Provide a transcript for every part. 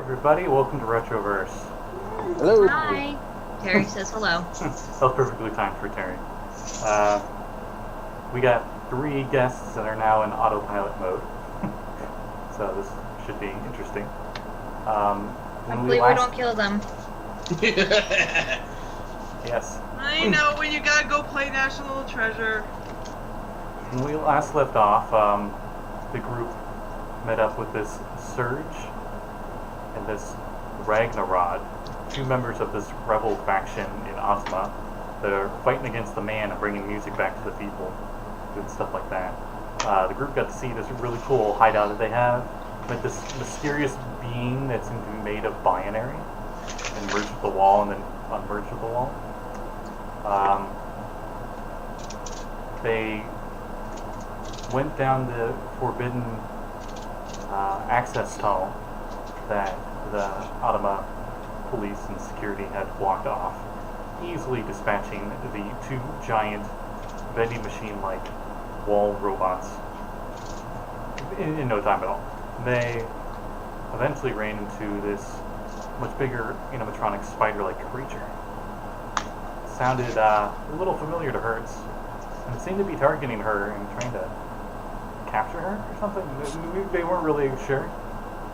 everybody, welcome to Retroverse. Hello. Hi. Terry says hello. That was perfectly timed for Terry. We got 3 guests that are now in autopilot mode, so this should be interesting. Hopefully we don't kill them. Yes. I know when you gotta go play National Treasure. When we last left off, the group met up with this Surge and this Ragnarod, 2 members of this rebel faction in Ozma that are fighting against the man and bringing music back to the people, doing stuff like that. The group got to see this really cool hideout that they have, with this mysterious being that seemed to be made of binary, and merged with the wall and then unmerged with the wall. They went down the forbidden access tunnel that the Automa police and security had blocked off, easily dispatching the 2 giant vending machine-like wall robots in no time at all. They eventually ran into this much bigger animatronic spider-like creature. It sounded a little familiar to Hertz, and it seemed to be targeting her and trying to capture her or something. They weren't really sure.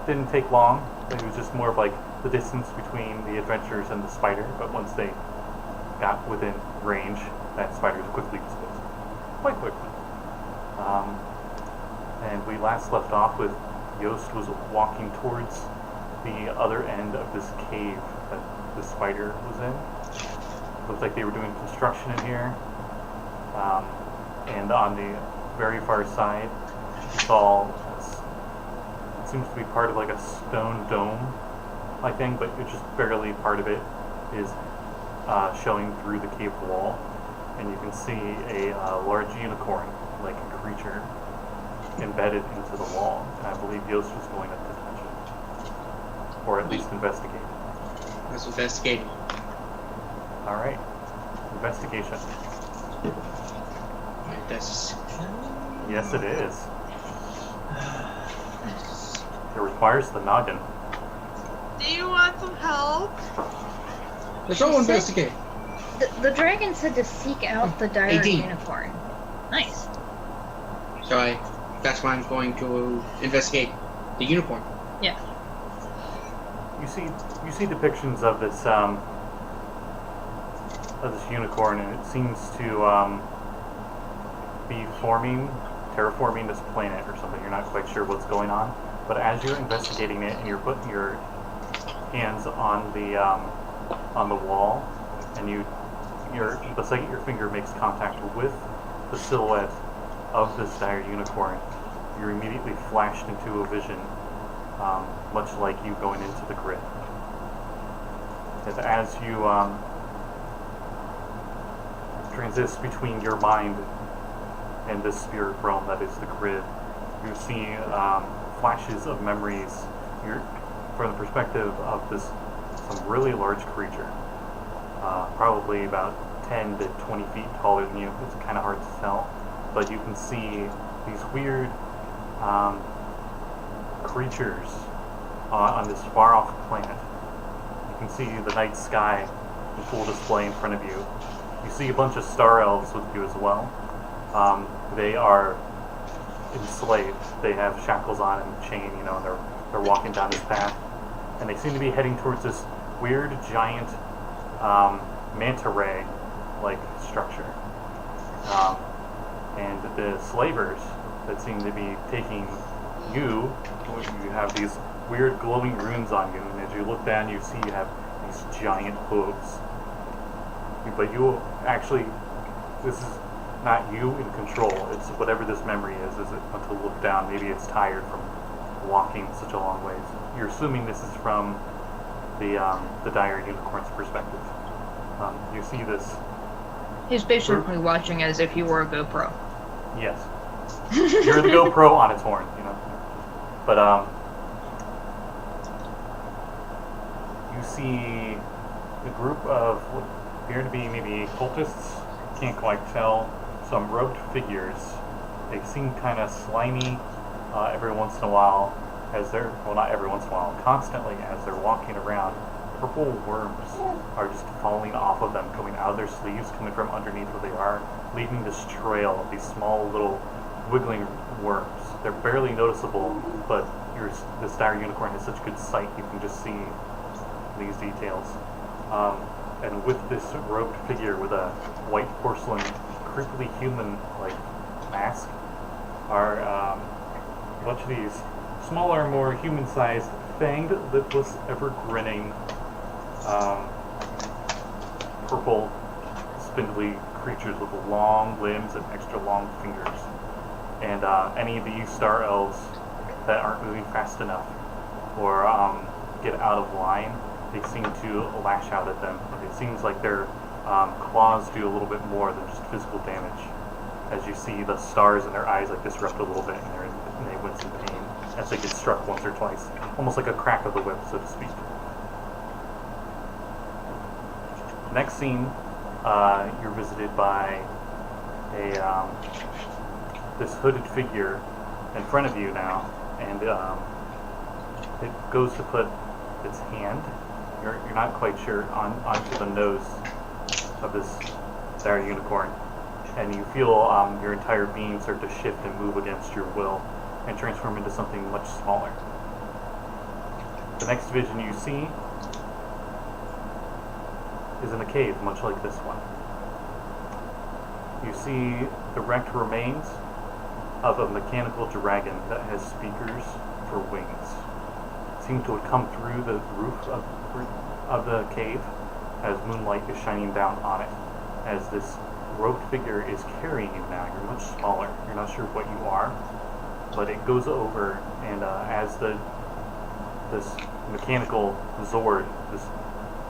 Didn't take long. It was just more of like the distance between the adventurers and the spider, but once they got within range, that spider was quickly disposed. Quite quickly. And we last left off with Yost was walking towards the other end of this cave that the spider was in. Looked like they were doing construction in here. And on the very far side, you saw it seems to be part of like a stone dome, I think, but it's just barely part of it is showing through the cave wall, and you can see a large unicorn-like creature embedded into the wall. And I believe Yost was going up to touch it, or at least investigate. Let's investigate. All right, investigation. That's Yes, it is. It requires the noggin. Do you want some help? let's all investigate. The dragon said to seek out the dire 18. unicorn. Nice. So that's why I'm going to investigate the unicorn. Yeah. You see depictions of this unicorn, and it seems to be terraforming this planet or something. You're not quite sure what's going on, but as you're investigating it and you're putting your hands on the wall, and the second your finger makes contact with the silhouette of this dire unicorn, you're immediately flashed into a vision, much like you going into the grid. And as you transist between your mind and this spirit realm that is the grid, you see flashes of memories. You're from the perspective of some really large creature, probably about 10 to 20 feet taller than you. It's kind of hard to tell, but you can see these weird creatures on this far off planet. You can see the night sky in full display in front of you. You see a bunch of star elves with you as well. They are enslaved. They have shackles on and a chain, and they're walking down this path, and they seem to be heading towards this weird giant manta ray-like structure. And the slavers that seem to be taking you have these weird glowing runes on you, and as you look down, you see you have these giant hooves. But you actually, this is not you in control. It's whatever this memory is it wants to look down. Maybe it's tired from walking such a long ways. You're assuming this is from the dire unicorn's perspective. You see this. He's basically watching as if you were a GoPro. Yes. You're the GoPro on its horn, But you see a group of what appear to be maybe cultists. Can't quite tell. Some robed figures. They seem kind of slimy every once in a while. as they're, well, not every once in a while, constantly as they're walking around, purple worms are just falling off of them, coming out of their sleeves, coming from underneath where they are, leaving this trail of these small little wiggling worms. They're barely noticeable, but this dire unicorn has such good sight, you can just see these details. And with this robed figure with a white porcelain, creepily human-like mask, are a bunch of these smaller, more human-sized, fanged, lipless, ever-grinning, purple, spindly creatures with long limbs and extra long fingers. And any of the star elves that aren't moving fast enough or get out of line, they seem to lash out at them. It seems like their claws do a little bit more than just physical damage. As you see the stars in their eyes like disrupt a little bit, and they wince in pain as they get struck once or twice, almost like a crack of the whip, so to speak. Next scene, you're visited by this hooded figure in front of you now, and it goes to put its hand, you're not quite sure, onto the nose of this dire unicorn, and you feel your entire being start to shift and move against your will and transform into something much smaller. The next vision you see is in a cave, much like this one. You see the wrecked remains of a mechanical dragon that has speakers for wings. It seems to have come through the roof of the cave as moonlight is shining down on it. As this robed figure is carrying you now, you're much smaller. You're not sure what you are, but it goes over, and as this mechanical Zord, this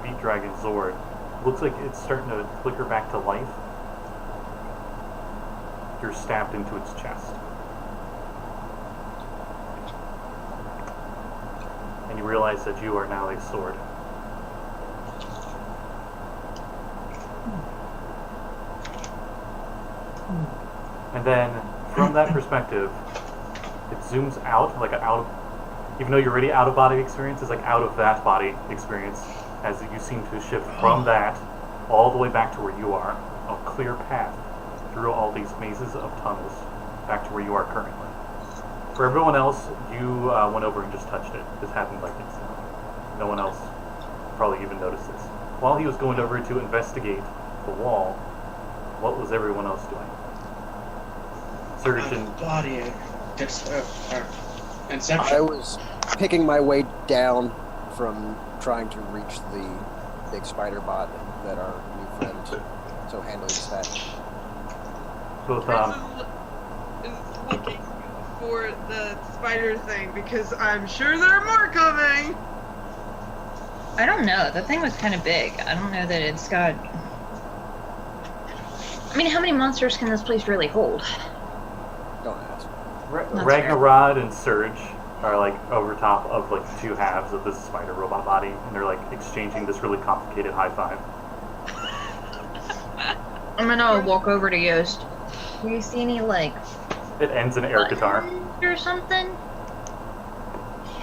beat dragon Zord, looks like it's starting to flicker back to life, you're stabbed into its chest. And you realize that you are now a sword. And then, from that perspective, it zooms out, like even though you're already out of body experience, it's like out of that body experience, as you seem to shift from that all the way back to where you are, a clear path through all these mazes of tunnels back to where you are currently. For everyone else, you went over and just touched it. This happened like instantly. No one else probably even noticed this. While he was going over to investigate the wall, what was everyone else doing? Surgeon. Body, Inception. I was picking my way down from trying to reach the big spider bot that our new friend so handily dispatched. Both is looking for the spider thing because I'm sure there are more coming. I don't know. The thing was kind of big. I don't know that it's got... I mean, how many monsters can this place really hold? Don't ask. Ragnarod and Surge are like over top of like the two halves of this spider robot body, and they're like exchanging this really complicated high five. I'm gonna walk over to Yost. Do you see any, like... It ends in air guitar. Or something?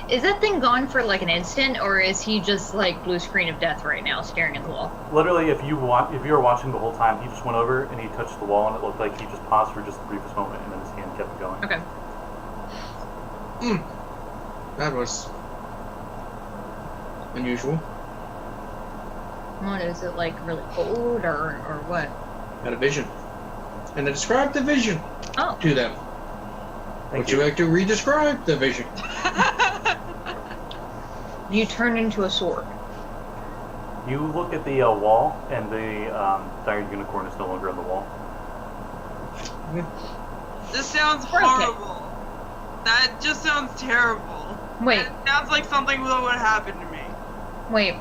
Is that thing gone for like an instant, or is he just like blue screen of death right now, staring at the wall? Literally, if you were watching the whole time, he just went over and he touched the wall, and it looked like he just paused for just the briefest moment, and then his hand kept going. Okay. That was unusual. What is it, like really cold or what? Had a vision. And I described the vision to them. Would you like to re-describe the vision? You turn into a sword. You look at the wall, and the dire unicorn is no longer on the wall. This sounds horrible. That just sounds terrible. Wait. It sounds like something that would happen to me. Wait.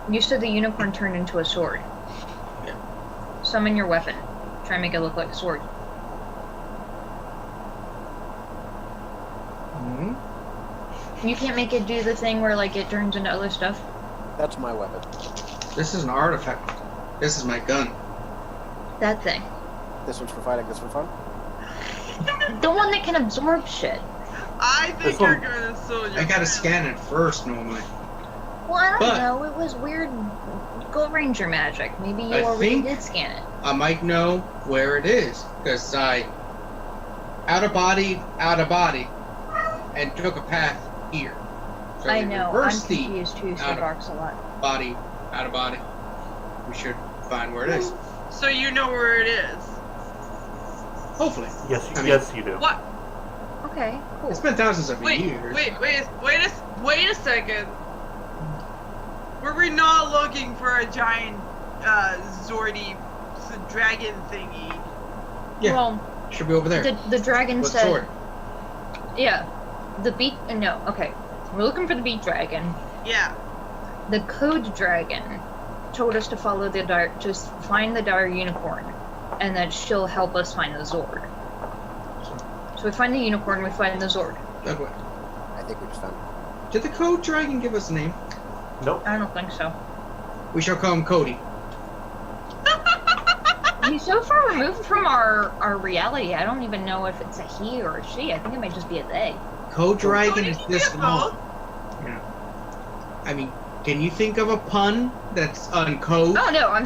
You said the unicorn turned into a sword. Yeah. Summon your weapon. Try and make it look like a sword. Mm-hmm. You can't make it do the thing where like it turns into other stuff? That's my weapon. This is an artifact. This is my gun. That thing. This one's for fighting, this for fun? The one that can absorb shit. I think you're gonna soldier. I gotta scan it first normally. Well, I don't know. It was weird Gold Ranger magic. Maybe you already did scan it. I might know where it is because I out of body, and took a path here. So I know. I'm reverse the confused too. So barks a lot. body, out of body. We should find where it is. So you know where it is. Hopefully. Yes, yes, you do. What? Okay, cool. It's been thousands of Wait years. a second. Were we not looking for a giant Zordy dragon thingy? Yeah. Well, should be over there. the dragon What said. sword? Yeah. The beak. No. Okay. We're looking for the beak dragon. Yeah. The code dragon told us to follow just find the dire unicorn, and that she'll help us find the Zord. So we find the unicorn, we find the Zord. That way. I think we just found it. Did the code dragon give us a name? Nope. I don't think so. We shall call him Cody. He's so far removed from our reality, I don't even know if it's a he or a she. I think it might just be a they. Code dragon Cody is can this be a long. Yeah. I mean, can you think of a pun that's on code? Oh no, I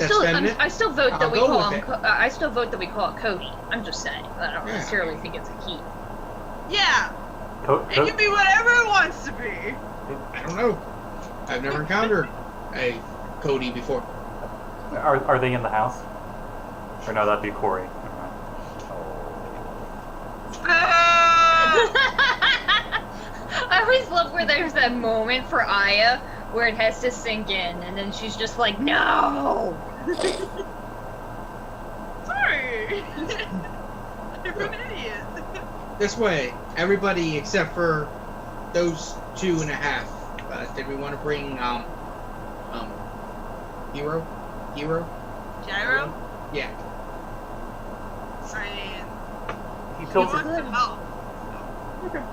still vote that I'll we go call with him. it. I still vote that we call it Cody. I'm just saying. I don't Yeah. necessarily think it's a he. Yeah. It can be whatever it wants to be. I don't know. I've never encountered a Cody before. Are they in the house? Or no, that'd be Corey. Never mind. I always love where there's that moment for Aya where it has to sink in, and then she's just like, no! Sorry. You're an idiot. This way, everybody except for those 2.5. Did we want to bring Hero? Gyro? Yeah. I mean, He he tilts wants her. some help. Okay.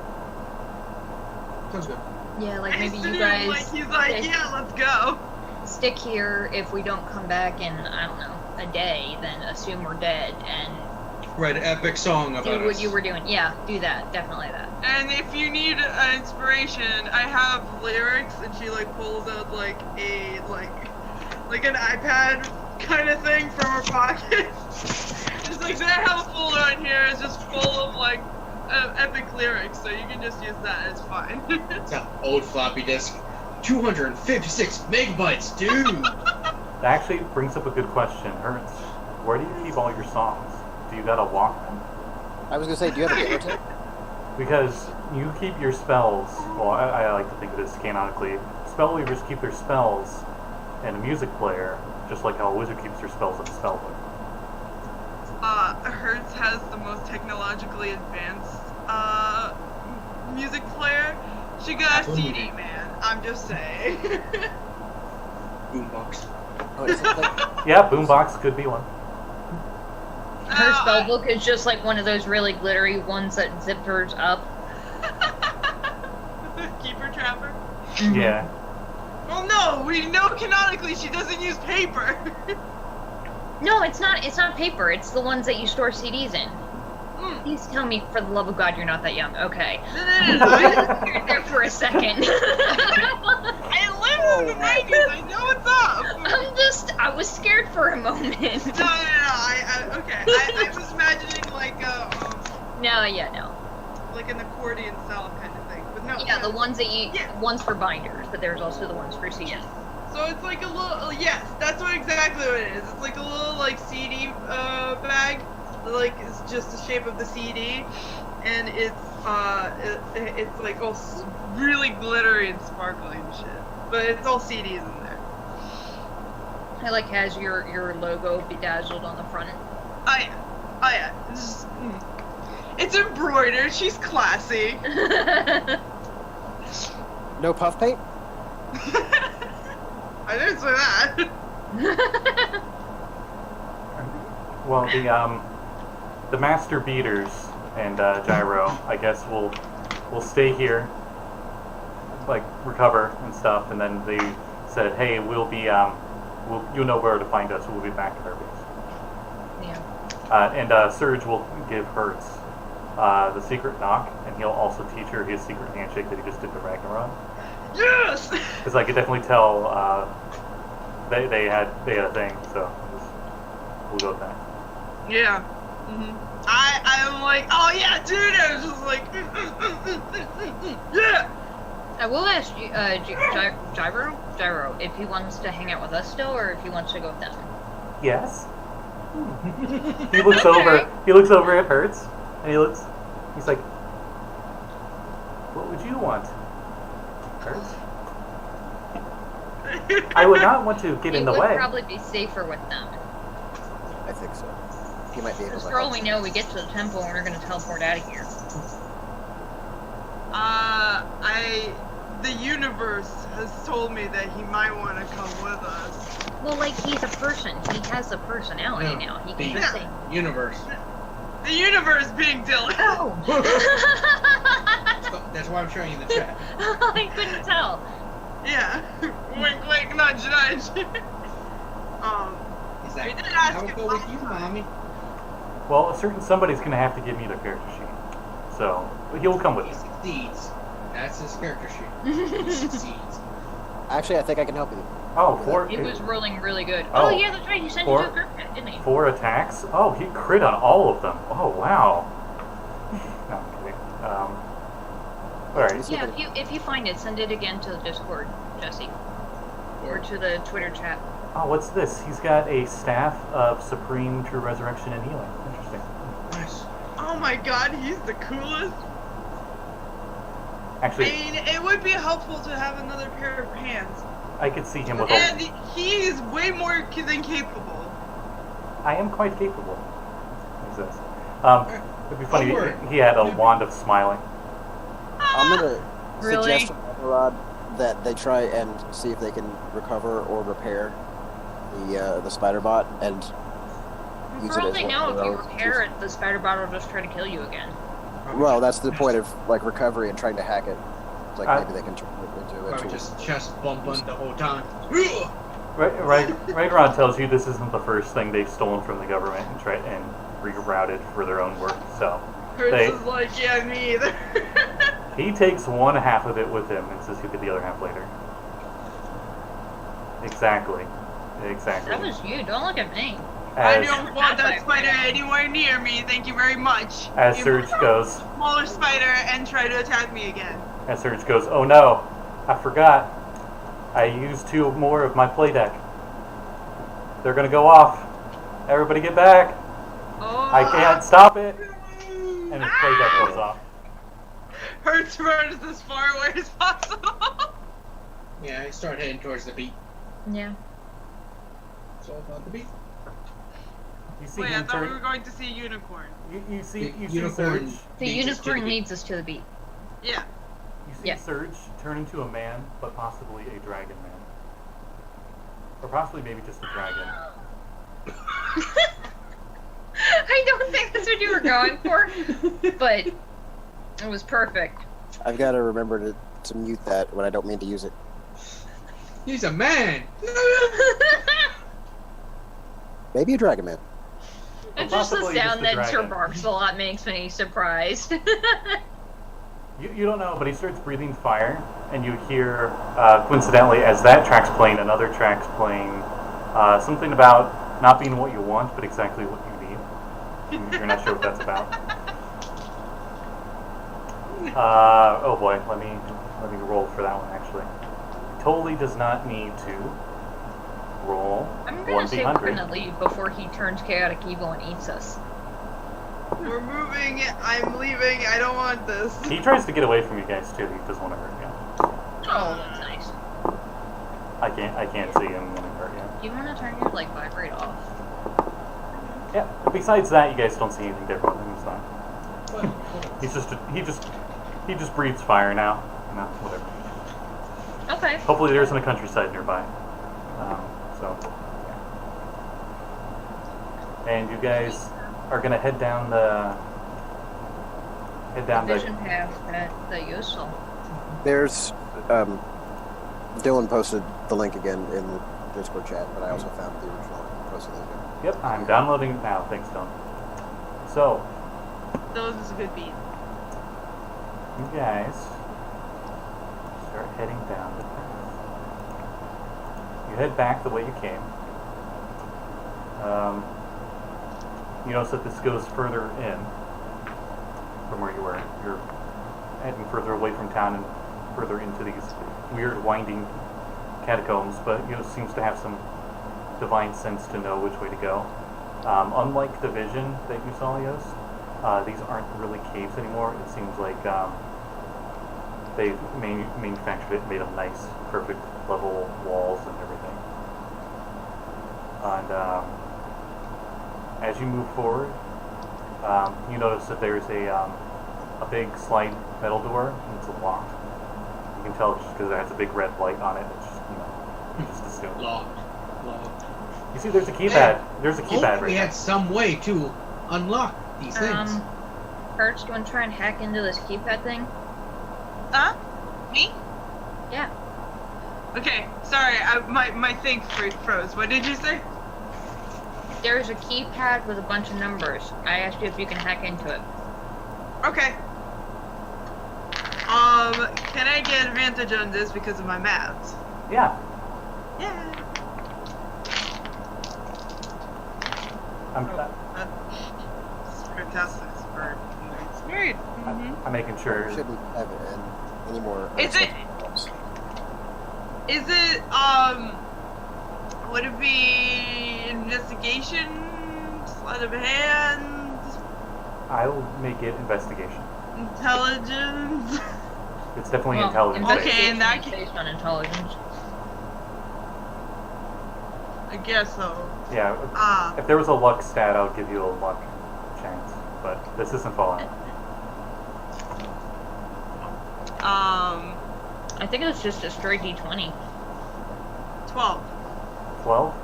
Sounds good. Yeah, like maybe He's you guys he's like, yeah, let's go. stick here. If we don't come back in, I don't know, a day, then assume we're dead and Write an epic song about do what us. you were doing. Yeah, do that. Definitely that. And if you need an inspiration, I have lyrics, and she like pulls out like a like an iPad kind of thing from her pocket. Just like that, have a folder on here is just full of like epic lyrics, so you can just use that. It's fine. It's an old floppy disk. 256 megabytes, dude! That actually brings up a good question. Hurts, where do you keep all your songs? Do you got a Walkman? I was gonna say, do you have a gamer tag? Because you keep your spells, well, I like to think of this canonically, spell weavers keep their spells in a music player, just like how a wizard keeps their spells in a spell book. Hertz has the most technologically advanced music player. She got a CD, man. I'm just saying. Boombox. Oh, is it like, Yeah, Boombox could be one. Her spell book is just like one of those really glittery ones that zippers up. Keeper Trapper? Mm-hmm. Yeah. Well, no, we know canonically she doesn't use paper. No, it's not paper. It's the ones that you store CDs in. Please tell me, for the love of God, you're not that young. Okay. No. I was scared there for a second. I lived in the 90s. I know what's up. I was scared for a moment. No. Okay. I was imagining like No. like an accordion style kind of thing, but no. Yeah, the ones that Yeah. ones for binders, but there's also the ones for CDs. So it's like a little, yes, that's exactly what it is. It's like a little like CD bag, like it's just the shape of the CD, and it's like all really glittery and sparkly and shit. But it's all CDs in there. It like has your logo bedazzled on the front. Oh yeah. It's embroidered. She's classy. no puff paint? I didn't say that. Well, the master beaters and Gyro, I guess will stay here, like recover and stuff, and then they said, hey, we'll be you'll know where to find us. We'll be back at our base. Yeah. And Surge will give Hertz the secret knock, and he'll also teach her his secret handshake that he just did to Ragnarok. Yes! Because I could definitely tell they had a thing, so we'll go with that. Yeah. I'm like, oh yeah, dude! I was just like, yeah! I will ask Gyro if he wants to hang out with us still, or if he wants to go with them. Yes. He looks over. He looks over at Hertz, and he's like, "What would you want, Hertz?" I would not want to get in the It way. would probably be safer with them. I think so. He might be able Because to. for all we know, we get to the temple and we're going to teleport out of here. The universe has told me that he might want to come with us. Well, like, he's a person. He has a personality now. He can just say, Universe. The universe being Dylan. "Oh!" That's why I'm showing you the chat. I couldn't tell. Yeah. Wink, wink, nudge, nudge. He's like, We did ask I will him go with last you, time. mommy. Well, a certain somebody's going to have to give me their character sheet, so he'll come with He me. succeeds. That's his character sheet. He succeeds. Actually, I think I can help you. Oh, four. He was rolling really good. Oh. Oh, yeah, that's right. He sent you to a group chat, didn't he? 4 attacks. Oh, he crit on all of them. Oh, wow. No, I'm kidding. All right. Yeah, if you find it, send it again to the Discord, Jesse. Or to the Twitter chat. Oh, what's this? He's got a staff of supreme true resurrection and healing. Interesting. Nice. Oh my god, he's the coolest. I Actually, mean, it would be helpful to have another pair of hands. I could see him with And a. he's way more than capable. I am quite capable. What's this? It'd be funny. Onward. He had a wand of smiling. I'm gonna Really? suggest to Rod that they try and see if they can recover or repair the spider bot and use For it all as they one know, of if you those. repair it, the spider bot will just try to kill you again. Well, that's the point of like recovery and trying to hack it. It's like maybe they can turn it into a Probably tool. just chest bumping the whole time. Ragnarok tells you this isn't the first thing they've stolen from the government and rerouted for their own work. So Chris They- is like, yeah, me either. he takes one half of it with him and says he'll get the other half later. Exactly. That was you. Don't look at me. I As, don't want that spider anywhere near me, thank you very much. as You Surge goes, smaller spider and try to attack me again. oh no, I forgot. I used 2 more of my play deck. They're gonna go off. Everybody get back. Oh, I can't stop it. And his play deck goes off. Hurts runs as far away as possible. Yeah, I start heading towards the beat. Yeah. It's all about the beat. You see Wait, I him thought we turn. were going to see a unicorn. You see The Surge. unicorn. The leads us to unicorn the beat. leads us to the beat. Yeah. You see Yeah. Surge turn into a man, but possibly a dragon man, or possibly maybe just a dragon. I don't think that's what you were going for, but it was perfect. I've got to remember to mute that when I don't mean to use it. He's a man. Maybe a dragon man. It's just the possibly just sound a that Sir dragon. barks a lot makes me surprised. You don't know, but he starts breathing fire, and you hear, coincidentally, as that track's playing, another track's playing, something about not being what you want, but exactly what you need. You're not sure what that's about. Oh boy, let me roll for that one, actually. Totally does not need to roll I'm gonna say we're 1d100. gonna leave before he turns chaotic evil and eats us. We're moving. I'm leaving. I don't want this. He tries to get away from you guys too. He doesn't want to hurt you. Oh, that's nice. I can't see him getting hurt you. Do you want to turn your like vibrate off? Yeah. Besides that, you guys don't see anything different. He's not. He just breathes fire now. No, whatever. Okay. Hopefully, there's in a countryside nearby. So, yeah. And you guys are gonna head down the Vision path that you saw. There's Dylan posted the link again in the Discord chat, but I also found the original posted link. Yep, I'm downloading it now. Thanks, Don. So, Those is a good beat. You guys start heading down the path. You head back the way you came. You notice that this goes further in from where you were. You're heading further away from town and further into these weird winding catacombs, but seems to have some divine sense to know which way to go. Unlike the vision that you saw, these aren't really caves anymore. It seems like they've manufactured it, made of nice, perfect level walls and everything. And as you move forward, you notice that there's a big slide metal door, and it's locked. You can tell just because it has a big red light on it. It's just, you just assume. Locked. You see, there's a keypad. There's a keypad right We there. had some way to unlock these things. Hertz, do you want to try and hack into this keypad thing? Huh? Me? Yeah. Okay, sorry, my thing froze. What did you say? There's a keypad with a bunch of numbers. I asked you if you can hack into it. Okay. Can I get advantage on this because of my maths? Yeah. Yeah. I'm Fantastic. It's great. I'm making sure. Shouldn't have any more. Is it? Would it be investigation? Sleight of hand? I'll make it investigation. Intelligence? It's definitely intelligence. Okay, in that Investigation is based on intelligence. I guess so. Yeah. If there was a luck stat, I'll give you a luck chance. But this isn't Fallout. I think it's just a straight D20. 12. 12?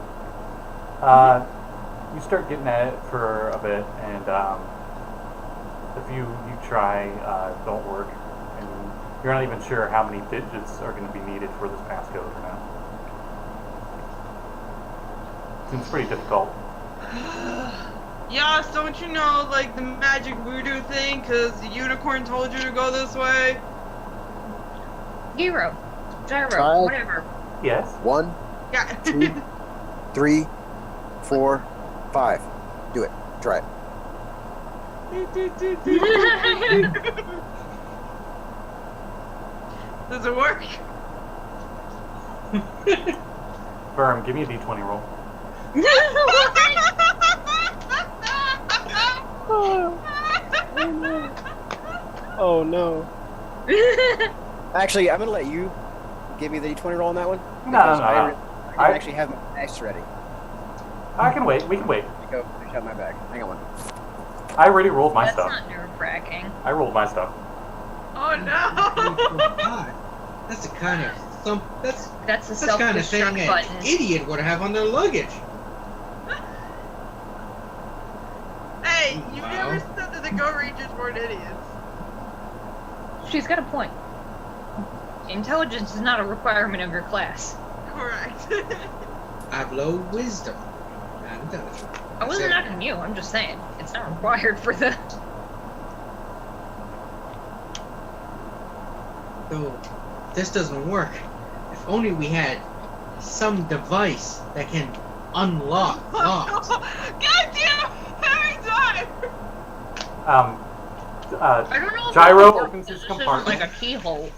You start getting at it for a bit, and if you try, don't work, and you're not even sure how many digits are going to be needed for this passcode or not. Seems pretty difficult. Yas, don't you know, like, the magic voodoo thing? Because the unicorn told you to go this way? Gyro. Gyro. Try. Whatever. Yes? 1, Yeah. 2, 3, 4, 5. Do it. Try it. Does it work? Firm, give me a d20 roll. Oh no. Actually, I'm gonna let you give me the d20 roll on that one. No. I I- actually have my dice ready. I can wait. We can wait. Let me go finish out my bag. Hang on one. I already rolled my That's stuff. not nerve-wracking. I rolled my stuff. Oh no! God, that's the kind of that's That's the the kind of thing self-destruct an button. idiot would have on their luggage. Hey, you Wow. never said that the Go Rangers weren't idiots. She's got a point. Intelligence is not a requirement of your class. Correct. I have low wisdom. Not intelligence. I wasn't That's it. knocking you, I'm just saying. It's not required for the... So, this doesn't work. If only we had some device that can unlock locks. God damn it! Every time! I don't know if Gyro it works, opens his this compartment. isn't like a keyhole.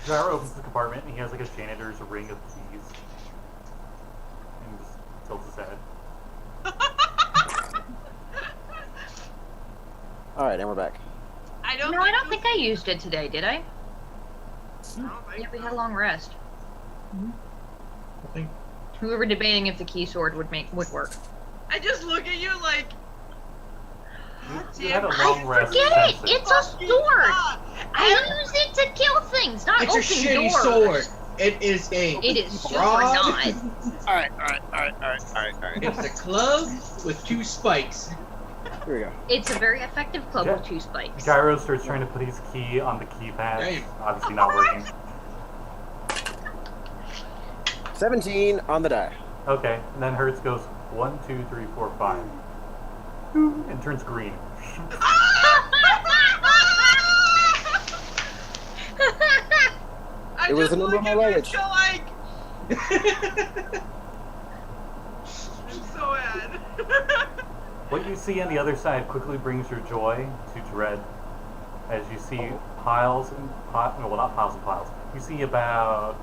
Gyro opens the compartment, and he has like a janitor's ring of keys. And just tilts his head. Alright, and we're back. I don't No, I don't think I used it today, did I? I don't think Yeah, we so. had a long rest. Okay. We were debating if the key sword would work. I just look at you like. You had a Damn, long rest. Forget it! since It's a sword! God. I use it to kill things, not It's a open shitty doors. sword. It is a It is super rod. not. Alright. It's a club with 2 spikes. Here we go. It's a very effective club Yeah. with 2 spikes. Gyro starts trying to put his key on the keypad. Damn. Obviously not working. 17 on the die. Okay, and then Hertz goes 1, 2, 3, 4, 5. And turns green. It was just the number look of my at me luggage. so like, I'm so mad. What you see on the other side quickly brings your joy to dread, as you see piles and well, not piles and piles. You see about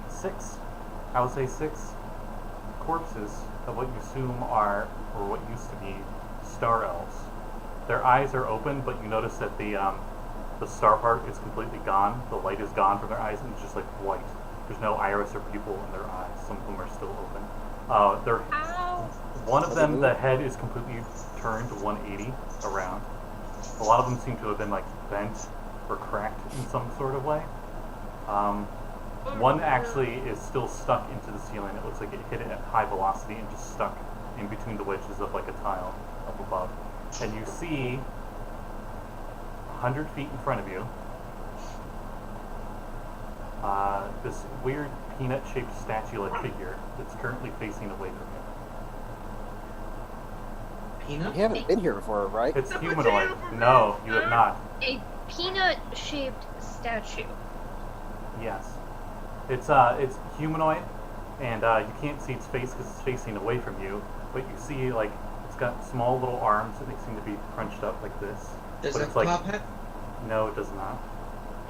6, I would say 6 corpses of what you assume are, or what used to be, star elves. Their eyes are open, but you notice that the star part is completely gone. The light is gone from their eyes, and it's just like white. There's no iris or pupil in their eyes. Some of them are still open. One of them, the head is completely turned 180 around. A lot of them seem to have been like bent or cracked in some sort of way. One actually is still stuck into the ceiling. It looks like it hit it at high velocity and just stuck in between the wedges of like a tile up above. And you see 100 feet in front of you this weird peanut-shaped statue-like figure that's currently facing away from you. Peanut? We haven't been here before, right? It's humanoid. No, you have not. A peanut-shaped statue. Yes. It's humanoid, and you can't see its face because it's facing away from you, but you see, like, it's got small little arms and they seem to be crunched up like this. Does But it it's like- pop head? No, it does not.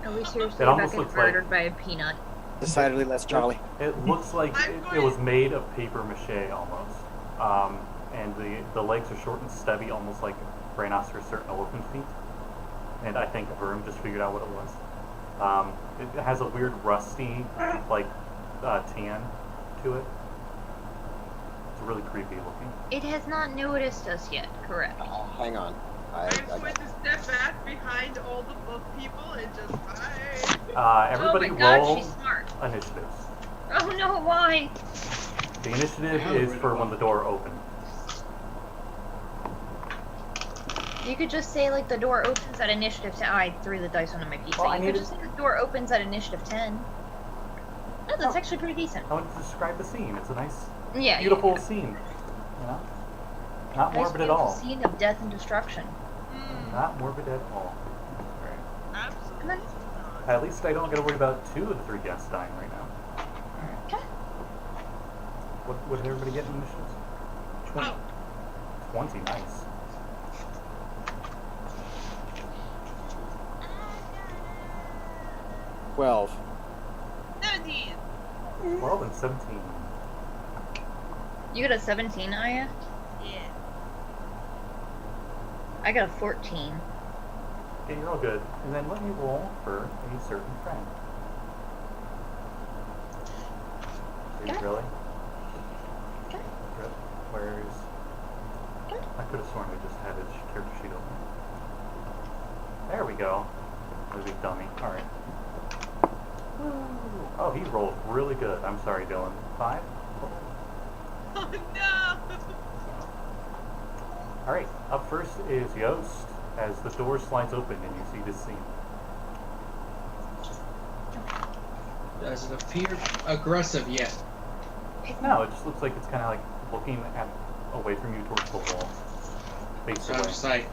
Are we seriously It almost fucking looks like- murdered by a peanut? Decidedly less jolly. It looks like it was made of paper mache almost. And the legs are short and stubby, almost like rhinoceros or elephant feet. And I think Verm just figured out what it was. It has a weird rusty, like, tan to it. It's really creepy looking. It has not noticed us yet, correct? Hang on. I'm going to step back behind all the book people and just Everybody oh my god, roll she's smart. initiatives. Oh no, why? The initiative is for when the door opens. You could just say, like, the door opens at initiative 10. I threw the dice onto my pizza. Well, I you could needed- just say the door opens at initiative 10. No, that's Oh. actually pretty decent. I want to describe the scene. It's a nice, Yeah. beautiful scene. You know? Not Nice morbid at beautiful all. scene of death and destruction. Not morbid at all. Right. And then, Absolutely. At least I don't got to worry about 2 of the 3 guests dying right now. okay. What did everybody get in initiatives? 20. 20, nice. Oh, 12. 17. 12 and 17. You got a 17, Aya? Yeah. I got a 14. Okay, you're all good. And then let me roll for a certain friend. Okay. Really? Okay. Good. Where's... Okay. I could have sworn we just had his character sheet open. There we go. Movie dummy. Alright. Oh, he rolled really good. I'm sorry, Dylan. 5? Oh no! Alright, up first is Yost, as the door slides open and you see this scene. Does it appear aggressive yet? No, it just looks like it's kind of like looking at away from you towards the wall. Face So I'm away. just like,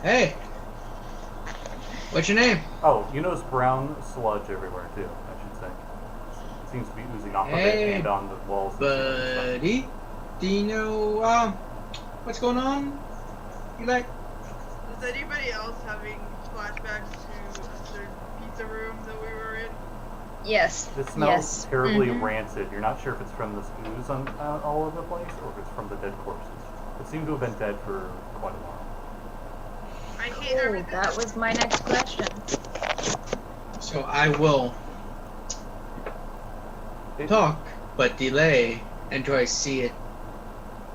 hey, what's your name? Oh, you notice brown sludge everywhere too, I should say. It seems to be oozing off of it Hey, and on the walls. and stuff. Buddy, do you know what's going on? You like? Is anybody else having flashbacks to a certain pizza room that we were in? Yes. It smells Yes. terribly Mhm. rancid. You're not sure if it's from this ooze on, all over the place or if it's from the dead corpses. It seemed to have been dead for quite a while. I hate Oh, everything. that was my next question. So I will talk, but delay until I see it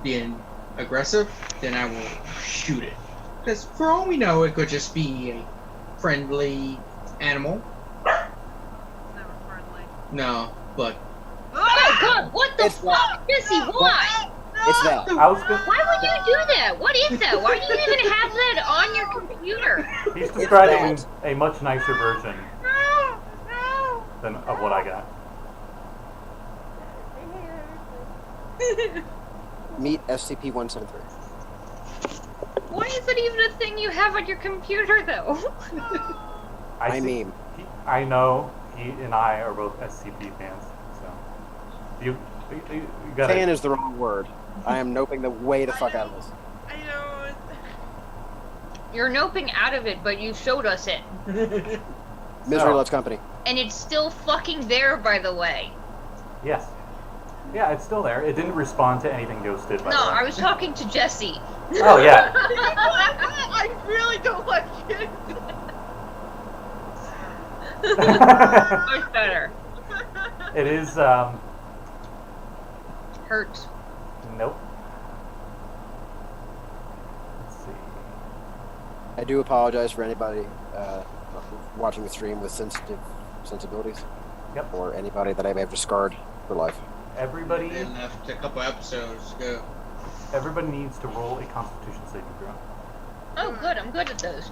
being aggressive. Then I will shoot it. Because for all we know, it could just be a friendly animal. It's never friendly. No, but Oh god, what the It's fuck? Jesse, why? It's that. I was good. Why would you do that? What is that? Why do you even have that on your computer? He's describing a much nicer version No! No! than of what I got. Meet SCP-173. Why is it even a thing you have on your computer, though? I see- meme. I know he and I are both SCP fans, so you gotta. Fan is the wrong word. I am noping the way the fuck out of this. I know. You're noping out of it, but you showed us it. Misery So- loves company. And it's still fucking there, by the way. Yes. Yeah, it's still there. It didn't respond to anything Ghost did, by No, the way. I was talking to Jesse. Oh, yeah. I really don't like it. Much better. It is, Hurts. nope. Let's see. I do apologize for anybody watching the stream with sensitive sensibilities, Yep. or anybody that I may have just scarred for life. Everybody They left a couple episodes ago. needs to roll a Constitution saving throw. Oh, good. I'm good at those.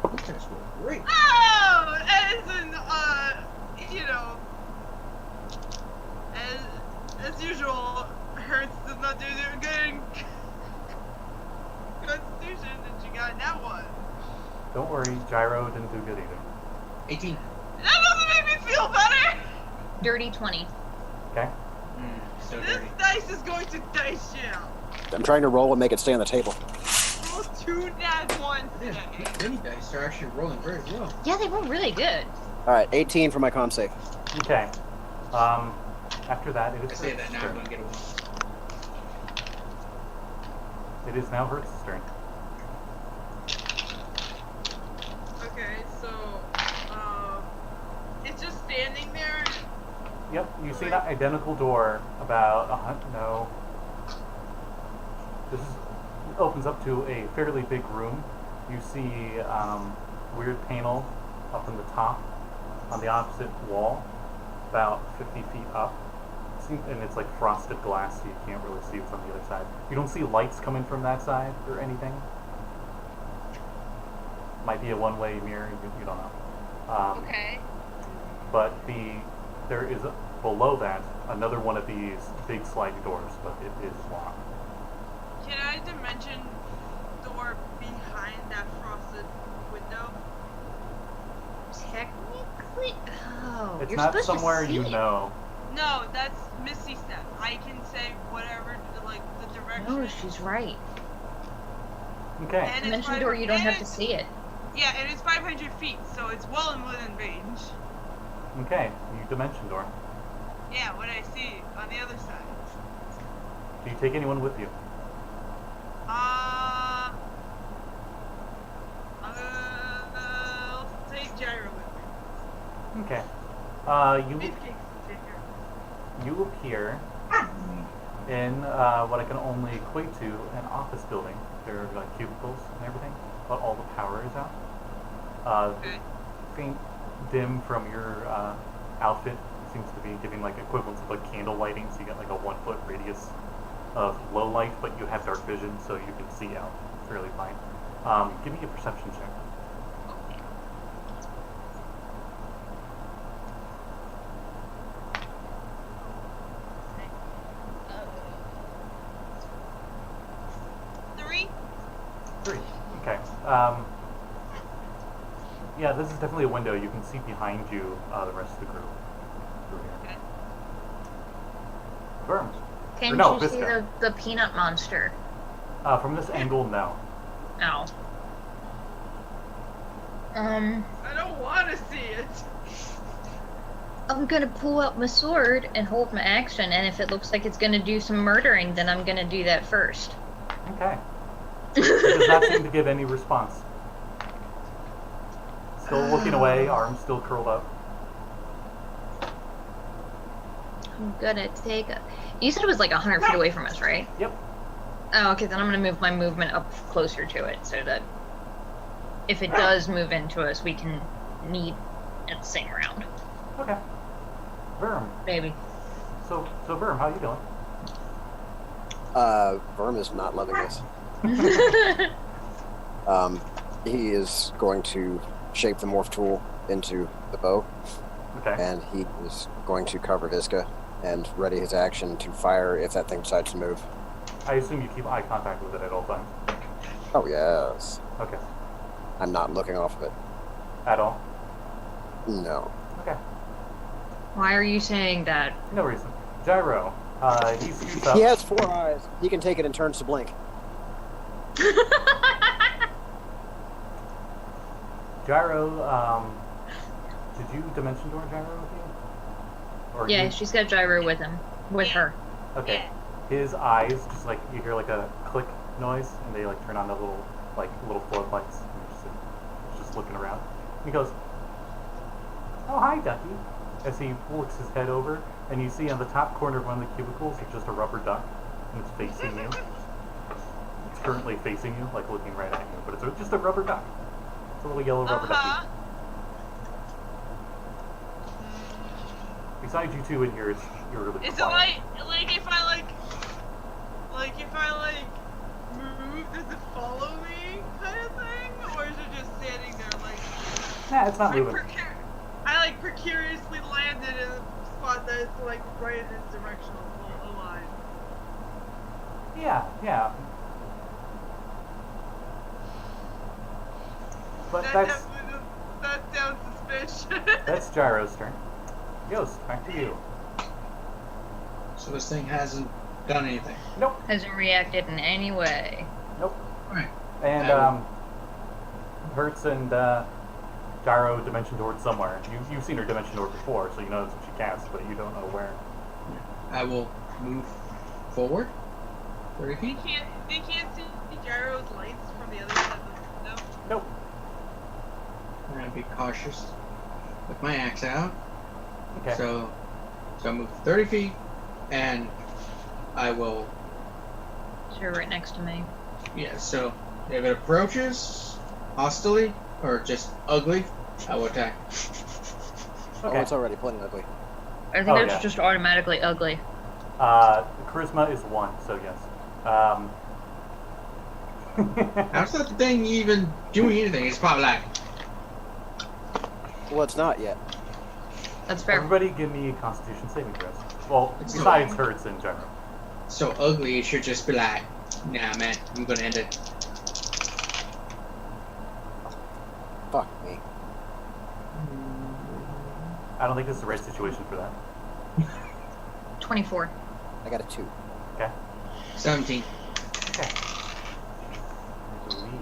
That's great. Oh, as in, you know, as usual, Hertz does not do good in Constitution, and she got that one. Don't worry, Gyro didn't do good either. 18. That doesn't make me feel better. Dirty 20. Okay? So This dirty. dice is going to dice shell. I'm trying to roll and make it stay on the table. Roll 2 nat 1 Yeah, today. mini dice are actually rolling very well. Yeah, they were really good. Alright, 18 for my con save. Okay. After that, it I is say Hertz's that now, I'm turn. gonna get a 1. It is now Hertz's turn. Okay, so, it's just standing there. Yep, you see that identical door about no. This opens up to a fairly big room. You see weird panel up in the top on the opposite wall, about 50 feet up. And it's like frosted glass, so you can't really see what's on the other side. You don't see lights coming from that side or anything. Might be a one-way mirror, you don't know. Okay. But there is below that another one of these big sliding doors, but it is locked. Can I dimension door behind that frosted window? Technically, oh, It's you're not supposed somewhere to see you it. know. No, that's Misty Step. I can say whatever, like, the direction. No, she's right. Okay. And Dimension it's door, you don't have to it's- see it. Yeah, and it's 500 feet, so it's well and within range. Okay, you dimension door. Yeah, what I see on the other side. Do you take anyone with you? I'll take Gyro with me. Okay. You Beefcake's sticker. you appear in what I can only equate to an office building. There are like cubicles and everything, but all the power is out. Okay. Faint dim from your outfit seems to be giving like equivalents of like candle lighting, so you get like a 1 foot radius of low light, but you have dark vision, so you can see out fairly fine. Give me a perception check. Three? 3. Okay. Yeah, this is definitely a window. You can see behind you the rest of the group through here. Okay. Verm. Can't no, you see Visca. the peanut monster? From this angle, no. Ow. I don't want to see it. I'm gonna pull out my sword and hold my action, and if it looks like it's gonna do some murdering, then I'm gonna do that first. Okay. It does not seem to give any response. Still looking away, arms still curled up. I'm gonna take a... You said it was like 100 feet away from us, right? Yep. Oh, okay, then I'm gonna move my movement up closer to it, so that if it does move into us, we can meet at the same round. Okay. Verm. Maybe. So Verm, how you doing? Verm is not loving this. He is going to shape the morph tool into the bow, Okay. and he is going to cover Visca and ready his action to fire if that thing decides to move. I assume you keep eye contact with it at all times. Oh, yes. Okay. I'm not looking off of it. At all? No. Okay. Why are you saying that? No reason. Gyro. He scoots up. He has 4 eyes. He can take it in turns to blink. Gyro, did you dimension door Gyro with you? Or Yeah, you? she's got Gyro with him. With her. Okay. His eyes, just like, you hear like a click noise, and they like turn on the little floodlights, and he's just looking around. And he goes, "Oh, hi, Ducky," as he looks his head over, and you see on the top corner of one of the cubicles, it's just a rubber duck, and it's facing you. It's currently facing you, like looking right at you, but it's just a rubber duck. It's a little yellow rubber ducky. Besides you two in here, you're really Is it quiet. like if I move, does it follow me kind of thing? Or is it just standing there like Nah, it's not moving. I precariously landed in a spot that's like right in its directional line. Yeah. But That sounds suspicious. that's Gyro's turn. Ghost, back to you. So this thing hasn't done anything. Nope. Hasn't reacted in any way. Nope. Alright. And Hertz and Gyro dimension door somewhere. You've seen her dimension door before, so you know that's what she casts, but you don't know where. I will move forward 30 feet. They can't see Gyro's lights from the other side of the window. Nope. I'm gonna be cautious with my axe out. Okay. So I move 30 feet, and I will. So you're right next to me. Yeah. So if it approaches hostily or just ugly, I will attack. Okay. Oh, it's already playing ugly. I think Oh, that's yeah. just automatically ugly. Charisma is 1, so yes. How's that thing even doing anything? It's probably like. Well, it's not yet. That's fair. Everybody give me a Constitution saving throws. Well, It's besides so- Hertz in general. So ugly, it should just be like, nah, man, I'm gonna end it. Fuck me. I don't think this is the right situation for that. 24. I got a 2. Okay. 17. Okay. I believe it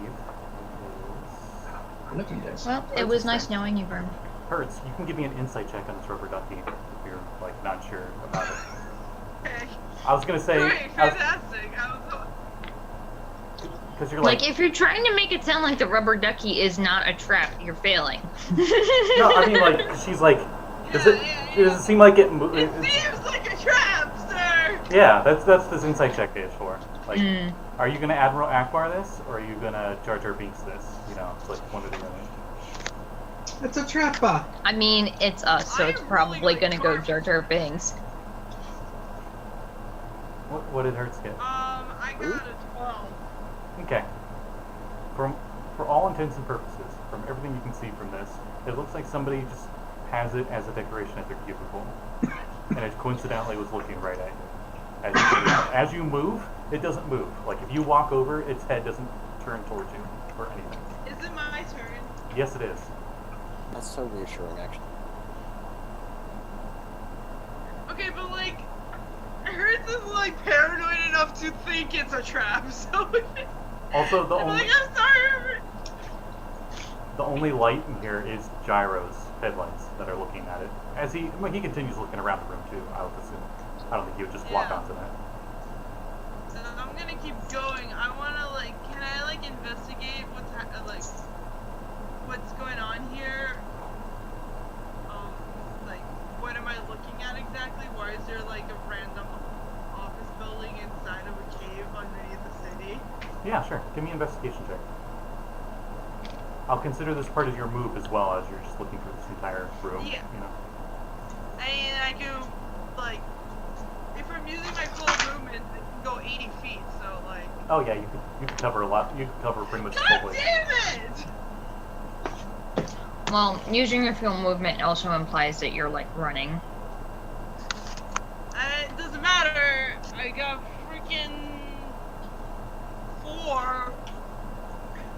is Look at this. Well, it was nice knowing you, Vern. Hertz. You can give me an insight check on this rubber ducky if you're like not sure about it. Okay. I was gonna say Great, fantastic. because you're Like, like if you're trying to make it sound like the rubber ducky is not a trap, you're failing. no, I mean like she's like does it Yeah. does it seem like it It seems like a trap, sir. yeah, that's this insight check is for. Like, Mm. are you gonna Admiral Akbar this, or are you gonna Jar Jar Binks this? You know, it's like one or the other. It's a trapper. I mean, it's us, so it's I'm probably really gonna go careful. Jar Jar Binks. What did Hertz get? I got a 12. Okay. For all intents and purposes, from everything you can see from this, it looks like somebody just has it as a decoration at their cubicle, and it coincidentally was looking right at you. As you move, it doesn't move. Like if you walk over, its head doesn't turn towards you or anything. Is it my turn? Yes, it is. That's so reassuring, actually. Okay, but like, Hertz is like paranoid enough to think it's a trap, so Also, I'm like, I'm sorry. the only light in here is Gyro's headlights that are looking at it. As he continues looking around the room too. I would assume. I don't think he would just walk Yeah. onto that. So I'm gonna keep going. I wanna like, can I like investigate what's going on here? Like, what am I looking at exactly? Why is there like a random office building inside of a cave underneath the city? Yeah, sure. Give me an investigation check. I'll consider this part of your move as well as you're just looking for this entire room. Yeah. You know. And I can like, if I'm using my full movement, I can go 80 feet. So like. Oh yeah, you could cover a lot. You could cover pretty much the God whole place. damn it! Well, using your field movement also implies that you're, like, running. It doesn't matter. I got freaking 4.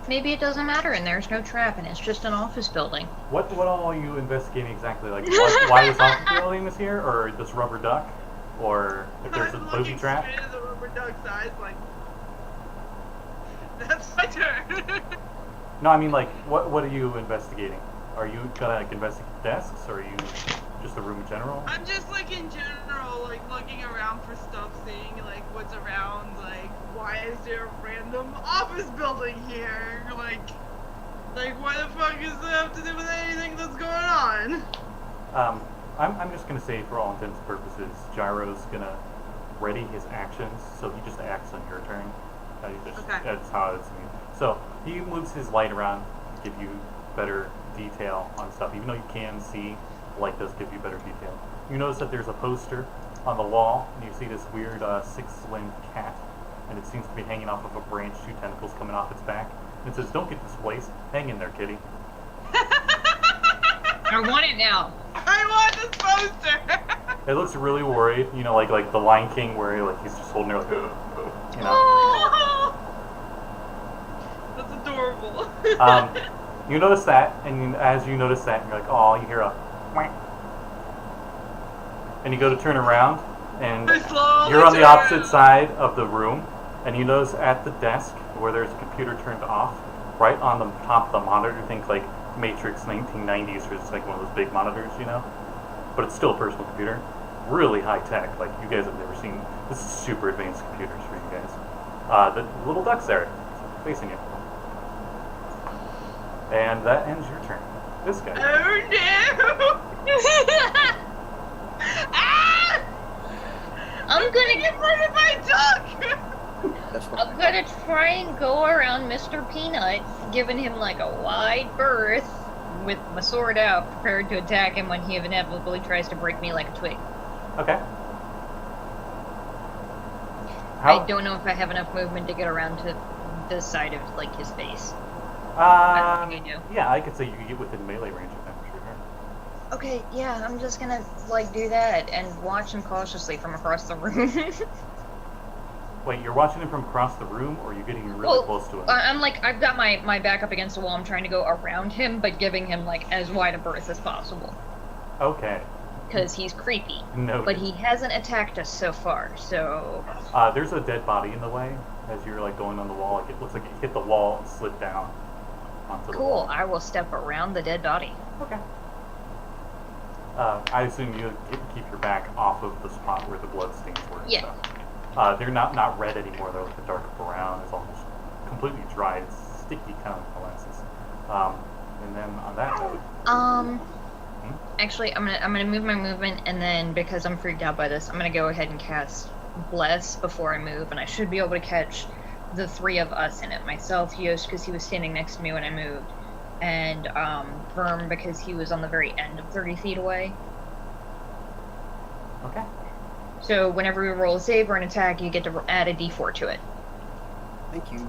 Maybe it doesn't matter and there's no trap and it's just an office building. What all are you investigating exactly? Like, why this office building is here, or this rubber duck, or if there's a I'm booby looking trap? straight at the rubber duck's eyes, like, that's my turn. No, I mean, like, what are you investigating? Are you gonna like investigate desks, or are you just the room in general? I'm just like in general, like looking around for stuff, seeing like what's around, like why is there a random office building here? Like why the fuck does that have to do with anything that's going on? I'm just gonna say, for all intents and purposes, Gyro's gonna ready his actions, so he just acts on your turn. Okay. That's how it's mean. So he moves his light around to give you better detail on stuff. Even though you can see, light does give you better detail. You notice that there's a poster on the wall, and you see this weird six-limbed cat, and it seems to be hanging off of a branch, 2 tentacles coming off its back. And it says, "Don't get displaced. Hang in there, kitty." I want it now. I want this poster. It looks really worried, you know, like the Lion King, where like he's just holding her, like, you know. Oh, that's adorable. You notice that, and as you notice that, you're like, "Oh," you hear a "Whack." And you go to turn around, and I slowly you're on the turn opposite around. side of the room, and you notice at the desk where there's a computer turned off, right on the top of the monitor, think like Matrix 1990s, where it's like one of those big monitors, you know? But it's still a personal computer. Really high tech, like you guys have never seen. This is super advanced computers for you guys. The little duck's there, facing you. And that ends your turn. This guy. Oh no! Ah! I'm gonna Get rid of my duck! That's what I'm gonna try and go around Mr. Peanut, giving him like a wide berth with my sword out, prepared to attack him when he inevitably tries to break me like a twig. Okay. I don't know if I have enough movement to get around to this side of like his face. I think I do. Yeah, I could say you could get within melee range of that for sure. Okay, yeah, I'm just gonna like do that and watch him cautiously from across the room. Wait, you're watching him from across the room, or are you getting really Well, close to him? I'm like, I've got my back up against the wall. I'm trying to go around him, but giving him like as wide a berth as possible. Okay. Because he's creepy. No. But he hasn't attacked us so far, so... There's a dead body in the way as you're like going on the wall. Like it looks like it hit the wall and slid down onto the Cool, wall. I will step around the dead body. Okay. I assume you keep your back off of the spot where the blood stains were. and Yeah. stuff. They're not red anymore. They're like a dark brown. It's almost completely dry. It's sticky, kind of molasses. And then on that note, Actually, I'm gonna move my movement, and then because I'm freaked out by this, I'm gonna go ahead and cast Bless before I move, and I should be able to catch the 3 of us in it. Myself, Yost, because he was standing next to me when I moved, and Verm, because he was on the very end of 30 feet away. okay. So whenever we roll a save or an attack, you get to add a d4 to it. Thank you.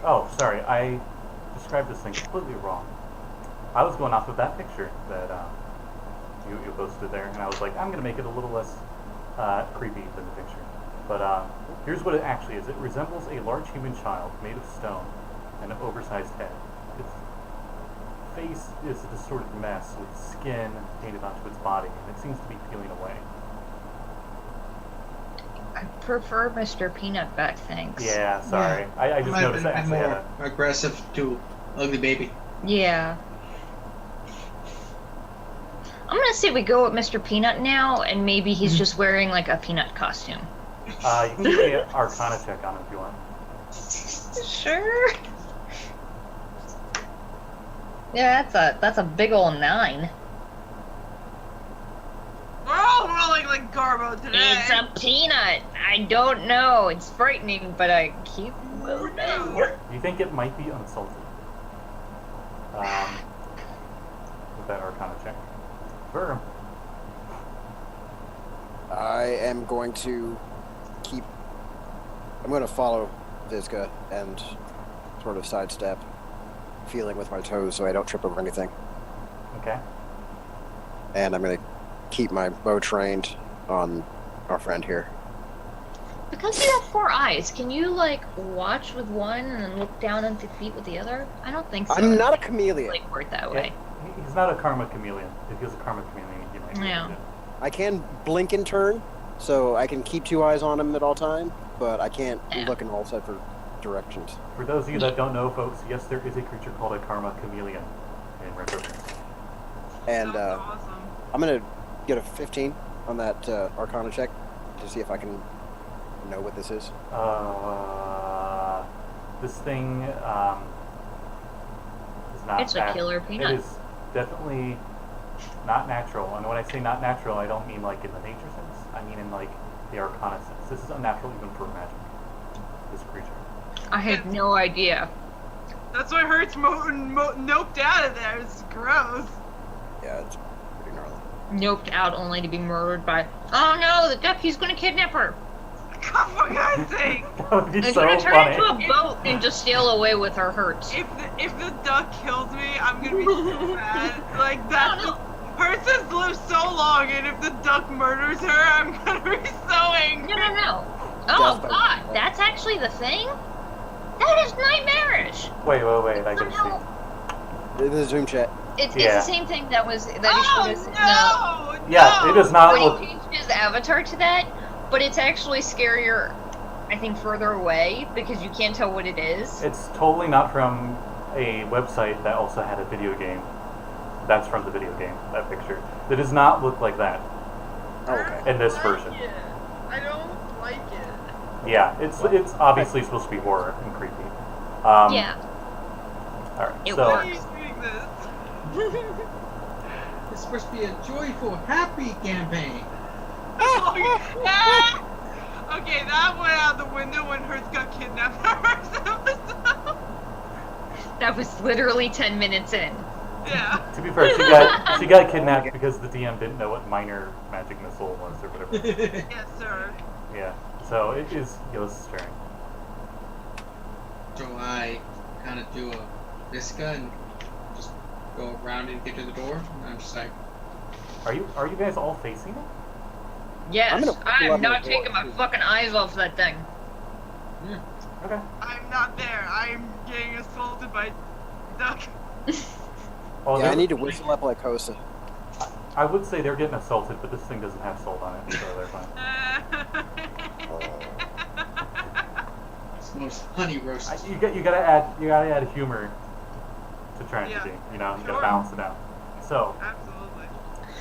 Oh, sorry. I described this thing completely wrong. I was going off of that picture that you posted there, and I was like, I'm going to make it a little less creepy than the picture. But here's what it actually is. It resembles a large human child made of stone and an oversized head. Its face is a distorted mess with skin painted onto its body, and it seems to be peeling away. I prefer Mr. Peanut back, thanks. Yeah, sorry. I just noticed that I'm actually had more a... aggressive to ugly baby. Yeah. I'm gonna say we go with Mr. Peanut now, and maybe he's just wearing like a peanut costume. You can give me an Arcana check on it if you want. Sure. Yeah, that's a big ol' 9. We're all rolling like Garbo today. It's a peanut. I don't know. It's frightening, but I keep moving. You think it might be unsalted? With that Arcana check. Verm. I am going to I'm going to follow Vizca and sort of sidestep, feeling with my toes so I don't trip over anything. Okay. And I'm going to keep my bow trained on our friend here. Because you have 4 eyes, can you like watch with one and then look down at the feet with the other? I don't think so. I'm not a It's, chameleon. like work that Yeah, way. he's not a karma chameleon. If he was a karma chameleon, he might be Yeah. able to. I can blink and turn, so I can keep 2 eyes on him at all time, but I can't Yeah. look in all separate directions. For those of you that don't know, folks, yes, there is a creature called a karma chameleon in Retroverse. And Sounds awesome. I'm gonna get a 15 on that Arcana check to see if I can know what this is. This thing is not. It's a killer peanut. It is definitely not natural. And when I say not natural, I don't mean like in the nature sense. I mean in like the Arcana sense. This is unnatural even for magic. This creature. I had no idea. That's why Hurt's noped out of there. It's gross. Yeah, it's pretty gnarly. Noped out only to be murdered by. Oh no, the duck! He's gonna kidnap her. God, for God's sake. That would be He's so gonna turn funny. into a boat and just sail away with her hurts. If the duck kills me, I'm gonna be so mad. Like that. No, no. Hurts has lived so long, and if the duck murders her, I'm gonna be so angry. No. Oh Death by- God, that's actually the thing. That is nightmarish. Wait, I gotta Somehow, see. The Zoom chat. it's Yeah. the same thing that he showed us. Oh no! Yeah, it does not When look. he changed his avatar to that, but it's actually scarier. I think further away because you can't tell what it is. It's totally not from a website that also had a video game. That's from the video game, that picture. It does not look like that Oh, okay. in this version. I don't like it. Yeah, it's obviously supposed to be horror and creepy. Yeah. Alright, It so Why are works. you doing this? It's supposed to be a joyful, happy campaign. Okay, that went out the window when Hurts got kidnapped in our first episode. That was literally 10 minutes in. Yeah. to be fair, she got kidnapped because the DM didn't know what minor magic missile was or whatever. Yes, sir. Yeah, so it is stirring. So I kind of do a Visca and just go around and get to the door. And I'm just like, Are you guys all facing it? Yes, I'm gonna I pull am up my not door, taking my too. fucking eyes off that thing. yeah. Okay. I'm not there. I'm getting assaulted by duck. Well, Yeah, I they're- need to whistle up like Kosa. I would say they're getting assaulted, but this thing doesn't have salt on it, so they're fine. It's the most honey roast. You gotta add humor to tragedy. Yeah. You know, you Sure. gotta balance it out. So, Absolutely.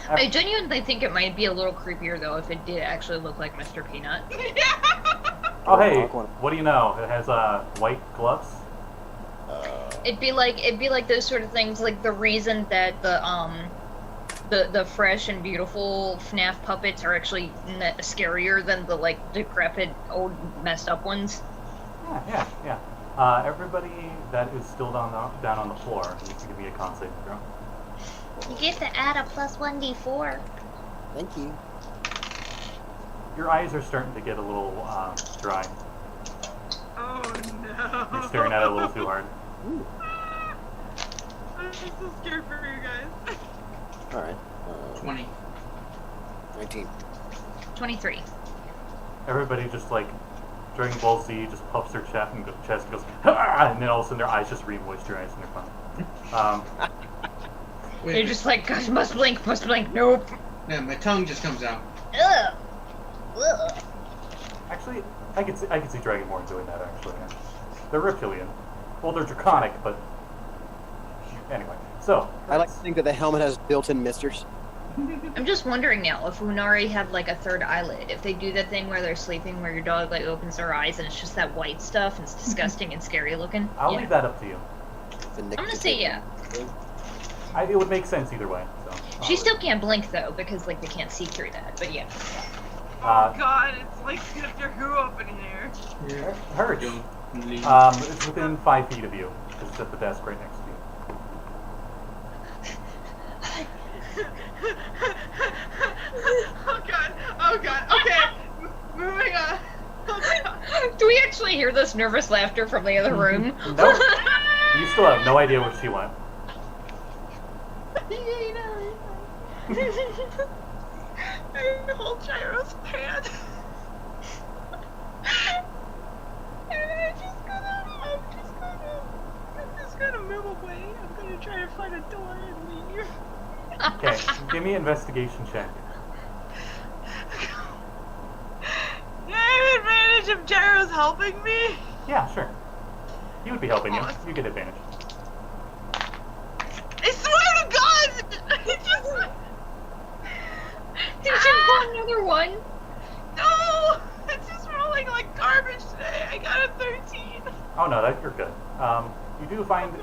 I genuinely think it might be a little creepier though if it did actually look like Mr. Peanut. oh hey, Walk one. what do you know? It has white gloves. It'd be like those sort of things, like the reason that the fresh and beautiful FNAF puppets are actually scarier than the like decrepit old messed up ones. Yeah. Everybody that is still down on the floor needs to give me a con saving throw. You get to add a +1d4. Thank you. Your eyes are starting to get a little dry. Oh no. You're staring at it a little too hard. Ooh. I'm so scared for you guys. All right. 20. 19. 23. Everybody just like Dragon Ball Z just puffs their chest and goes, "Ah!" And then all of a sudden their eyes just re-moisturize and they're fine. Wait, They're just like, gosh, must blink. Nope. yeah, my tongue just comes out. Ugh. Ugh. Actually, I could see Dragonborn doing that. Actually, yeah. They're reptilian. Well, they're draconic, but anyway. So I like to think that the helmet has built-in misters. I'm just wondering now if Hunari had like a third eyelid, if they do that thing where they're sleeping where your dog like opens their eyes and it's just that white stuff and it's disgusting and scary looking. I'll Yeah. leave that up to you. I'm gonna say yeah. It would make sense either way. So She still can't blink though because like they can't see through that. But yeah. Oh god, it's like Doctor Who up in here. Yeah. Hurts. Don't leave. It's within 5 feet of you. It's at the desk right next to you. Oh god, okay. Moving on. Oh god. Do we actually hear this nervous laughter from the other room? Nope. You still have no idea what she went. I hold Gyro's hand. away. I'm gonna try to find a door and leave. Okay, give me an investigation check. Do I have advantage if Jaro's helping me? Yeah, sure. He would be helping you. You get advantage. I swear to God! Did you pull another one? No! It's just rolling like garbage today. I got a 13. Oh no, you're good. You do find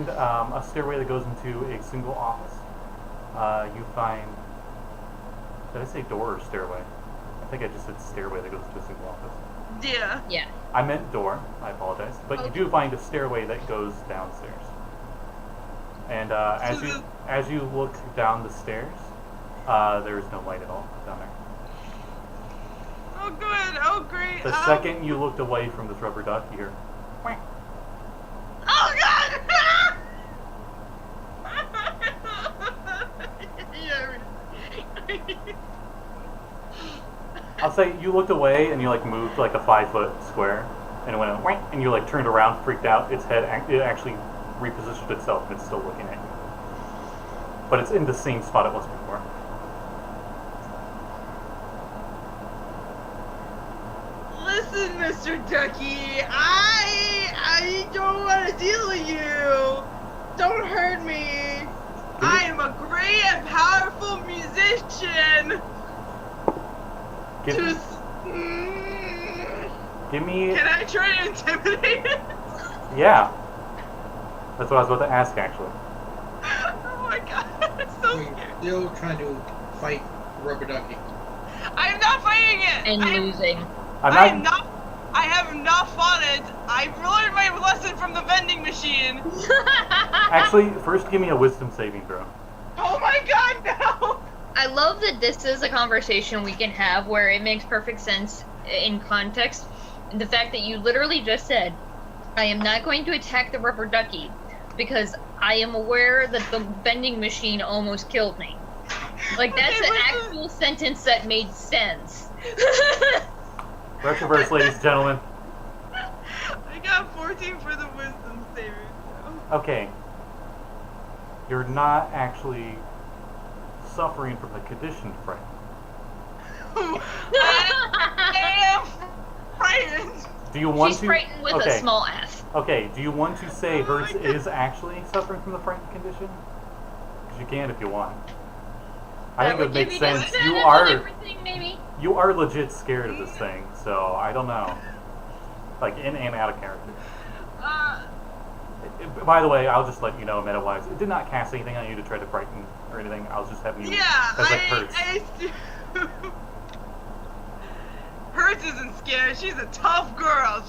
a stairway that goes into a single office. You find. Did I say door or stairway? I think I just said stairway that goes to a single office. Yeah. Yeah. I meant door. I apologize. But you do find a stairway that goes downstairs. And as you look down the stairs, there is no light at all down there. Oh, good. Oh, great. The second you looked away from this rubber duck, you hear. Quack. Oh, God! I'll say you looked away and you like moved like a 5-foot square, and it went whack, and you like turned around, freaked out. Its head it actually repositioned itself and it's still looking at you, but it's in the same spot it was before. Listen, Mr. Ducky, I don't want to deal with you. Don't hurt me. I am a great and powerful musician. Give me. Can I try to intimidate it? Yeah. That's what I was about to ask actually. Oh my God, I'm so We're scared. still trying to fight Rubber Ducky. I'm not fighting it. And losing. I'm I not. have not fought it. I've learned my lesson from the vending machine. Actually, first give me a wisdom saving throw. Oh my God, no. I love that this is a conversation we can have where it makes perfect sense in context. The fact that you literally just said, I am not going to attack the rubber ducky because I am aware that the vending machine almost killed me. Like, that's Okay, an listen. actual sentence that made sense. Retroverse, ladies and gentlemen. I got 14 for the wisdom saving throw. Okay. You're not actually suffering from the condition fright. I am frightened. Do you want She's to? frightened with okay. a small f. Okay. Do you want to say Oh hers my God. is actually suffering from the frightened condition? Because you can if you want. I That think it would give make you sense. disadvantage You on are everything, maybe? you are legit scared of this thing, so I don't know. Like in and out of character. By the way, I'll just let you know, meta-wise, it did not cast anything on you to try to frighten or anything. I was just having you Yeah, as like hurts. Hertz isn't scared. She's a tough girl.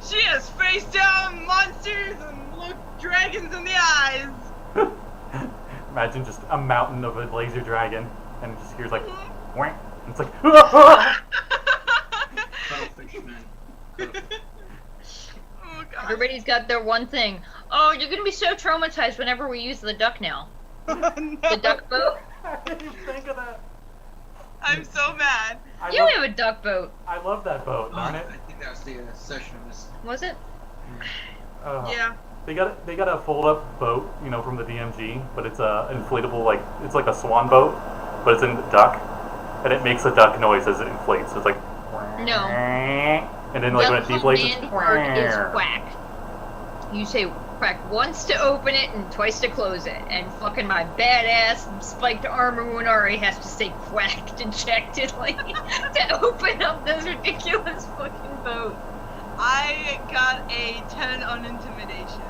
She has faced down monsters and looked dragons in the eyes. Imagine just a mountain of a laser dragon, and it just hears like, whack. And it's like, Cuttlefish, man. Cuttlefish. Oh God. Everybody's got their one thing. Oh, you're gonna be so traumatized whenever we use the duck now. The duck boat? I didn't even think of that. I'm so mad. You have a duck boat. I love that boat, darn it. I think that was the session of this. Was it? Yeah. They got a fold up boat, you know, from the DMG, but it's a inflatable, like it's like a swan boat, but it's in duck, and it makes a duck noise as it inflates. So it's like No. and then like when Duck it deflates, command it's word is quack. You say quack once to open it and twice to close it. And fucking my badass spiked armor Winari has to say quack dejectedly to open up this ridiculous fucking boat. I got a 10 on intimidation.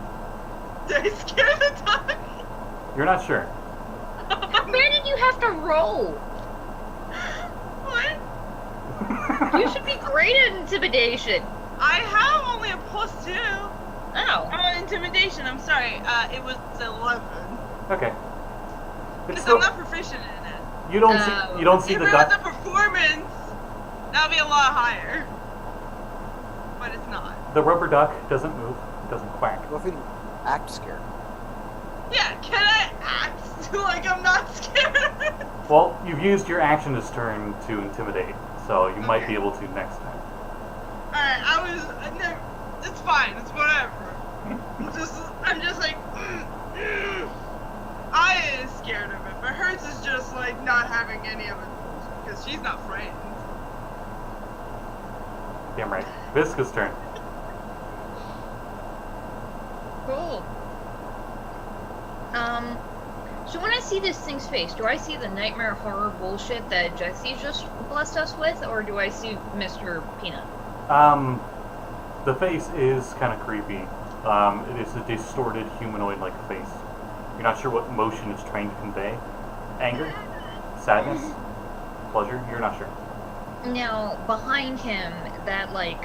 Did I scare the duck? You're not sure. Where did you have to roll? What? You should be great at intimidation. I have only a +2. Oh. Oh, intimidation. I'm sorry. It was 11. Okay. It's Because still, I'm not proficient in it. you don't Oh. see you don't see If the it was a duck. performance, that'd be a lot higher. But it's not. The rubber duck doesn't move. It doesn't quack. Well, if you act scared. Yeah, can I act like I'm not scared of it? Well, you've used your action this turn to intimidate, so you might be able to next time. Alright, it's fine, it's whatever. I'm just having any of it because she's not frightened. Damn right. Visca's turn. Cool. So when I see this thing's face, do I see the nightmare horror bullshit that Jesse just blessed us with, or do I see Mr. Peanut? The face is kind of creepy. It is a distorted humanoid-like face. You're not sure what emotion it's trying to convey. Anger? Sadness? Pleasure? You're not sure. Now, behind him, that, like,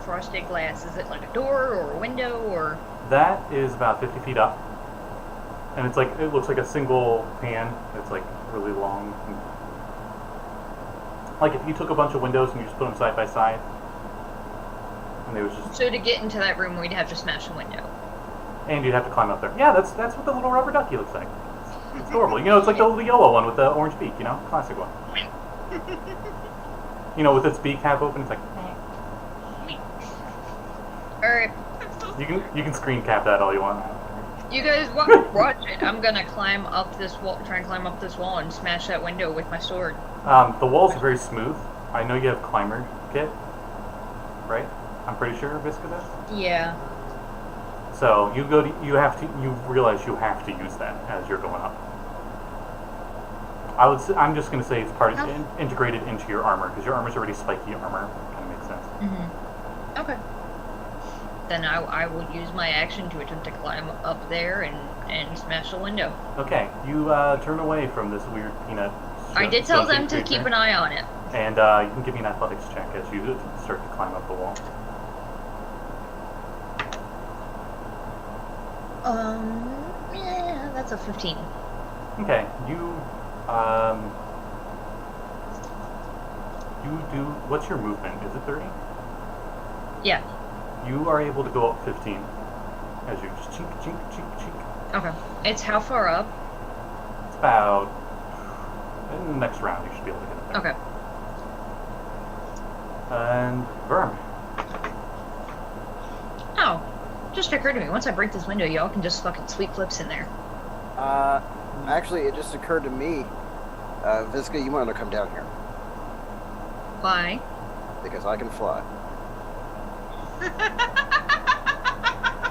frosted glass, is it like a door or a window, or...? That is about 50 feet up. And it's like, it looks like a single pan. It's like really long. Like if you took a bunch of windows and you just put them side by side. And they was just... So to get into that room, we'd have to smash a window. And you'd have to climb up there. Yeah, that's what the little rubber ducky looks like. It's adorable. You know, it's like the yellow one with the orange beak, you know? Classic one. You know, with its beak half open, it's like... Alright, You can screen cap that all you want. you guys watch it. I'm gonna climb up this wall, try and climb up this wall and smash that window with my sword. The walls are very smooth. I know you have climber kit, right? I'm pretty sure Visca does. Yeah. So you realize you have to use that as you're going up. I'm just going to say it's integrated into your armor because your armor's already spiky armor. Kind of makes sense. Mm-hmm. Okay. Then I will use my action to attempt to climb up there and smash the window. Okay, you turn away from this weird peanut. I did tell them to creature, keep an eye on it. and you can give me an athletics check as you start to climb up the wall. Yeah, that's a 15. Okay, you do. What's your movement? Is it 30? Yeah. You are able to go up 15 as you just chink, chink, chink, chink. Okay. It's how far up? It's about in the next round. You should be able to get it there. Okay. And Verm. Oh, just occurred to me. Once I break this window, y'all can just fucking sweep flips in there. Actually, it just occurred to me, Visca, you want to come down here Why? because I can fly.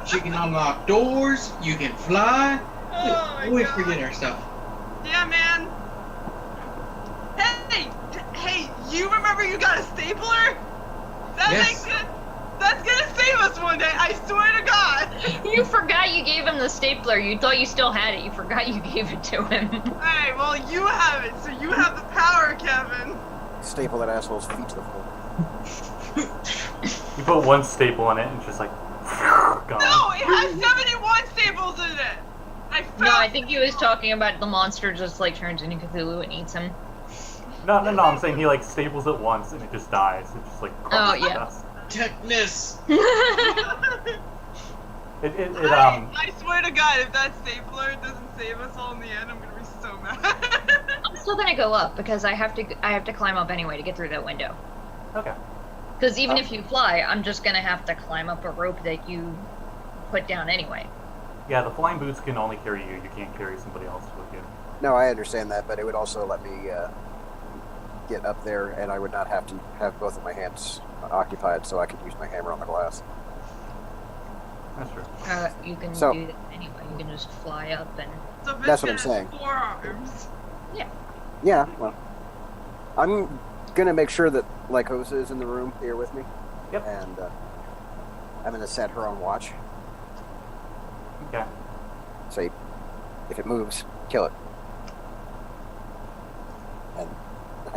She can unlock doors. You can fly. Oh my We God. forget our stuff. Yeah, man. Hey, you remember you got a stapler? Yes. That's gonna save us one day. I swear to God. You forgot you gave him the stapler. You thought you still had it. You forgot you gave it to him. Hey, well, you have it, so you have the power, Kevin. Staple that asshole's feet to the floor. You put one staple in it, and it's just like gone. No, it has 71 staples in it. I found. No, I think he was talking about the monster just like turns into Cthulhu and eats him. No. I'm saying he like staples it once and it just dies. It just like crumbles to yeah. dust. Techness. I swear to God, if that stapler doesn't save us all in the end, I'm gonna be so mad. I'm still gonna go up because I have to climb up anyway to get through that window. Okay. Because even if you fly, I'm just gonna have to climb up a rope that you put down anyway. Yeah, the flying boots can only carry you. You can't carry somebody else with you. No, I understand that, but it would also let me get up there, and I would not have to have both of my hands occupied, so I could use my hammer on the glass. That's true. You can So- do that anyway. You can just fly up and. So That's what I'm Visca has saying. 4 arms. Yeah, well, I'm gonna make sure that Lycosa is in the room here with me. Yep. And I'm gonna set her on watch. Okay. Say, if it moves, kill it. And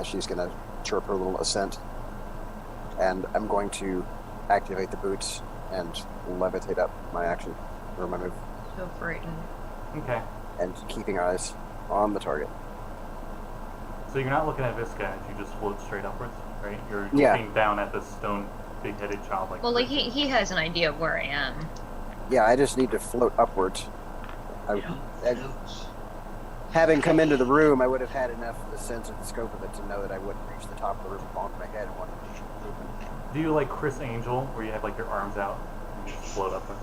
she's gonna chirp her little assent. And I'm going to activate the boots and levitate up my action, or my move, So frightened. Okay. and keeping eyes on the target. So you're not looking at Visca as you just float straight upwards, right? You're Yeah. looking down at this stone, big-headed childlike. Well, like creature. he has an idea of where I am. Yeah, I just need to float upwards. Having come into the room, I would have had enough of the sense of the scope of it to know that I wouldn't reach the top of the room on my head in one movement. Do you like Chris Angel, where you have like your arms out and you just float upwards?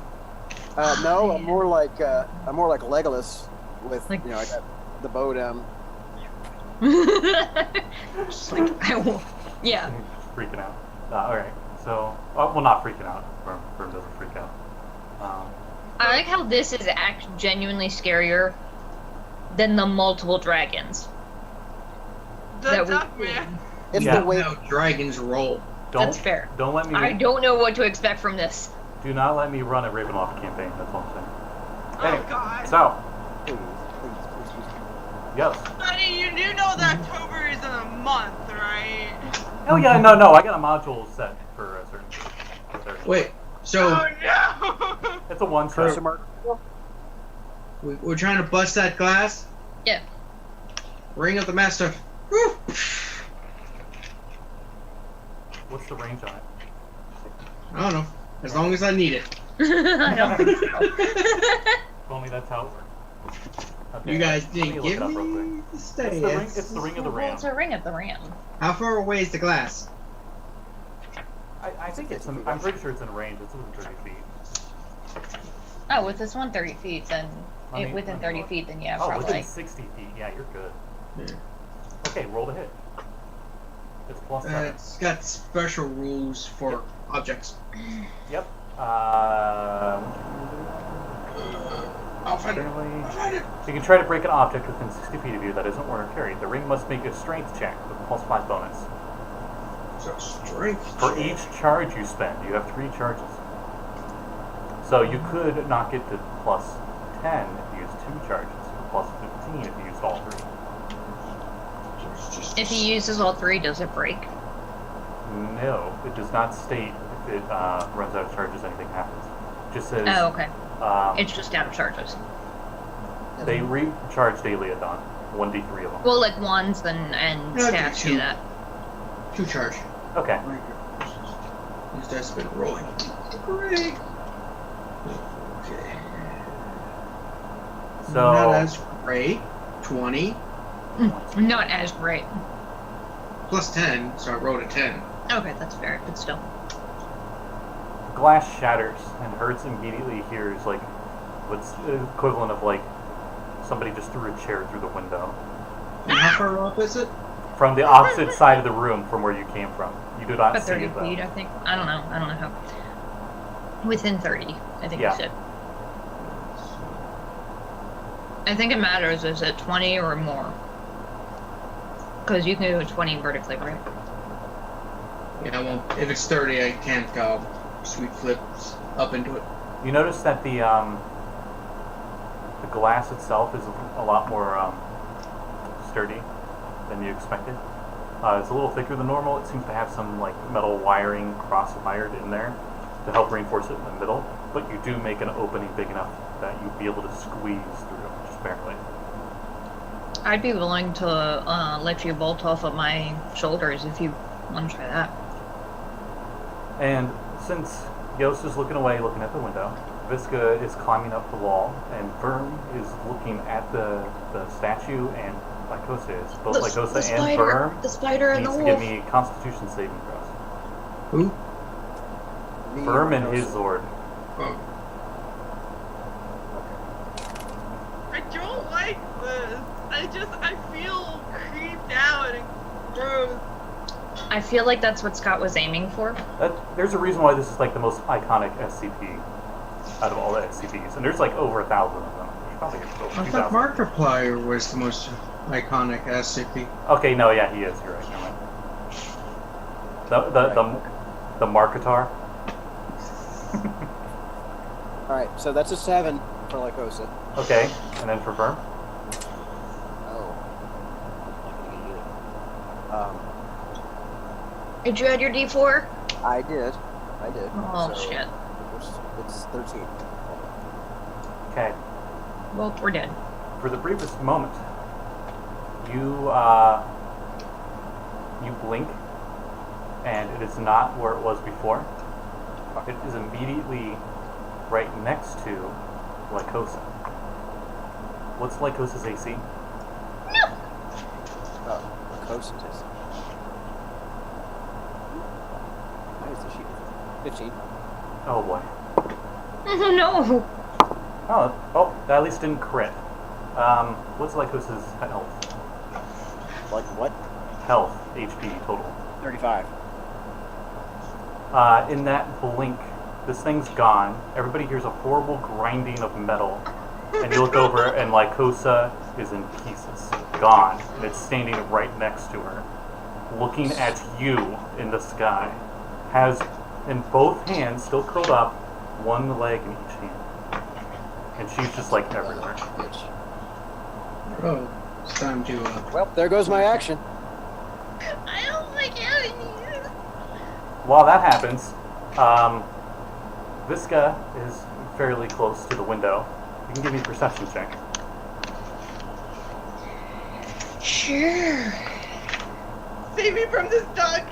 No, I'm more like Legolas with Like- I got the bow down. Just like, I will. Yeah. Just freaking out. Alright, so... well, not freaking out. Firm doesn't freak out. I like how this is genuinely scarier than the multiple dragons. The that we- duck man. It's Yeah. the way. How dragons roll. That's fair. Don't let me... I don't know what to expect from this. Do not let me run a Ravenloft campaign, that's all I'm saying. Oh Anyway, god. so, Please, please, please. yes. Honey, you do know that October is in a month, right? Oh yeah, no, I got a module set for a certain... for their- Wait, so Oh no! It's a one Question shot. mark? we're trying to bust that glass? Yeah. Ring of the Master. Woo! What's the range on it? I don't know. As long as I need it. I don't think so. If only that's how it works. Okay, You guys let me didn't look give it up real quick. me the It's the ring, stay. it's the ring of the Well, ram. it's a ring of the ram. How far away is the glass? I think it's in, I'm pretty sure it's in range. It's within 30 feet. Oh, with this one 30 feet, then I mean, within 30 feet, then yeah, Oh, probably. within 60 feet. Yeah, you're good. Yeah. Okay, roll to hit. It's plus 7. It's got special rules for objects. Yep. I'll find it. Apparently, I'll find it. you can try to break an object within 60 feet of you that isn't worn or carried. The ring must make a strength check with a plus 5 bonus. So strength. For check. each charge you spend, you have 3 charges. So you could knock it to plus 10 if you use 2 charges, or plus 15 if you used all 3. If he uses all 3, does it break? No, it does not state if it runs out of charges, anything happens. It just says Oh, okay. um, It's just out of charges. they recharge daily at dawn, 1d3 of them. Well, like wands and Yeah, staffs do two. that. 2 charge. Okay. These dice have been rolling. Great. Okay. Not So as great. 20 Not as great. plus 10, so I rolled a 10. Okay, that's fair, but still. glass shatters and Hertz immediately hears like what's the equivalent of like somebody just threw a chair through the window And how far up is it? from the opposite side of the room from where you came from. You do not About see 30 it though. feet, I think. I don't know how. Within 30, I think Yeah. you said. I think it matters, is it 20 or more? Because you can do a 20 vertically, right? Yeah, well, if it's 30, I can't go sweet flips up into it. You notice that the glass itself is a lot more sturdy than you expected. It's a little thicker than normal. It seems to have some like metal wiring cross-wired in there to help reinforce it in the middle. But you do make an opening big enough that you'd be able to squeeze through it, just barely. I'd be willing to let you bolt off of my shoulders if you want to try that. And since Yost is looking away, looking at the window, Visca is climbing up the wall, and Verm is looking at the statue, and Lycosa is. Both Lycosa and Verm the spider and needs the to wolf. give me Constitution saving throws. Who? Me Verm and Lycosa. his Zord. Oh. I don't like this. I feel creeped out and gross. I feel like that's what Scott was aiming for. There's a reason why this is like the most iconic SCP out of all the SCPs, and there's like over 1,000 of them. There's probably over I thought 2,000. Markiplier was the most iconic SCP. Okay, no, yeah, he is. You're right. Never mind. The Marketar. Alright, so that's a 7 for Lycosa. Okay, and then for Verm. Oh. Did you add your D4? I did. Oh, So shit. It's 13. Okay. Well, we're dead. For the briefest moment, you blink, and it is not where it was before. It is immediately right next to Lycosa. What's Lycosa's AC? Oh, Lycosa is. Why is the sheet 15? Oh boy. No! Oh, that at least didn't crit. What's Lycosa's health? Like what? Health, HP total. 35. In that blink, this thing's gone. Everybody hears a horrible grinding of metal. And you look over, and Lycosa is in pieces. Gone. And it's standing right next to her. Looking at you in the sky. Has, in both hands, still curled up, one leg in each hand. And she's just everywhere. Bitch. Oh, it's time to. Well, there goes my action. I don't like having you. While that happens, Visca is fairly close to the window. You can give me a perception check. Sure. Save me from this duck.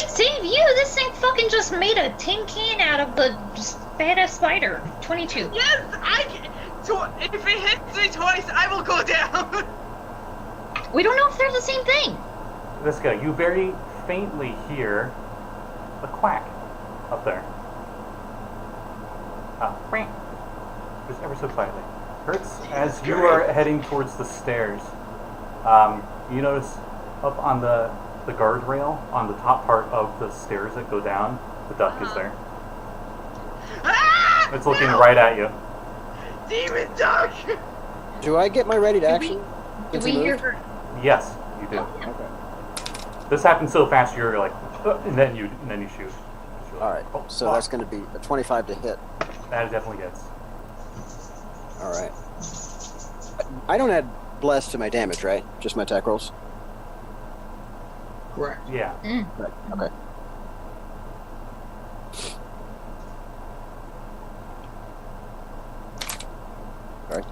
Save you? This thing fucking just made a tin can out of the badass spider. 22. Yes, I can. If it hits me twice, I will go down. We don't know if they're the same thing. Visca, you very faintly hear a quack up there. Quack. Just ever so quietly. Hurts, as you are heading towards the stairs, you notice up on the guardrail, on the top part of the stairs that go down, the duck is there. Ah! It's looking right at you. Demon duck. Do I get my ready to Did action? Did Since we he hear moved? her? Yes, you do. Okay. This happens so fast, you're and then you shoot. All right. Oh, So fuck. that's going to be a 25 to hit. That definitely hits. All right. I don't add bless to my damage, right? Just my attack rolls. Correct. Yeah. Right. Okay. All right.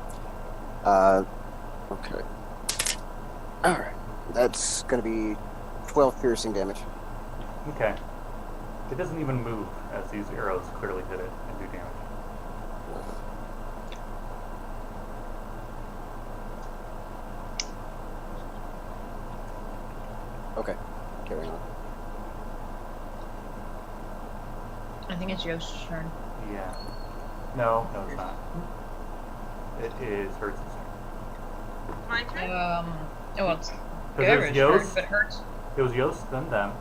Okay. All right. That's going to be 12 piercing damage. Okay. It doesn't even move as these arrows clearly hit it and do damage. Okay. Carrying on. I think it's Yost's turn. Yeah. No, it's not. It is Hertz's turn. My turn. Well, it's Because whoever's there's turn, Yost, but Hertz. it was Yost, then them,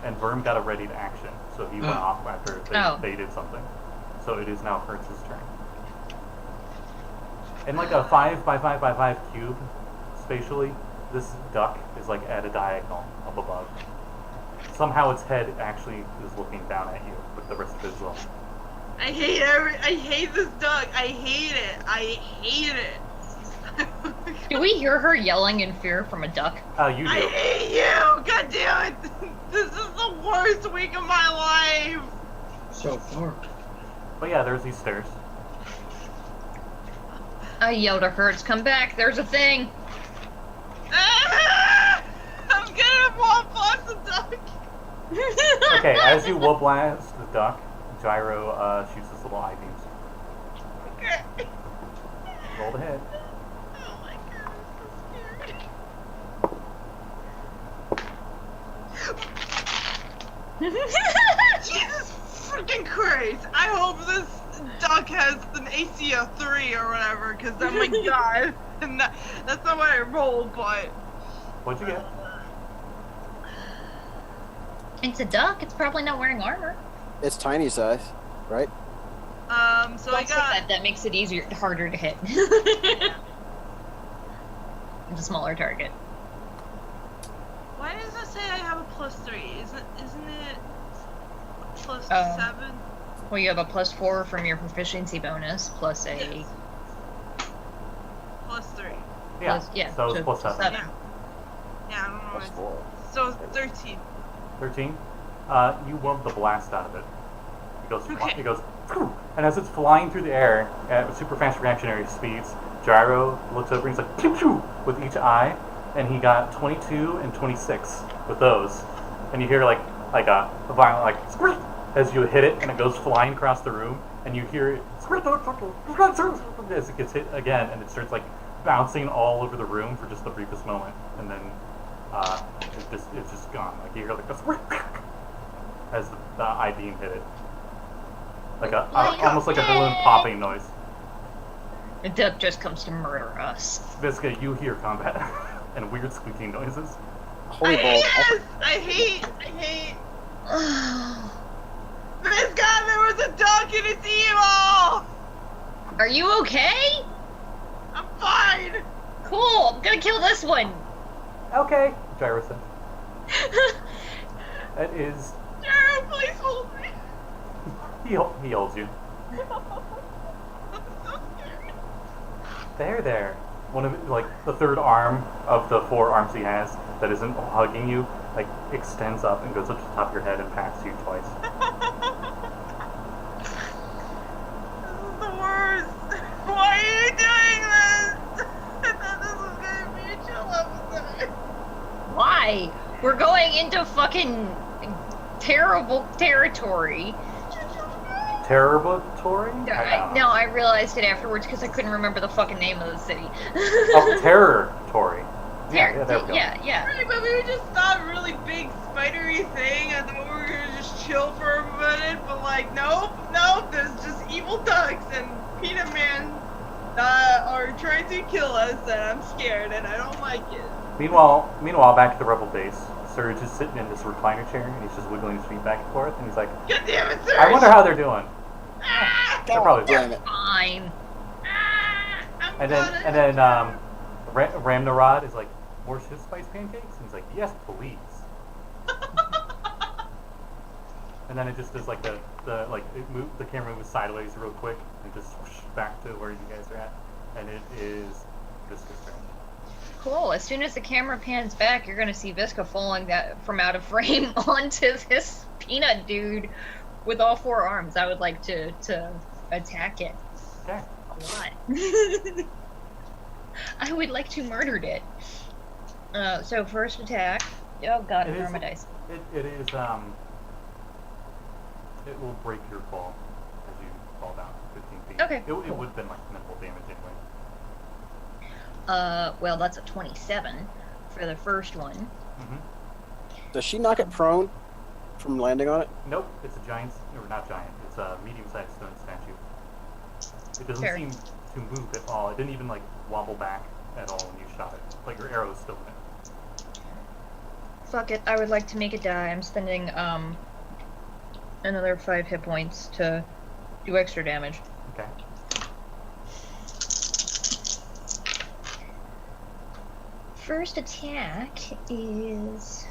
and Verm got a ready to action, so he went Oh. off after they did something. So it is now Hertz's turn. In a 5x5x5 cube, spatially, this duck is at a diagonal up above. Somehow its head actually is looking down at you, with the rest of it low. I hate this duck. I hate it. I hate it. Do we hear her yelling in fear from a duck? You do. I hate you. God damn it. This is the worst week of my life. So far. But yeah, there's these stairs. I yelled at Hertz, come back, there's a thing! Ah! I'm gonna wall blast the duck. Okay, as you will blast the duck, Gyro shoots his little eye beams. Okay. Roll the hit. Oh my god, I'm so scared. Jesus freaking Christ! I hope this duck has an AC of 3 or whatever, because oh my god. And that's not what I rolled, but... What'd you get? It's a duck, it's probably not wearing armor. It's tiny size, right? So I got... That makes it harder to hit. It's a smaller target. Why does it say I have a +3? Isn't it plus Oh. 7? Well, you have a +4 from your proficiency bonus, plus a... Yes. +3. Yeah. Yeah, So it's plus 7. Yeah. Yeah, I don't know. Plus 4. So 13. 13. You warp the blast out of it. Okay. It goes, "Phew," and as it's flying through the air at super fast reactionary speeds, Gyro looks over and he's like, pew pew, with each eye, and he got 22 and 26 with those. And you hear a violent squeak as you hit it, and it goes flying across the room, and you hear it as it gets hit again, and it starts bouncing all over the room for just the briefest moment, and then it's just gone. You hear a squeak as the eye beam hit it. Almost like a balloon popping noise. The duck just comes to murder us. Visca, you hear combat. and weird squeaking noises. Holy balls! I hate. This guy, there was a duck and it's evil. Are you okay? I'm fine. Cool. I'm gonna kill this one. Okay, Gyro said. That is... Gyro, please hold me. He holds you. I'm so scared. There. One of like the third arm of the 4 arms he has that isn't hugging you, like extends up and goes up to the top of your head and pats you twice. This is the worst. Why are you doing this? I thought this was gonna be a chill episode. Why? We're going into fucking terrible territory. Territory? No, I realized it afterwards because I couldn't remember the fucking name of the city. Oh, territory. Yeah, there we go. Yeah. Right, but we just saw a really big spidery thing. I thought we were gonna just chill for a minute, but like, nope, there's just evil ducks and Peanut Man are trying to kill us, and I'm scared and I don't like it. Meanwhile, back at the Rebel base, Surge is sitting in this recliner chair and he's just wiggling his feet back and forth, and he's like, God damn it, sir! I wonder how they're doing. They're God probably damn it! Fine. And then Ramnarod is like, more shish spice pancakes? And he's like, yes, please. And then it just does like the camera moves sideways real quick and just swoosh back to where you guys are at, and it is Visca's turn. Cool. As soon as the camera pans back, you're gonna see Visca falling from out of frame onto this peanut dude with all 4 arms. I would like to attack it. Okay. A lot. I would like to murder it. So first attack. Oh god, where are my dice? It will break your fall as you fall down 15 feet. Okay, It cool. would have been like minimal damage anyway. Well, that's a 27 for the first one. Mm-hmm. Does she knock it prone from landing on it? Nope, it's a giant, or not giant, it's a medium-sized stone statue. It doesn't Fair. seem to move at all. It didn't even like wobble back at all when you shot it. Like your arrow is still in it. Fuck it, I would like to make it die. I'm spending another 5 hit points to do extra damage. Okay. First attack is...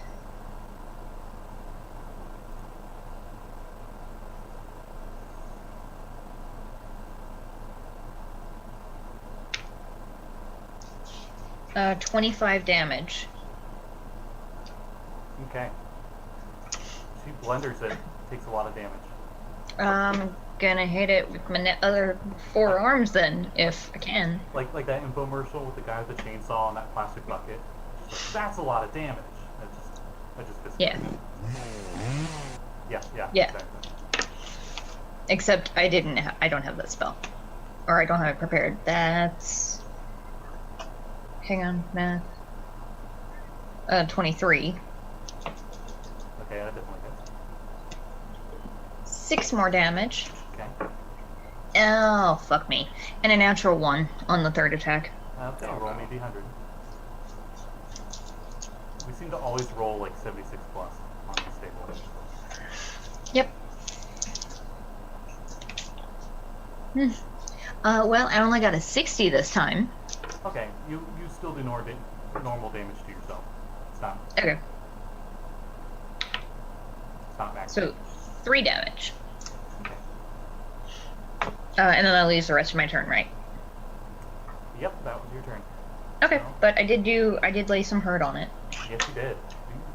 Uh, 25 damage. Okay. She blenders it. Takes a lot of damage. I'm gonna hit it with my other 4 arms then, if I can. Like that infomercial with the guy with the chainsaw and that plastic bucket. Just like, that's a lot of damage. I just Yeah. Yeah. Yeah. Exactly. Except I don't have that spell. Or I don't have it prepared. That's... Hang on, math. 23. Okay, that definitely hits. 6 more damage. Okay. Oh, fuck me. And a natural 1 on the third attack. Okay, roll me D100. We seem to always roll like 76 plus on these tables. Yep. Well, I only got a 60 this time. Okay, you still do normal damage to yourself. It's not Okay. max. So, 3 damage. Okay. And then that leaves the rest of my turn, right? Yep, that was your turn. Okay, So, but I did lay some hurt on it. yes, you did.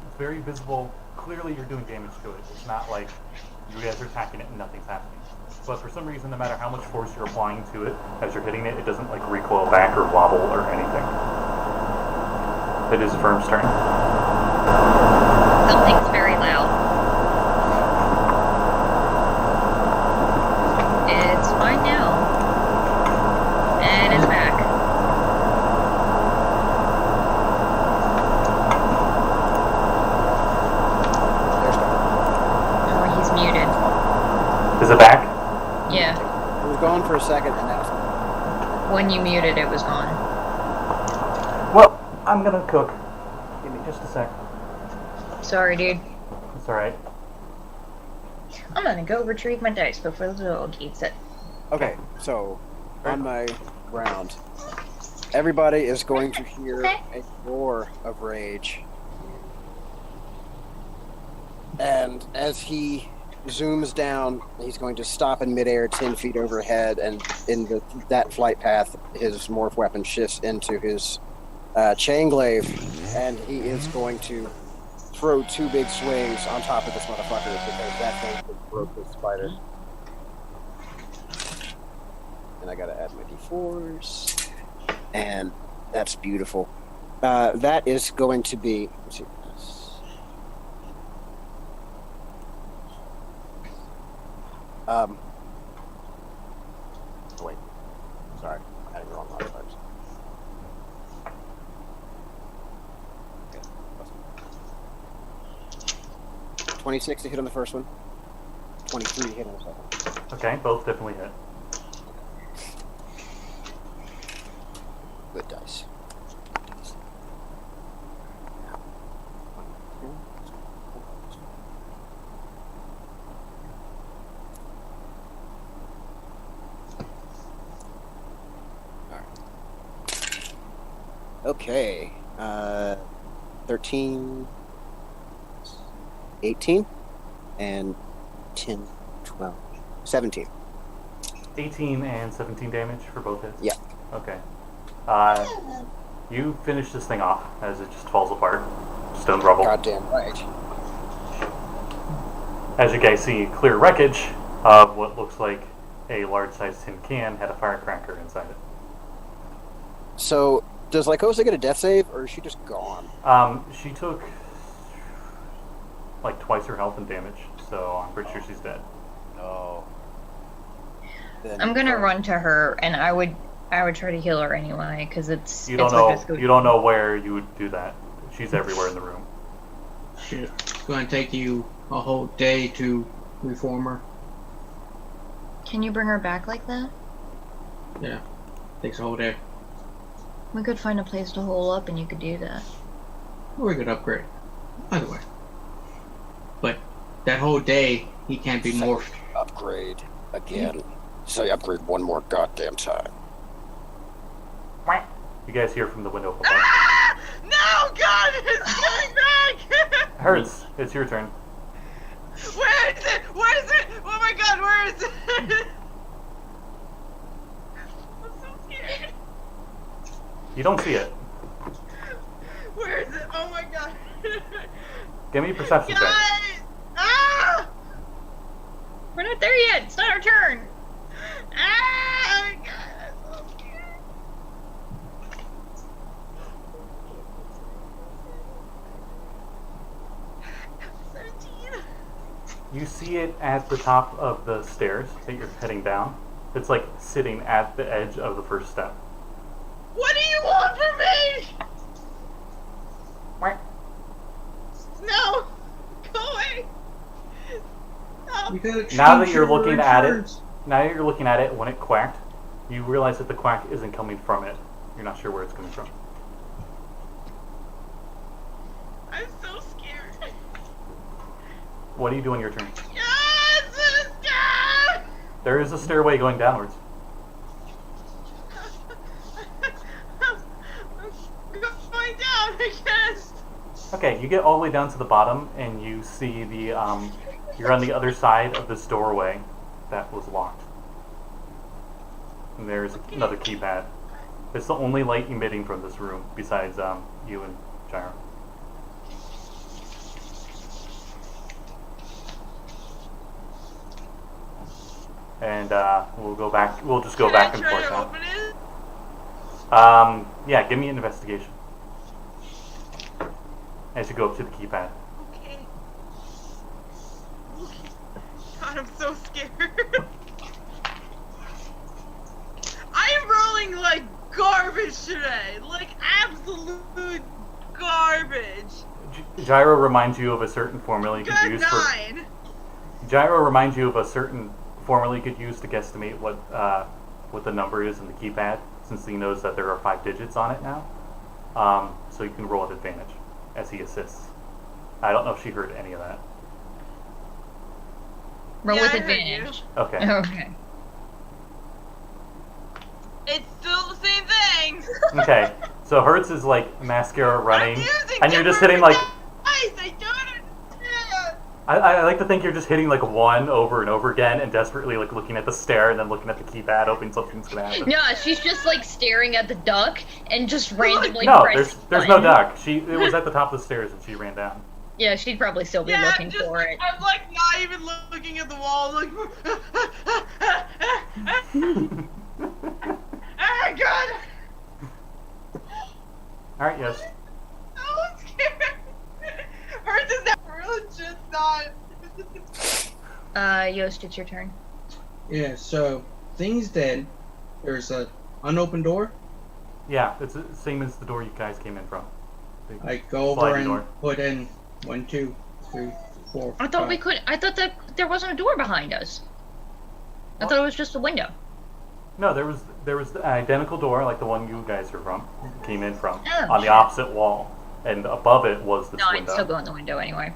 It's very visible. Clearly, you're doing damage to it. It's not like you guys are attacking it and nothing's happening. But for some reason, no matter how much force you're applying to it as you're hitting it, it doesn't like recoil back or wobble or anything. It is Firm's turn. Something's very loud. It's fine now. And it's back. There's no. Oh, he's muted. Is it back? Yeah. It was gone for a second, and now it's When you muted, it was gone. Well, I'm gonna cook. Give me just a sec. Sorry, dude. It's alright. I'm gonna go retrieve my dice before the dog eats it. Okay, so on my round, everybody is going to hear a roar of rage. And as he zooms down, he's going to stop in midair 10 feet overhead, and in that flight path, his morph weapon shifts into his chain glaive, and he is going to throw 2 big swings on top of this motherfucker because that thing broke this spider. And I gotta add my d4s, and that's beautiful. That is going to be. Let's see. Wait. Sorry, I had it wrong last time. Okay. 26 to hit on the first one. 23 to hit on the second one. Okay, both definitely hit. Good dice. Okay. 13, 18, and 10, 12, 17. 18 and 17 damage for both hits? Yeah. Okay. You finish this thing off as it just falls apart. Stone rubble. Goddamn right. As you guys see, clear wreckage of what looks like a large-sized tin can had a firecracker inside it. So, does Lycosa get a death save, or is she just gone? She took like twice her health and damage, so I'm pretty sure she's dead. No. Then I'm gonna run to her, and I would try to heal her anyway, because it's. You don't it's know. like this You don't know where you would do that. She's everywhere in the room. Shit. It's going to take you a whole day to reform her. Can you bring her back like that? Yeah. Takes a whole day. We could find a place to hole up, and you could do that. Or we could upgrade. Either way. But that whole day, he can't be morphed. Upgrade again. So you upgrade one more goddamn time. You guys hear from the window. Ah! No, God, it's coming back! Hurts. It's your turn. Where is it? Where is it? Oh my God, where is it? I'm so scared. You don't see it. Where is it? Oh my God. Give me a perception check. Guys! Ah! We're not there yet. It's not our turn. Ah! Oh my God, I'm so scared. You see it at the top of the stairs that you're heading down. It's like sitting at the edge of the first step. What do you want from me? No! Go away! No. Now that you're looking at it, when it quacked, you realize that the quack isn't coming from it. You're not sure where it's coming from. I'm so scared. What do you do on your turn? Yes! Yes! There is a stairway going downwards. I'm going down, I guess. Okay, you get all the way down to the bottom, and you see the, you're on the other side of this doorway that was locked. And there's another keypad. It's the only light emitting from this room, besides, you and Gyro. And, we'll go back, we'll just go Can back I and try forth to now. open it? Yeah, give me an investigation. As you go up to the keypad. Okay. God, I'm so scared. I'm rolling like garbage today. Like absolute garbage. Gyro reminds you of a certain formula you could Good use 9. Gyro reminds you of a certain formula you could use to guesstimate what the number is in the keypad, since he knows that there are 5 digits on it now. So you can roll at advantage as he assists. I don't know if she heard any of that. Roll Yeah, with I heard advantage. Okay. Okay. It's still the same thing. Okay. So Hertz is like mascara running, I'm using and you're just hitting different like. dice. I don't understand. I like to think you're just hitting like 1 over and over again, and desperately like looking at the stair and then looking at the keypad, hoping something's gonna happen. Yeah, she's just like staring at the duck and just randomly No, pressing there's no buttons. duck. It was at the top of the stairs and she ran down. Yeah, she'd probably still be Yeah, looking I'm just, for it. I'm like not even looking at the wall. Like, oh my god! All right, yes. I'm so scared. Hers is not really just not. Yost, it's your turn. Yeah, so things dead. There's a unopened door. Yeah, it's the same as the door you guys came in from. The I go over sliding and door. put in 1, 2, 3, 4. I thought we 5. could. I thought that there wasn't a door behind us. I thought it was just a window. No, there was an identical door like the one you guys came in from, Oh, on the shit. opposite wall, and above it was this No, I'd window. still go in the window anyway.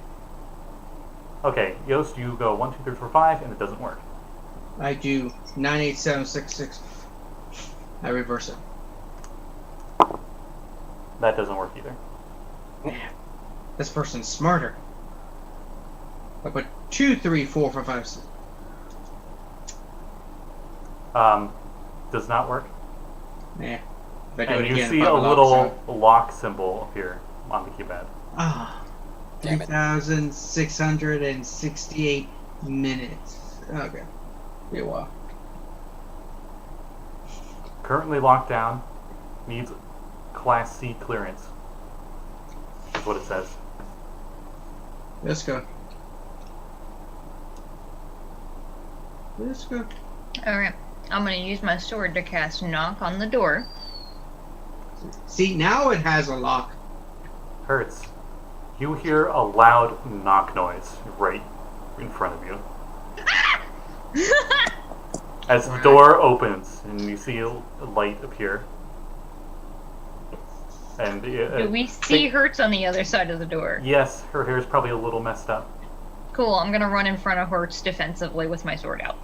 Okay, Yost, you go 1, 2, 3, 4, 5, and it doesn't work. I do 9, 8, 7, 6, 6. I reverse it. That doesn't work either. This person's smarter. I put 2, 3, 4, 5, 5, 6. Does not work. Yeah. If I do And it you again, see if I a lock little it. lock symbol appear on the keypad. Ah. Damn it. 3,668 minutes. Okay. Be a while. Currently locked down. Needs Class C clearance. That's what it says. Let's go. Let's go. Alright. I'm gonna use my sword to cast knock on the door. See, now it has a lock. Hurts. You hear a loud knock noise right in front of you. As the door opens and you see a light appear. And Do we see Hertz on the other side of the door? Yes, her hair is probably a little messed up. Cool, I'm gonna run in front of Hertz defensively with my sword out.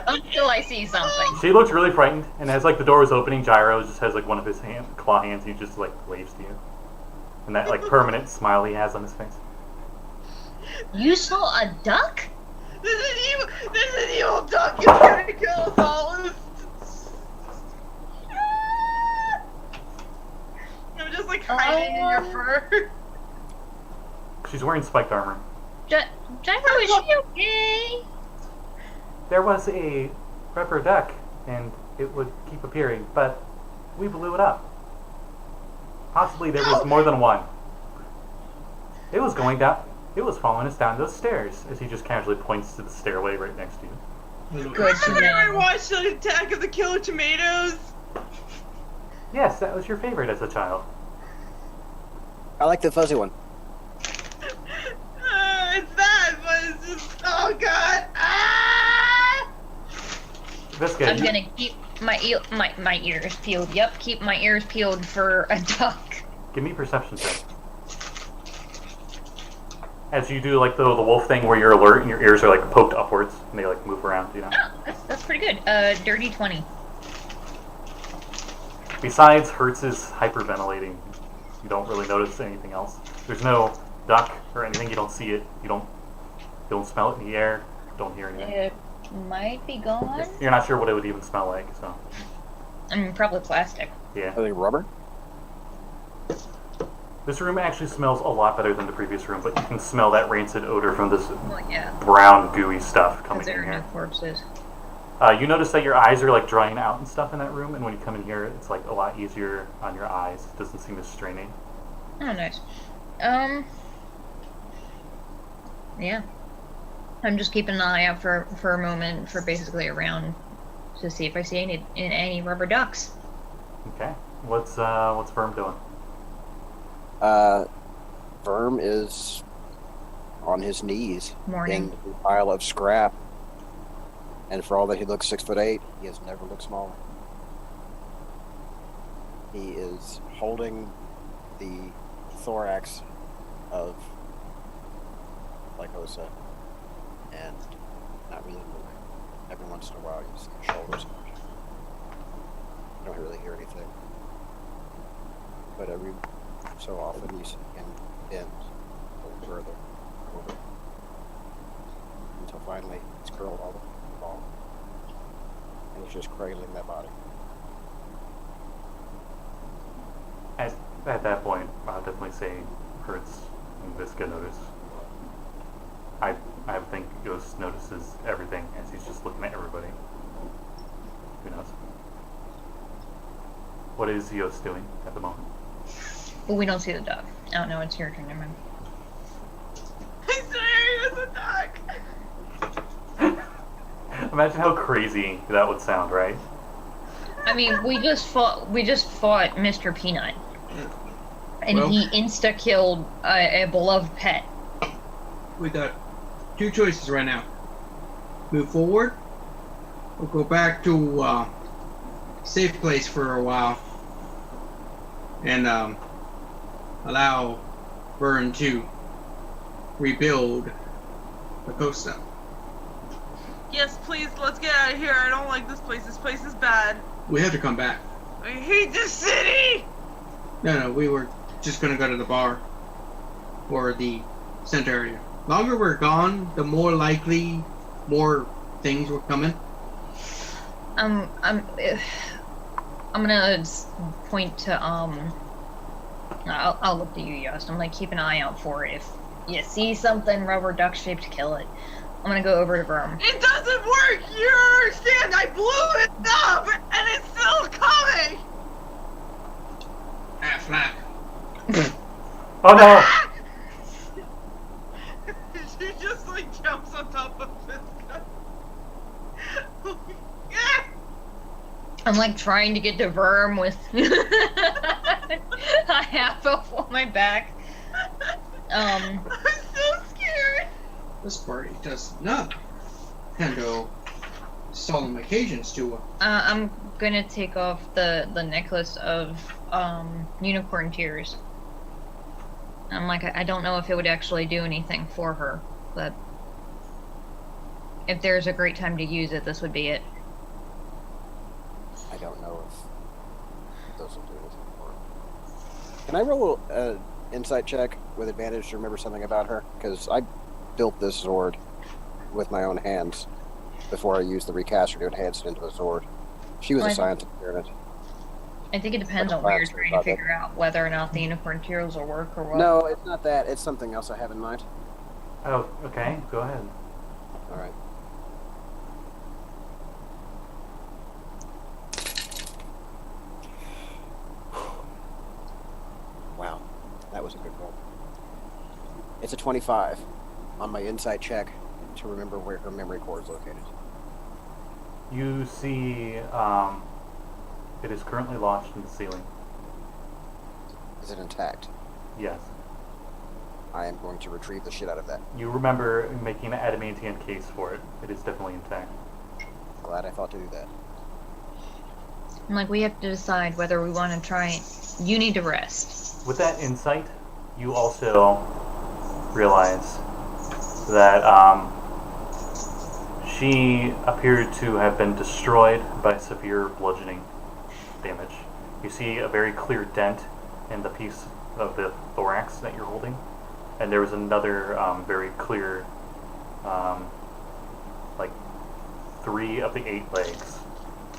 Until I see something. She looks really frightened, and as like the door was opening, Gyro just has like one of his claw hands. He just like waves to you, and that like permanent smile he has on his face. You saw a duck? This is evil duck. It's gonna kill us all. I'm just like hiding in your fur. She's wearing spiked armor. Gyro, is she okay? There was a rubber duck, and it would keep appearing, but we blew it up. Possibly there was more than one. It was going down. It was following us down those stairs, as he just casually points to the stairway right next to you. Good to Have you ever know. watched the Attack of the Killer Tomatoes? Yes, that was your favorite as a child. I like the fuzzy one. It's that, but it's just, oh god. Ah! Visca, I'm gonna keep my ears peeled. Yep, keep my ears peeled for a duck. give me a perception check. As you do like the wolf thing where you're alert and your ears are like poked upwards and they like move around, you know. Oh, that's pretty good. Dirty 20. Besides Hertz is hyperventilating, you don't really notice anything else. There's no duck or anything, you don't see it, you don't smell it in the air, don't hear anything. It might be gone. You're not sure what it would even smell like, so I mean, probably plastic. yeah. Are they rubber? This room actually smells a lot better than the previous room, but you can smell that rancid odor from this Well, yeah, brown, gooey stuff because coming there in are no here. corpses. You notice that your eyes are like drying out and stuff in that room, and when you come in here, it's like a lot easier on your eyes. It doesn't seem as straining. Oh, nice. Yeah. I'm just keeping an eye out for a moment, for basically around, to see if I see any rubber ducks. Okay. What's Verm doing? Verm is on his knees Morning. in a pile of scrap. And for all that he looks 6'8", he has never looked smaller. He is holding the thorax of Lycosa and not really moving. Every once in a while, you see her shoulders. You don't really hear anything. But every so often, you see him bend a little further over until finally it's curled all the way to the ball. And he's just cradling that body. At that point, I'll definitely say Hertz and Visca notice. I think Ghost notices everything as he's just looking at everybody. Who knows? What is Yost doing at the moment? Well, we don't see the dog. Oh no, it's your turn. Never mind. I swear he was a dog. Imagine how crazy that would sound, right? I mean, we just fought Mr. Peanut, and Well- he insta killed a beloved pet. We got two choices right now. Move forward, or go back to safe place for a while, and allow Vern to rebuild the costa. Yes, please, let's get out of here. I don't like this place. This place is bad. We have to come back. I hate this city! No, we were just gonna go to the bar or the center area. Longer we're gone, the more likely more things were coming. I'm gonna point to I'll look to you, Yost. I'm like, keep an eye out for it. If you see something rubber duck shaped, kill it. I'm gonna go over to Verm. It doesn't work! You don't understand! I blew it up! And it's still coming! Ah, flak. Oh no! She just like jumps on top of this guy. I'm like trying to get to Verm with a half elf on my back. I'm so scared. This party does not handle solemn occasions too well. I'm gonna take off the necklace of unicorn tears. I'm like, I don't know if it would actually do anything for her, but if there's a great time to use it, this would be it. I don't know if it doesn't do anything for her. Can I roll an insight check with advantage to remember something about her? Because I built this Zord with my own hands before I used the recaster to enhance it into a Zord. She was a science experiment. I think it depends on where you're trying to figure out whether or not the unicorn tears will work or what. No, it's not that. It's something else I have in mind. Oh, okay, go ahead. All right. Wow, that was a good roll. It's a 25 on my insight check to remember where her memory core is located. You see, it is currently lodged in the ceiling. Is it intact? Yes. I am going to retrieve the shit out of that. You remember making an adamantine case for it. It is definitely intact. Glad I thought to do that. I'm like, we have to decide whether we want to try. You need to rest. With that insight, you also realize that she appeared to have been destroyed by severe bludgeoning damage. You see a very clear dent in the piece of the thorax that you're holding, and there was another very clear, like 3 of the 8 legs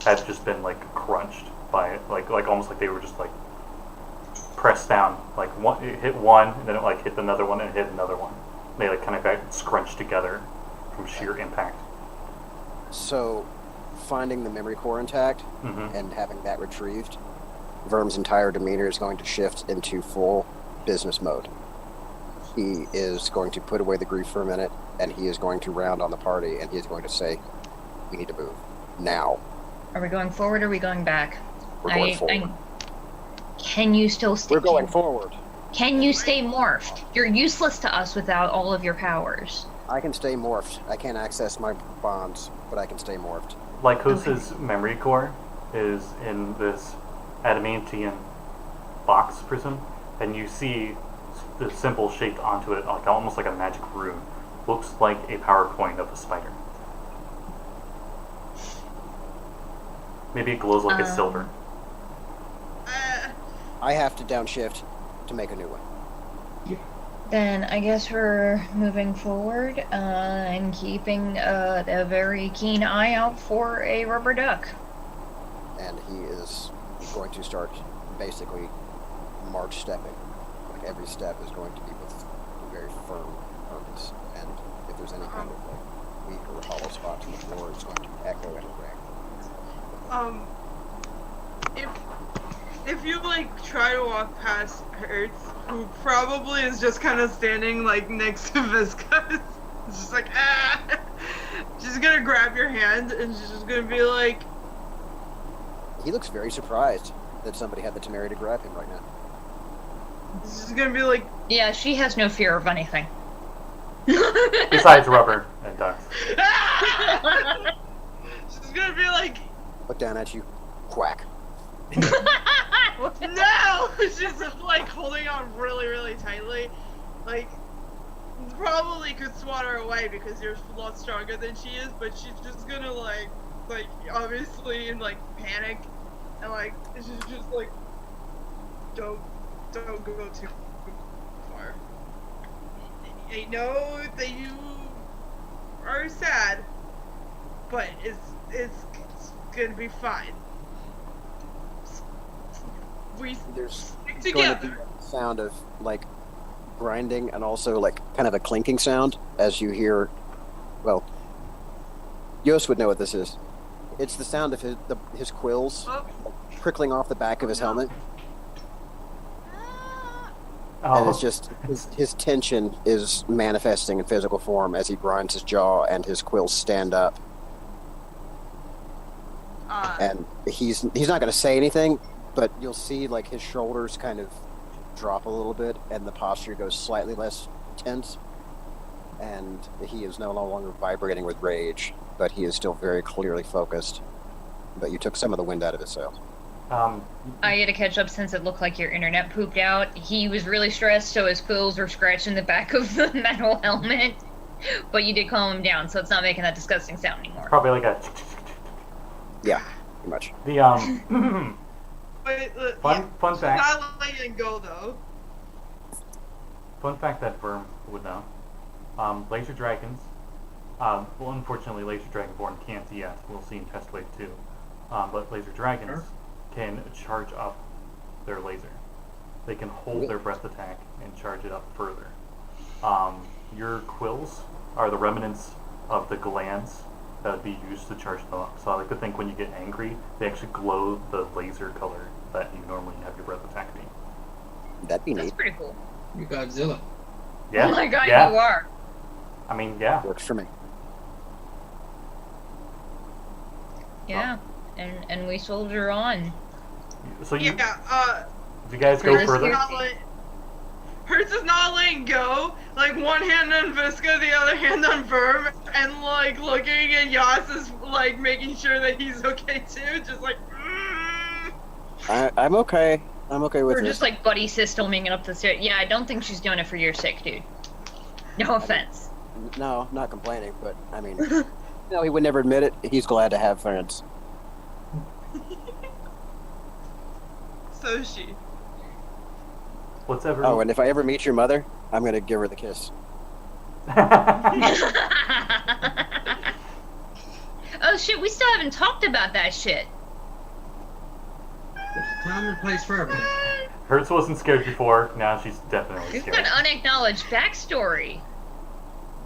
had just been like crunched by like almost like they were just like pressed down. Like one, it hit one, and then it like hit another one, and hit another one. They like kind of got scrunched together from sheer impact. So, finding the memory core intact Mm-hmm. and having that retrieved, Verm's entire demeanor is going to shift into full business mode. He is going to put away the grief for a minute, and he is going to round on the party, and he is going to say, "We need to move now." Are we going forward or are we going back? We're going forward. Can you still stay? We're going forward. Can you stay morphed? You're useless to us without all of your powers. I can stay morphed. I can't access my bonds, but I can stay morphed. Lycosa's memory core is in this adamantine box prism, and you see the symbol shaped onto it, like almost like a magic rune. Looks like a power coin of a spider. Maybe it glows like a silver. I have to downshift to make a new one. Then I guess we're moving forward and keeping a very keen eye out for a rubber duck. And he is going to start basically march stepping. Like every step is going to be with a very firm purpose. And if there's any kind of like weak or hollow spots in the floor, it's going to echo and ring. If you like try to walk past Hertz, who probably is just kind of standing like next to Visca, it's just like she's gonna grab your hand and she's just gonna be like, He looks very surprised that somebody had the temerity to grab him right now. she's gonna be like, Yeah, she has no fear of anything. Besides rubber and ducks. she's gonna be like, Look down at you. Quack. no! She's just like holding on really, really tightly. Like, probably could swat her away because you're a lot stronger than she is, but she's just gonna like obviously in like panic, and like she's just like, don't go too far. I know that you are sad, but it's gonna be fine. We There's stick going to be together. a sound of like grinding and also like kind of a clinking sound as you hear. Well, Yost would know what this is. It's the sound of his quills Oh, trickling off the back of his no. helmet, Oh, and it's just his tension is manifesting in physical form as he grinds his jaw and his quills stand up. And he's not going to say anything, but you'll see like his shoulders kind of drop a little bit, and the posture goes slightly less tense, and he is no longer vibrating with rage, but he is still very clearly focused. But you took some of the wind out of his sails. I had to catch up since it looked like your internet pooped out. He was really stressed, so his quills were scratching the back of the metal helmet. But you did calm him down, so it's not making that disgusting sound anymore. probably like a Yeah, pretty much. the Wait, look, fun she's fact. not letting it go though. Fun fact that Verm would know. Laser dragons. Well, unfortunately, laser dragonborn can't yet. We'll see in Test Wave 2. But laser dragons can charge up their laser. They can hold their breath attack and charge it up further. Your quills are the remnants of the glands that would be used to charge them up. So I like to think when you get angry, they actually glow the laser color that you normally have your breath attack be. That'd be That's neat. pretty cool. You're Godzilla. Yeah. Oh my god, yeah. you are. I mean, yeah. Works for me. Yeah. And we soldier on. So you, Yeah, you guys go Hertz is further. Hertz is not letting go. Like one hand on Visca, the other hand on Verm, and like looking at Yas is like making sure that he's okay too. Just like, I'm okay. I'm okay with We're this. just like buddy systeming up the stairs. Yeah, I don't think she's doing it for your sake, dude. No offense. No, not complaining, but I mean, no, he would never admit it. He's glad to have friends. so she. What's ever? Oh, and if I ever meet your mother, I'm gonna give her the kiss. Oh shit, we still haven't talked about that shit. There's a time and place for everything. Hertz wasn't scared before. Now she's definitely You've scared. got unacknowledged backstory.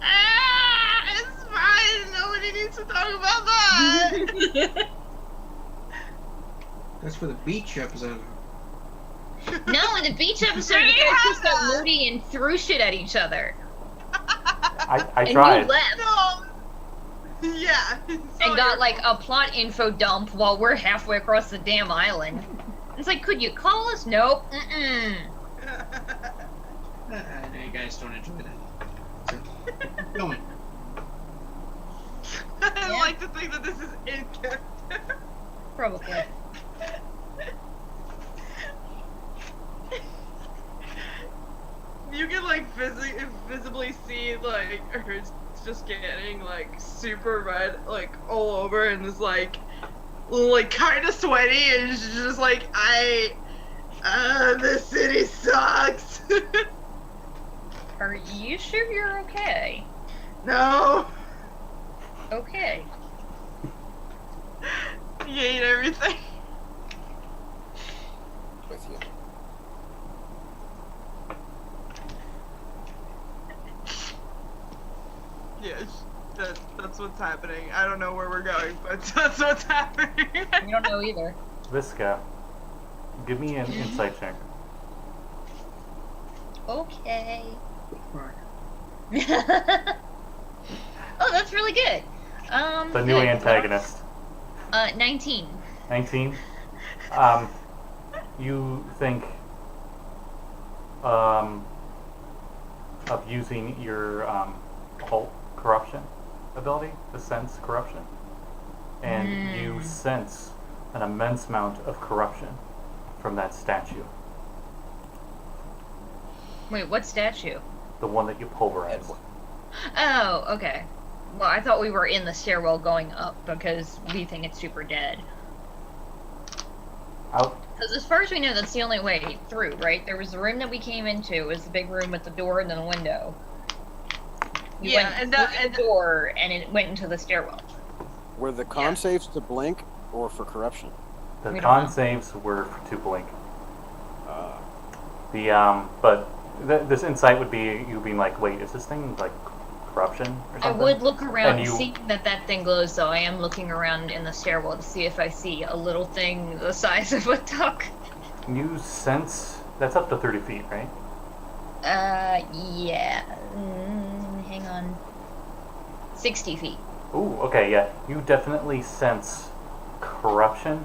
It's fine. Nobody needs to talk about that. That's for the beach episode. No, in the beach episode, you They guys have just got that. moody and threw shit at each other. I And tried. you left No. Yeah. and got like a plot info dump while we're halfway across the damn island. It's like, could you call us? Nope. Mm-mm. I know you guys don't enjoy that. So, keep going. I Yeah. like to think that this is in character. Probably. you can like visibly see like her just getting like super red like all over and is like kind of sweaty and she's just like this city sucks. Are you sure you're okay? No, Okay. you hate everything. With you. Yes, that's what's happening. I don't know where we're going, but that's what's happening. We don't know either. Visca, give me an insight check. Okay. Right. Oh, that's really good. The new good. antagonist. 19. 19. You think of using your cult corruption ability to sense corruption, and you sense an immense amount of corruption from that statue, Wait, what statue? the one that you pulverized. Oh, okay. Well, I thought we were in the stairwell going up because we think it's super dead. Out. Because as far as we know, that's the only way through, right? There was the room that we came into, it was the big room with the door and then a window. We Yeah, went and through the door and it went into the stairwell. Were the con saves to blink or for corruption? The We don't con know. saves were to blink. But this insight would be you being like, wait, is this thing like corruption or I something? would look around, And you- seeing that thing glows, though. I am looking around in the stairwell to see if I see a little thing the size of a duck. You sense that's up to 30 feet, right? Yeah. Hang on. 60 feet. Ooh, okay, yeah. You definitely sense corruption,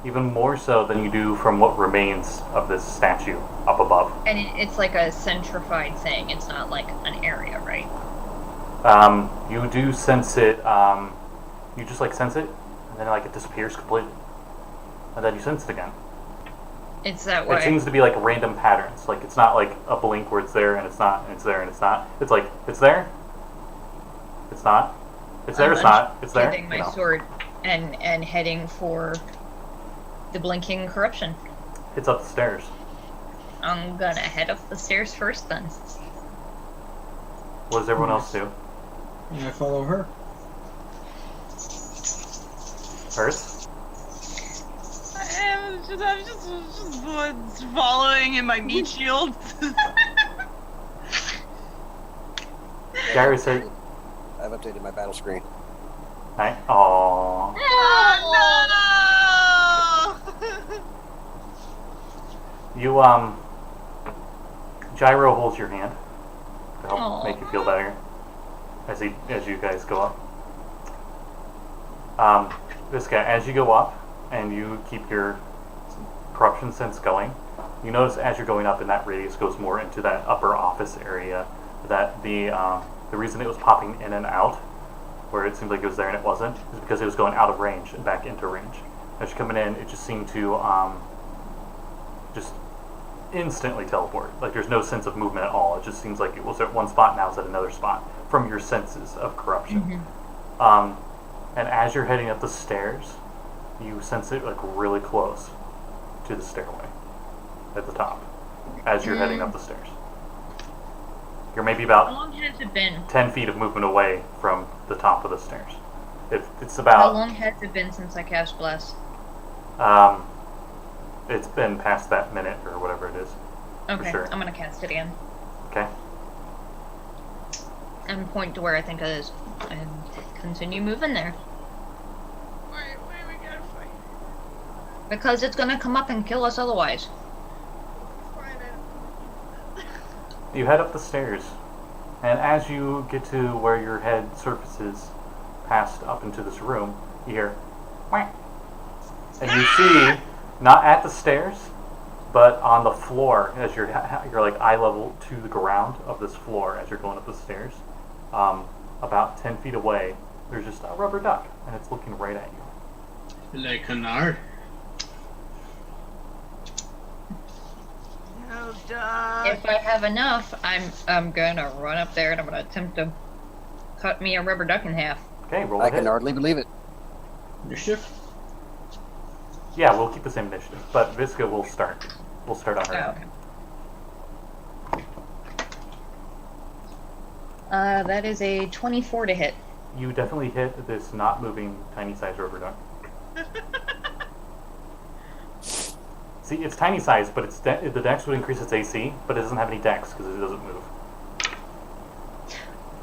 even more so than you do from what remains of this statue up above. And it's like a centrified thing. It's not like an area, right? You do sense it. You just like sense it, and then like it disappears completely, and then you sense it again. It's that way. It seems to be like random patterns. Like it's not like a blink where it's there and it's not, and it's there and it's not. It's like it's there, it's not, it's there, it's not, it's there. Getting my you know. sword and heading for the blinking corruption. It's up the stairs. I'm gonna head up the stairs first then. What does everyone else do? And I follow her. Hurts? I'm just following in my meat shield. Gary said, I've updated my battle screen. "Hi." Aww. Oh, You Gyro holds your hand to help Aw. make you feel better as you guys go up. This guy, as you go up and you keep your corruption sense going, you notice as you're going up and that radius goes more into that upper office area, that the reason it was popping in and out, where it seemed like it was there and it wasn't, is because it was going out of range and back into range. As you're coming in, it just seemed to just instantly teleport. Like there's no sense of movement at all. It just seems like it was at one spot, now it's at another spot from your senses of corruption. And as you're heading up the stairs, you sense it like really close to the stairway at the top as you're heading up the stairs. You're maybe How about long has it been? 10 feet of movement away from the top of the stairs. It's How about long has it been since I cast Bless? it's been past that minute or whatever it is. Okay, sure. I'm gonna cast it again. Okay. And point to where I think it is. And continue moving there. wait, we gotta fight. Because it's gonna come up and kill us otherwise. Fight it. You head up the stairs, and as you get to where your head surfaces past up into this room, you hear "Whack." And you see, not at the stairs, but on the floor, as you're like eye level to the ground of this floor as you're going up the stairs, about 10 feet away, there's just a rubber duck, and it's looking right at you. Le canard. How duck. If I have enough, I'm gonna run up there and I'm gonna attempt to cut me a rubber duck in half. Okay, roll I a hit. can hardly believe it. Initiative? Yeah, we'll keep the same initiative, but Visca will start. We'll start on her. Okay. That is a 24 to hit. You definitely hit this not moving tiny size rubber duck. See, it's tiny size, but it's the dex would increase its AC, but it doesn't have any dex because it doesn't move.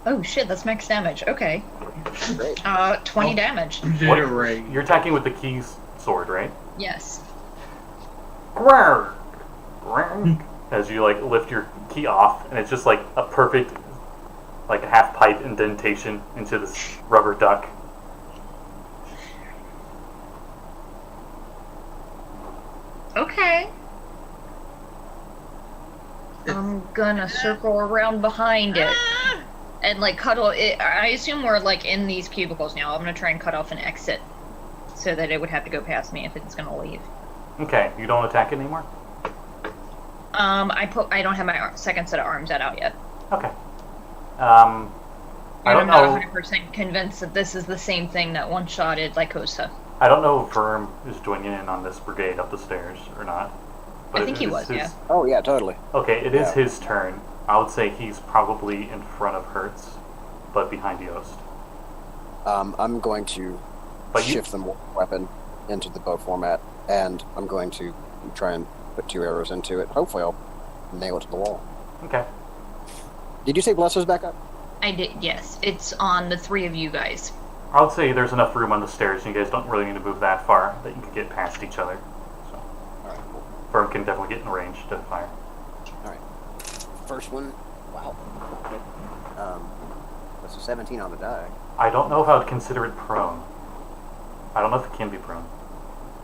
Oh shit, that's max damage. Okay. Great. 20 damage. You did What- it right. You're attacking with the keys sword, right? Yes. Grrr! Grrr! As you like lift your key off, and it's just like a perfect, like a half pipe indentation into this rubber duck. Okay. I'm gonna circle around behind it Ah! and like cuddle it. I assume we're like in these cubicles now. I'm gonna try and cut off an exit so that it would have to go past me if it's gonna leave. Okay, you don't attack it anymore? I don't have my second set of arms out yet. Okay. And I don't I'm not know. 100% convinced that this is the same thing that one-shotted Lycosa. I don't know if Verm is joining in on this brigade up the stairs or not. I think it he is was, his- yeah. Oh yeah, totally. Okay, it is Yeah. his turn. I would say he's probably in front of Hertz, but behind Yost. I'm going to But you, shift the weapon into the bow format, and I'm going to try and put 2 arrows into it. Hopefully, I'll nail it to the wall. okay. Did you say Bless was back up? I did, yes. It's on the 3 of you guys. I would say there's enough room on the stairs. You guys don't really need to move that far that you can get past each other. So All right, cool. Verm can definitely get in range to fire. All right. First one. Wow. That's a 17 on the die. I don't know if I would consider it prone. I don't know if it can be prone.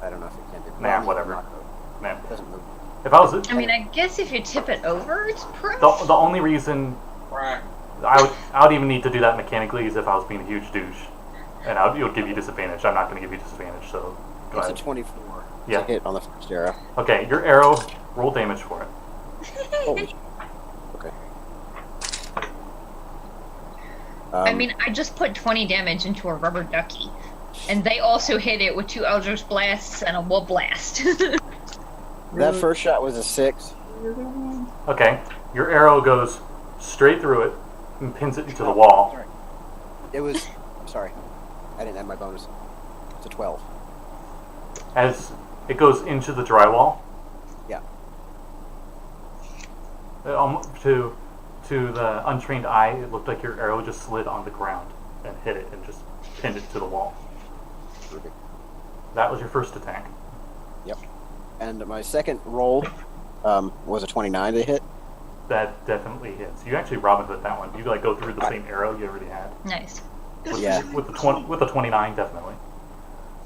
I don't know if it can be. Nah, whatever. It Man, doesn't move. if I was I mean, I guess if you tip it over, it's prone. the only reason Right. I would even need to do that mechanically is if I was being a huge douche, and it would give you disadvantage. I'm not going to give you disadvantage, so go It's a ahead. 24. Yeah. It's a hit on the first arrow. Okay, your arrow, roll damage for it. Holy sh- Okay. I mean, I just put 20 damage into a rubber ducky. And they also hit it with 2 Eldritch Blasts and a Wool Blast. that first shot was a 6. Okay, your arrow goes straight through it and pins it into the wall. Sorry. It was. I'm sorry. I didn't add my bonus. It's a 12. As it goes into the drywall, Yeah. to the untrained eye, it looked like your arrow just slid on the ground and hit it and just pinned it to the wall. Perfect. That was your first attack. Yep. And my second roll was a 29 to hit. That definitely hits. You actually Robin Hood that one. You like go through the same arrow you already had. Nice. Yeah. With the 29, definitely.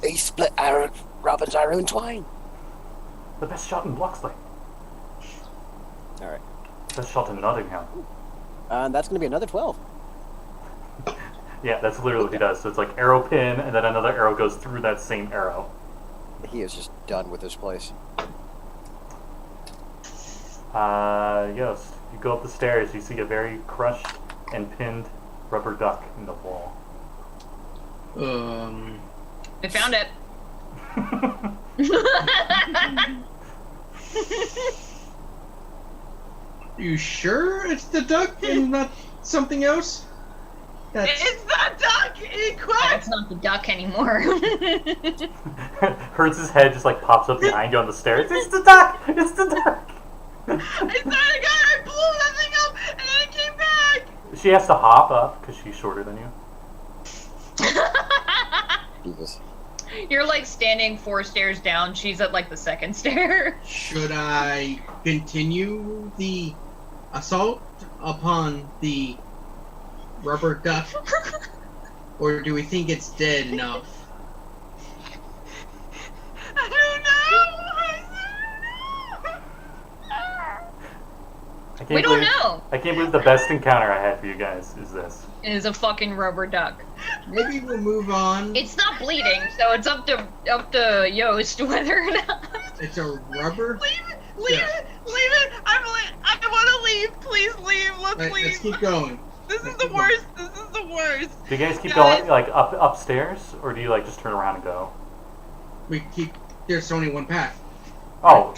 A split arrow, Robin's arrow in twine. The best shot in Bloxley. All right. Best shot in Nottingham. And that's going to be another 12. Yeah, that's literally what he does. So it's like arrow pin, and then another arrow goes through that same arrow. He is just done with this place. Yost, you go up the stairs, you see a very crushed and pinned rubber duck in the wall. We found it. You sure it's the duck and not something else? That's It's the duck! It Oh, quacked! it's not the duck anymore. Hertz's head just like pops up behind you on the stairs. It's the duck! It's the duck! I swear to God, I blew that thing up and then it came back! She has to hop up because she's shorter than you. Jesus. You're like standing 4 stairs down. She's at like the 2nd stair. Should I continue the assault upon the rubber duck, or do we think it's dead enough? I don't know! I can't We don't believe- know. I can't believe the best encounter I had for you guys is this. It is a fucking rubber duck. Maybe we'll move on. It's not bleeding, so it's up to Yost whether or not. It's a rubber. Leave it! Leave Yeah. it! Leave it! I want to leave! Please leave! Let's Right, leave! let's keep going. This is Let's the keep going. worst! This is the worst! Do you guys keep Guys. going like upstairs, or do you like just turn around and go? We keep. There's only one path. Oh,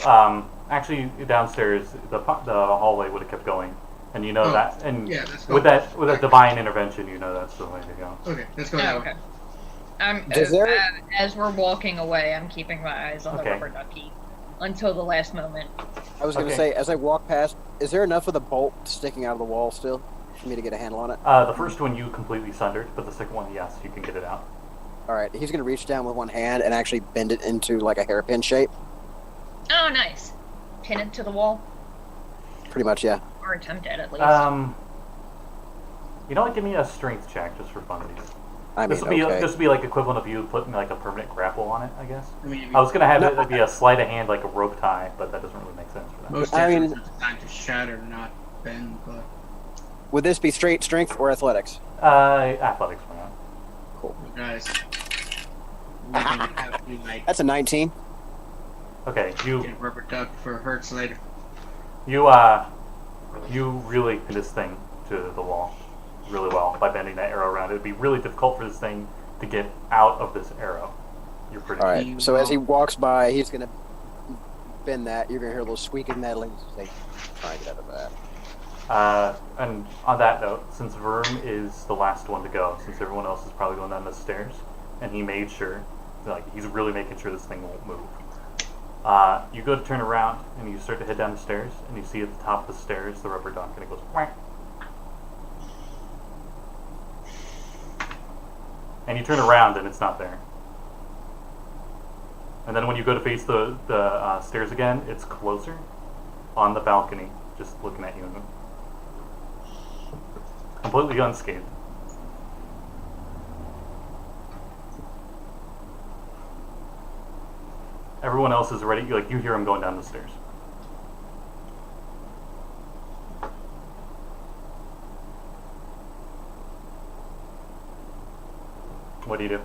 actually downstairs the hallway would have kept going, and you know Oh, that, and yeah, let's go. with that divine intervention, you know that's the way to go. Okay, let's go Oh, that okay. way. Does there- As we're walking away, I'm keeping my eyes on the Okay. rubber ducky until the last moment. I was going to Okay. say, as I walk past, is there enough of the bolt sticking out of the wall still for me to get a handle on it? The first one you completely sundered, but the second one, yes, you can get it out. All right, he's going to reach down with one hand and actually bend it into like a hairpin shape. Oh, nice. Pin it to the wall, Pretty much, yeah. or attempt at least. You know what? Give me a strength check just for funsies. I mean, This would be okay. this would be like equivalent of you putting like a permanent grapple on it, I guess. I mean, I was gonna have it be a sleight of hand like a rope tie, but that doesn't really make sense for that. most I difference mean- is designed to shatter, not bend. But Would this be straight strength or athletics? Athletics went out. Cool. guys, we're gonna have to like That's a 19. Okay, you get rubber duck for hurts later. you really pin this thing to the wall really well by bending that arrow around. It would be really difficult for this thing to get out of this arrow. You're pretty. All right, so as he walks by, he's going to bend that. You're going to hear a little squeak of metal. Say, try and get out of that. And on that note, since Verm is the last one to go, since everyone else is probably going down the stairs, and he made sure, like he's really making sure this thing won't move. You go to turn around and you start to head down the stairs, and you see at the top of the stairs the rubber duck, and it goes whack. And you turn around and it's not there. And then when you go to face the stairs again, it's closer on the balcony, just looking at you. Completely unscathed. Everyone else is ready. Like you hear him going down the stairs. What do you do?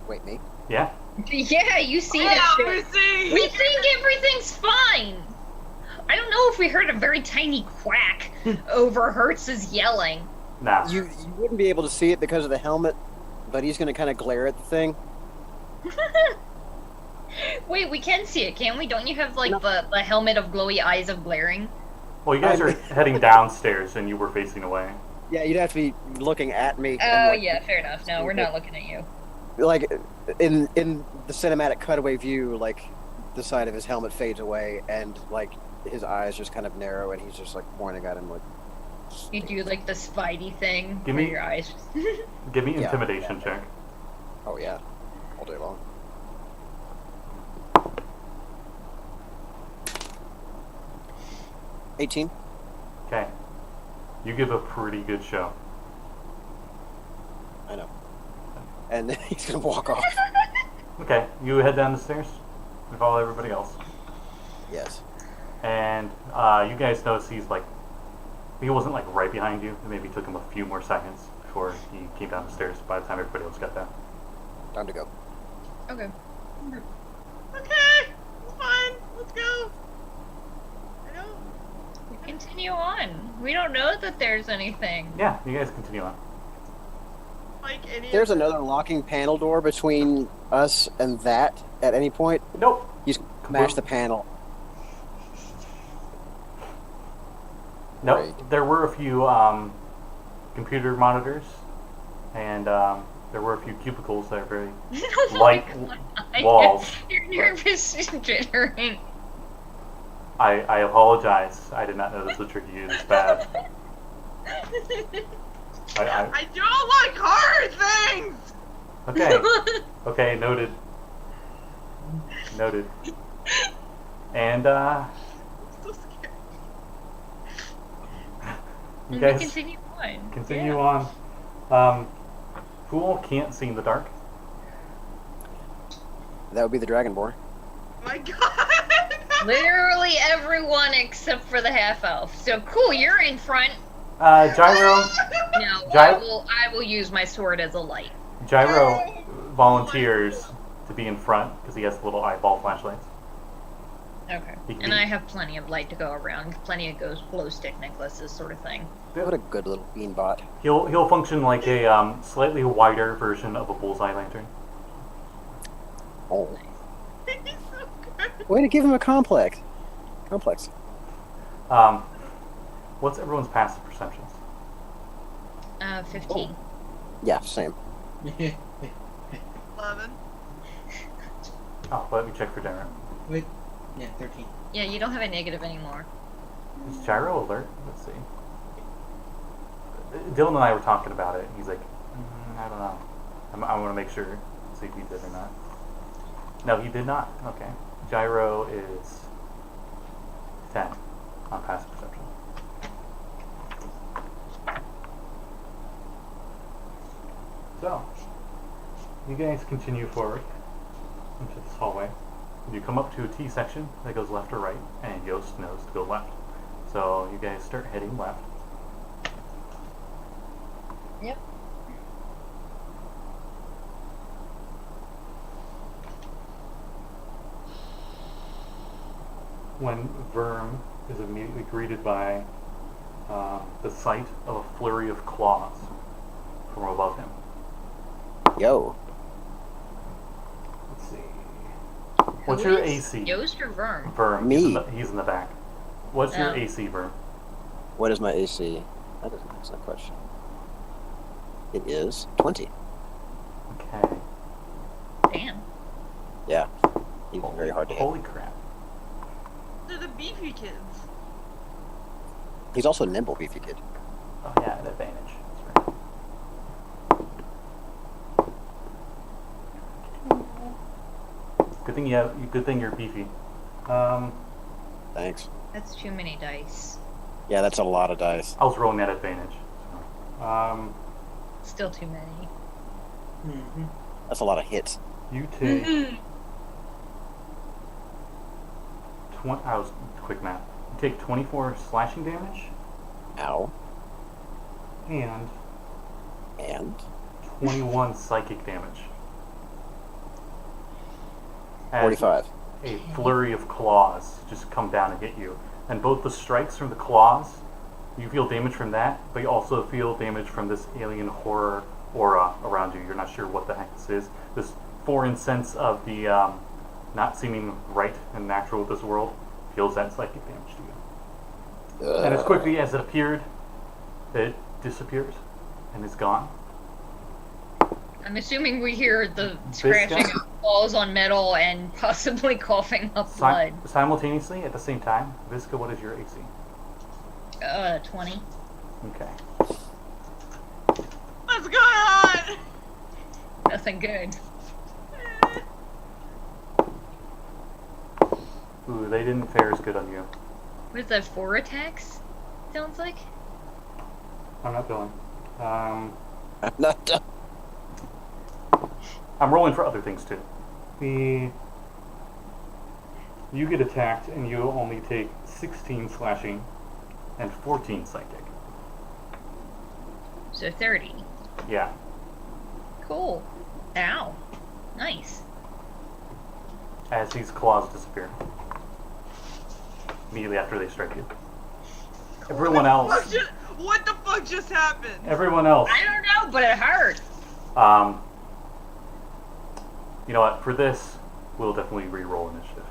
Wait, me? Yeah? Yeah, you see Yeah, that we shit. see! We think everything's fine. I don't know if we heard a very tiny quack over Hertz's yelling. Nah. You wouldn't be able to see it because of the helmet, but he's going to kind of glare at the thing. Wait, we can see it, can't we? Don't you have like No. the helmet of glowy eyes of glaring? Well, you guys are heading downstairs and you were facing away. Yeah, you'd have to be looking at me. Oh and, like, yeah, fair enough. No, we're not looking at you. Like in the cinematic cutaway view, like the side of his helmet fades away, and like his eyes just kind of narrow, and he's just like pointing at him like. You do like the Spidey thing Give where me- your eyes. Give me Yeah. intimidation check. Oh yeah, all day long. 18. Okay. You give a pretty good show. I know. And then he's gonna walk off. Okay, you head down the stairs and follow everybody else. Yes. And you guys notice he wasn't like right behind you. It maybe took him a few more seconds before he came down the stairs by the time everybody else got down. Time to go. Okay. Okay, it's fine. Let's go. I know. We continue on. We don't know that there's anything. Yeah, you guys continue on. Like any. There's another locking panel door between us and that at any point. Nope. He's smash the panel. Nope. Right. There were a few computer monitors, and there were a few cubicles that are very light walls. You're nervous and jittering. I apologize. I did not know this was tricky you this bad. I I don't like hard things. okay. Okay, noted. Noted. And So scared. you We guys continue on. continue Yeah. on. Who all can't see in the dark? That would be the Dragonborn. Oh my god. Literally everyone except for the half elf. So cool, you're in front. Gyro. No, Gyro- I will use my sword as a light. Gyro volunteers to be in front because he has the little eyeball flashlights. Okay. He can And be- I have plenty of light to go around. Plenty of glow stick necklaces, sort of thing. What a good little beanbot. He'll function like a slightly wider version of a bullseye lantern. Oh. He's so good. Way to give him a complex. Complex. What's everyone's passive perceptions? 15. Yeah, same. 11. Oh, let me check for Darren. Wait. Yeah, 13. Yeah, you don't have a negative anymore. Is Gyro alert? Let's see. Dylan and I were talking about it. He's like, I don't know. I want to make sure, see if he did or not. No, he did not. Okay. Gyro is 10 on passive perception. So, you guys continue forward into this hallway. You come up to a T section that goes left or right, and Yost knows to go left. So you guys start heading left. Yep. When Verm is immediately greeted by the sight of a flurry of claws from above him. Yo. Let's see. What's your AC? Yost or Verm? Verm. Me. He's in the back. What's your Oh. AC, Verm? What is my AC? That's not a question. It is 20. Okay. Damn. Yeah. He's very hard to hit. Holy crap. They're the beefy kids. He's also a nimble beefy kid. Oh yeah, an advantage. That's right. Good thing good thing you're beefy. Thanks. That's too many dice. Yeah, that's a lot of dice. I was rolling that advantage. So. Still too many. Mm-hmm. That's a lot of hits. You take. I was quick math. You take 24 slashing damage Ow. and And 21 psychic damage. As 45. a flurry of claws just come down and hit you. And both the strikes from the claws, you feel damage from that, but you also feel damage from this alien horror aura around you. You're not sure what the heck this is. This foreign sense of the not seeming right and natural with this world feels that psychic damage to you. And as quickly as it appeared, it disappears and is gone. I'm assuming we hear the This scratching guy- of claws on metal and possibly coughing up blood. Simultaneously, at the same time, Visca, what is your AC? 20. Okay. What's going on? Nothing good. Ooh, they didn't fare as good on you. What is that, 4 attacks? Sounds like? I'm not feeling. I'm not done. I'm rolling for other things too. You get attacked and you only take 16 slashing and 14 psychic. So 30. Yeah. Cool. Ow. Nice. As these claws disappear. Immediately after they strike you. Everyone else. What the fuck just happened? Everyone else. I don't know, but it hurt. You know what? For this, we'll definitely re-roll initiative.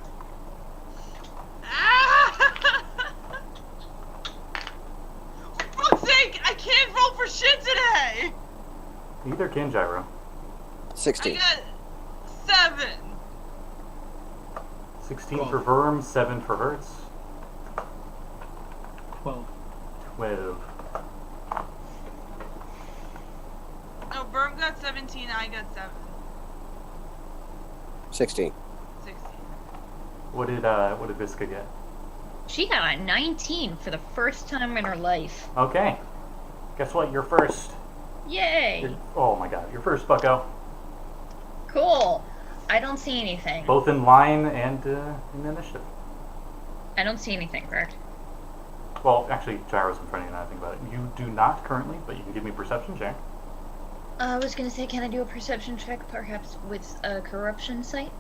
For fuck's sake, I can't roll for shit today! Neither can Gyro. 16. I got 7. 16 for Verm, 7 for Hertz, 12. 12. No, Berm got 17, I got 7. 16. 16. What did Visca get? She got a 19 for the first time in her life. Okay. Guess what? You're first. Yay! Oh my god, you're first, Bucko. Cool. I don't see anything. Both in line and in initiative. I don't see anything, correct? Well, actually, Gyro's in front of you now I think about it. You do not currently, but you can give me a perception check. I was gonna say, can I do a perception check, perhaps with a corruption sight?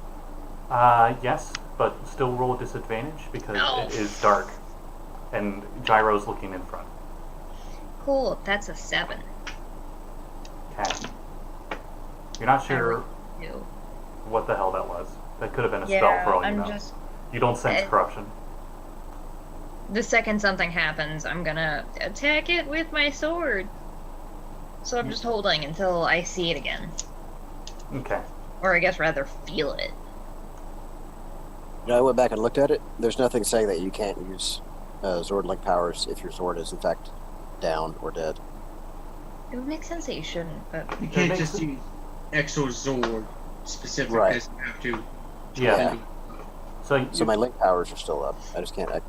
Yes. but still roll a disadvantage because No. it is dark, and Gyro's looking in front. Cool, that's a 7. Okay. You're not sure Ew. what the hell that was. That could have been a spell for all you I'm know. just... You don't sense Eh. corruption. The second something happens, I'm gonna attack it with my sword. So I'm just holding until I see it again. Okay. Or I guess rather feel it. I went back and looked at it. There's nothing saying that you can't use Zord-like powers if your sword is in fact down or dead. It would make sense that you shouldn't, but... You can't makes just it- use Exozord specific, Right. because you have to. Yeah. So, So my link powers are still up. I just can't. I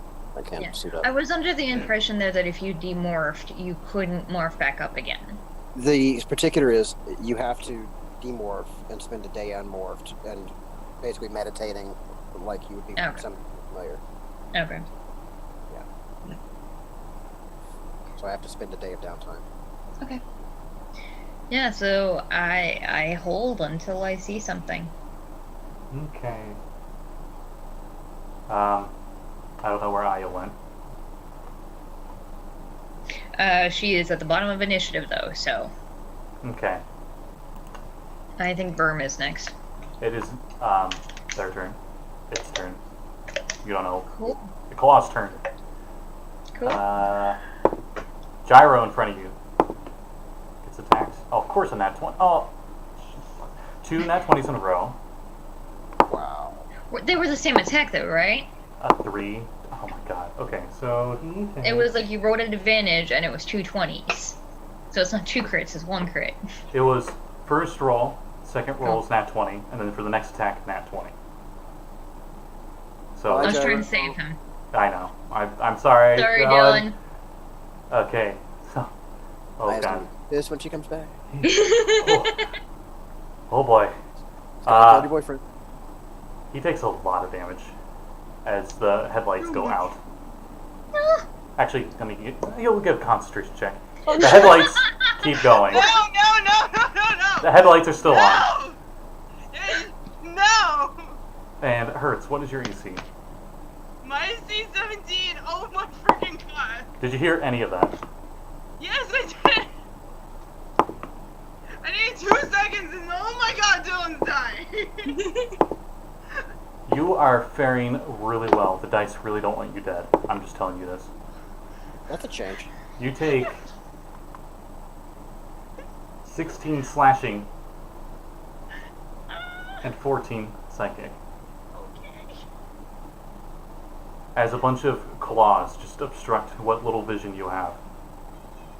can't Yeah. suit up. I was under the impression there that if you demorphed, you couldn't morph back up again. The particular is you have to demorph and spend a day unmorphed and basically meditating like you would be Okay. some familiar. Okay. So I have to spend a day of downtime. Okay. Yeah, so I hold until I see something. okay. I don't know where Aya went. She is at the bottom of initiative though, so Okay. I think Burm is next. It is their turn. Its turn. You don't know. Cool. The claw's turn. Cool. Gyro in front of you gets attacked. Oh, of course, a nat 20. Oh, 2 nat 20s in a row. Wow. They were the same attack though, right? A 3. Oh my god. Okay, so he. It was like you rolled an advantage and it was 2 20s. So it's not 2 crits, it's 1 crit. It was first roll, second roll is nat 20, and then for the next attack, nat 20. So Well, I was Gyro. trying to save him. I know. I'm sorry. Sorry, Dylan. Dylan. Okay. So. Oh I god. this when she comes back. Oh boy. Tell your boyfriend. He takes a lot of damage as the headlights go out. Actually, I mean, you'll get a concentration check. The headlights keep going. No, no, no, no, no, no! The headlights are still on. No! No! And Hertz, what is your AC? My C-17, oh my freaking god! Did you hear any of that? Yes, I did! I need 2 seconds and oh my god, Dylan's dying! You are faring really well. The dice really don't want you dead. I'm just telling you this. That's a change. You take 16 slashing and 14 psychic. As a bunch of claws just obstruct what little vision you have.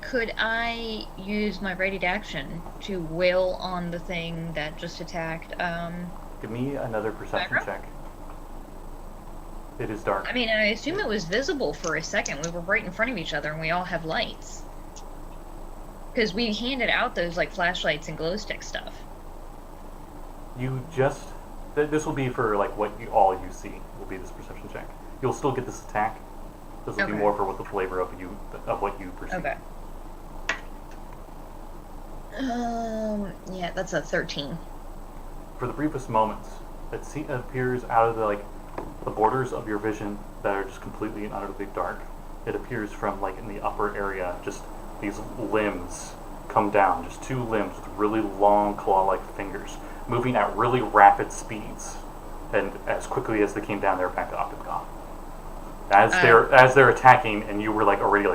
Could I use my ready to action to wail on the thing that just attacked? Give me another perception Gyro? check. It is dark. I mean, I assume it was visible for a second. We were right in front of each other and we all have lights. Because we handed out those, like, flashlights and glow stick stuff. You just... This will be for, like, what all you see will be this perception check. You'll still get this attack. This will be Okay. more for what the flavor of what you perceive. Okay. Yeah, that's a 13. For the briefest moments, it appears out of the borders of your vision that are just completely and utterly dark. It appears from in the upper area, just these limbs come down, just 2 limbs with really long claw-like fingers, moving at really rapid speeds, and as quickly as they came down, they're back up and gone. As they're attacking, and you were already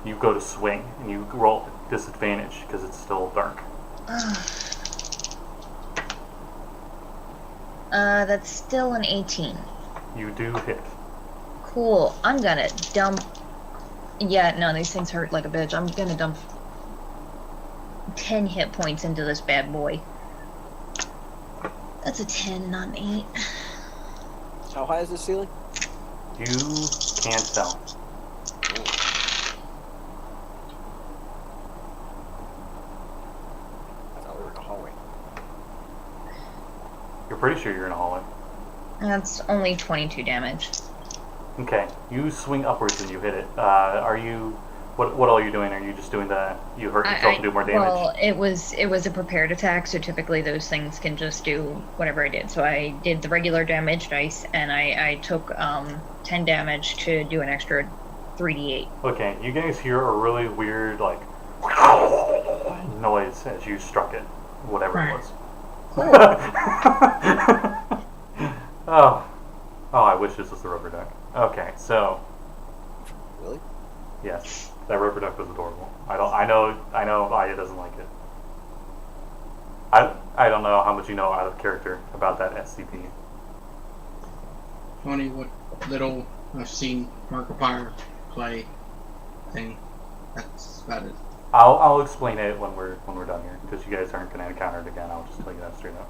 you go to swing, and you roll disadvantage because it's still dark. That's still an 18. You do hit. Cool. I'm gonna dump... Yeah, no, these things hurt like a bitch. I'm gonna dump 10 hit points into this bad boy. That's a 10, not an 8. How high is the ceiling? You can't tell. I thought we were in a hallway. You're pretty sure you're in a hallway. That's only 22 damage. Okay, you swing upwards and you hit it. Are you What all are you doing? Are you just doing you hurt yourself and do more damage? Well, it was a prepared attack, so typically those things can just do whatever I did. So I did the regular damage dice, and I took 10 damage to do an extra 3d8. Okay, you guys hear a really weird like noise as you struck it, whatever it was. Oh, I wish this was the rubber duck. Okay, so Really? yes, that rubber duck was adorable. I know Aya doesn't like it. I don't know how much you know out of character about that SCP. Funny what little I've seen Markiplier play thing. That's about it. I'll explain it when we're done here, because you guys aren't going to encounter it again. I'll just tell you that straight up.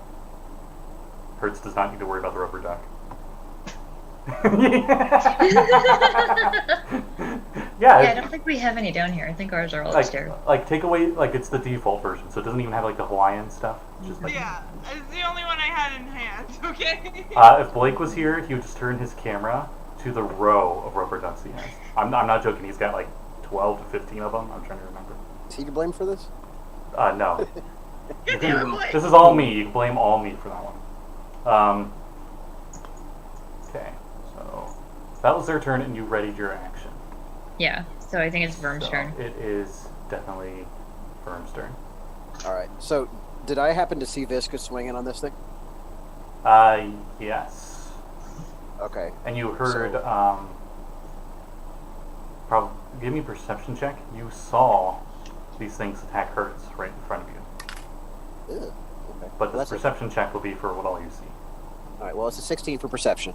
Hertz does not need to worry about the rubber duck. Yeah, I Yeah, don't think we have any down here. I think ours are all like upstairs. take away it's the default version, so it doesn't even have like the Hawaiian stuff. It's just like Yeah, it's the only one I had in hand. Okay. if Blake was here, he would just turn his camera to the row of rubber ducks he has. I'm not joking. He's got like 12 to 15 of them. I'm trying to remember. Is he to blame for this? No. Good damn it, Blake. This is all me. You can blame all me for that one. Okay, so that was their turn, and you readied your action. Yeah, so I think it's Verm's So turn. it is definitely Verm's turn. All right. So, did I happen to see Viscous swinging on this thing? Yes. Okay. And you heard, So- give me a perception check. You saw these things attack Hertz right in front of you. Ew. Okay. But Well, this perception check will be for what all you see. All right. Well, it's a 16 for perception.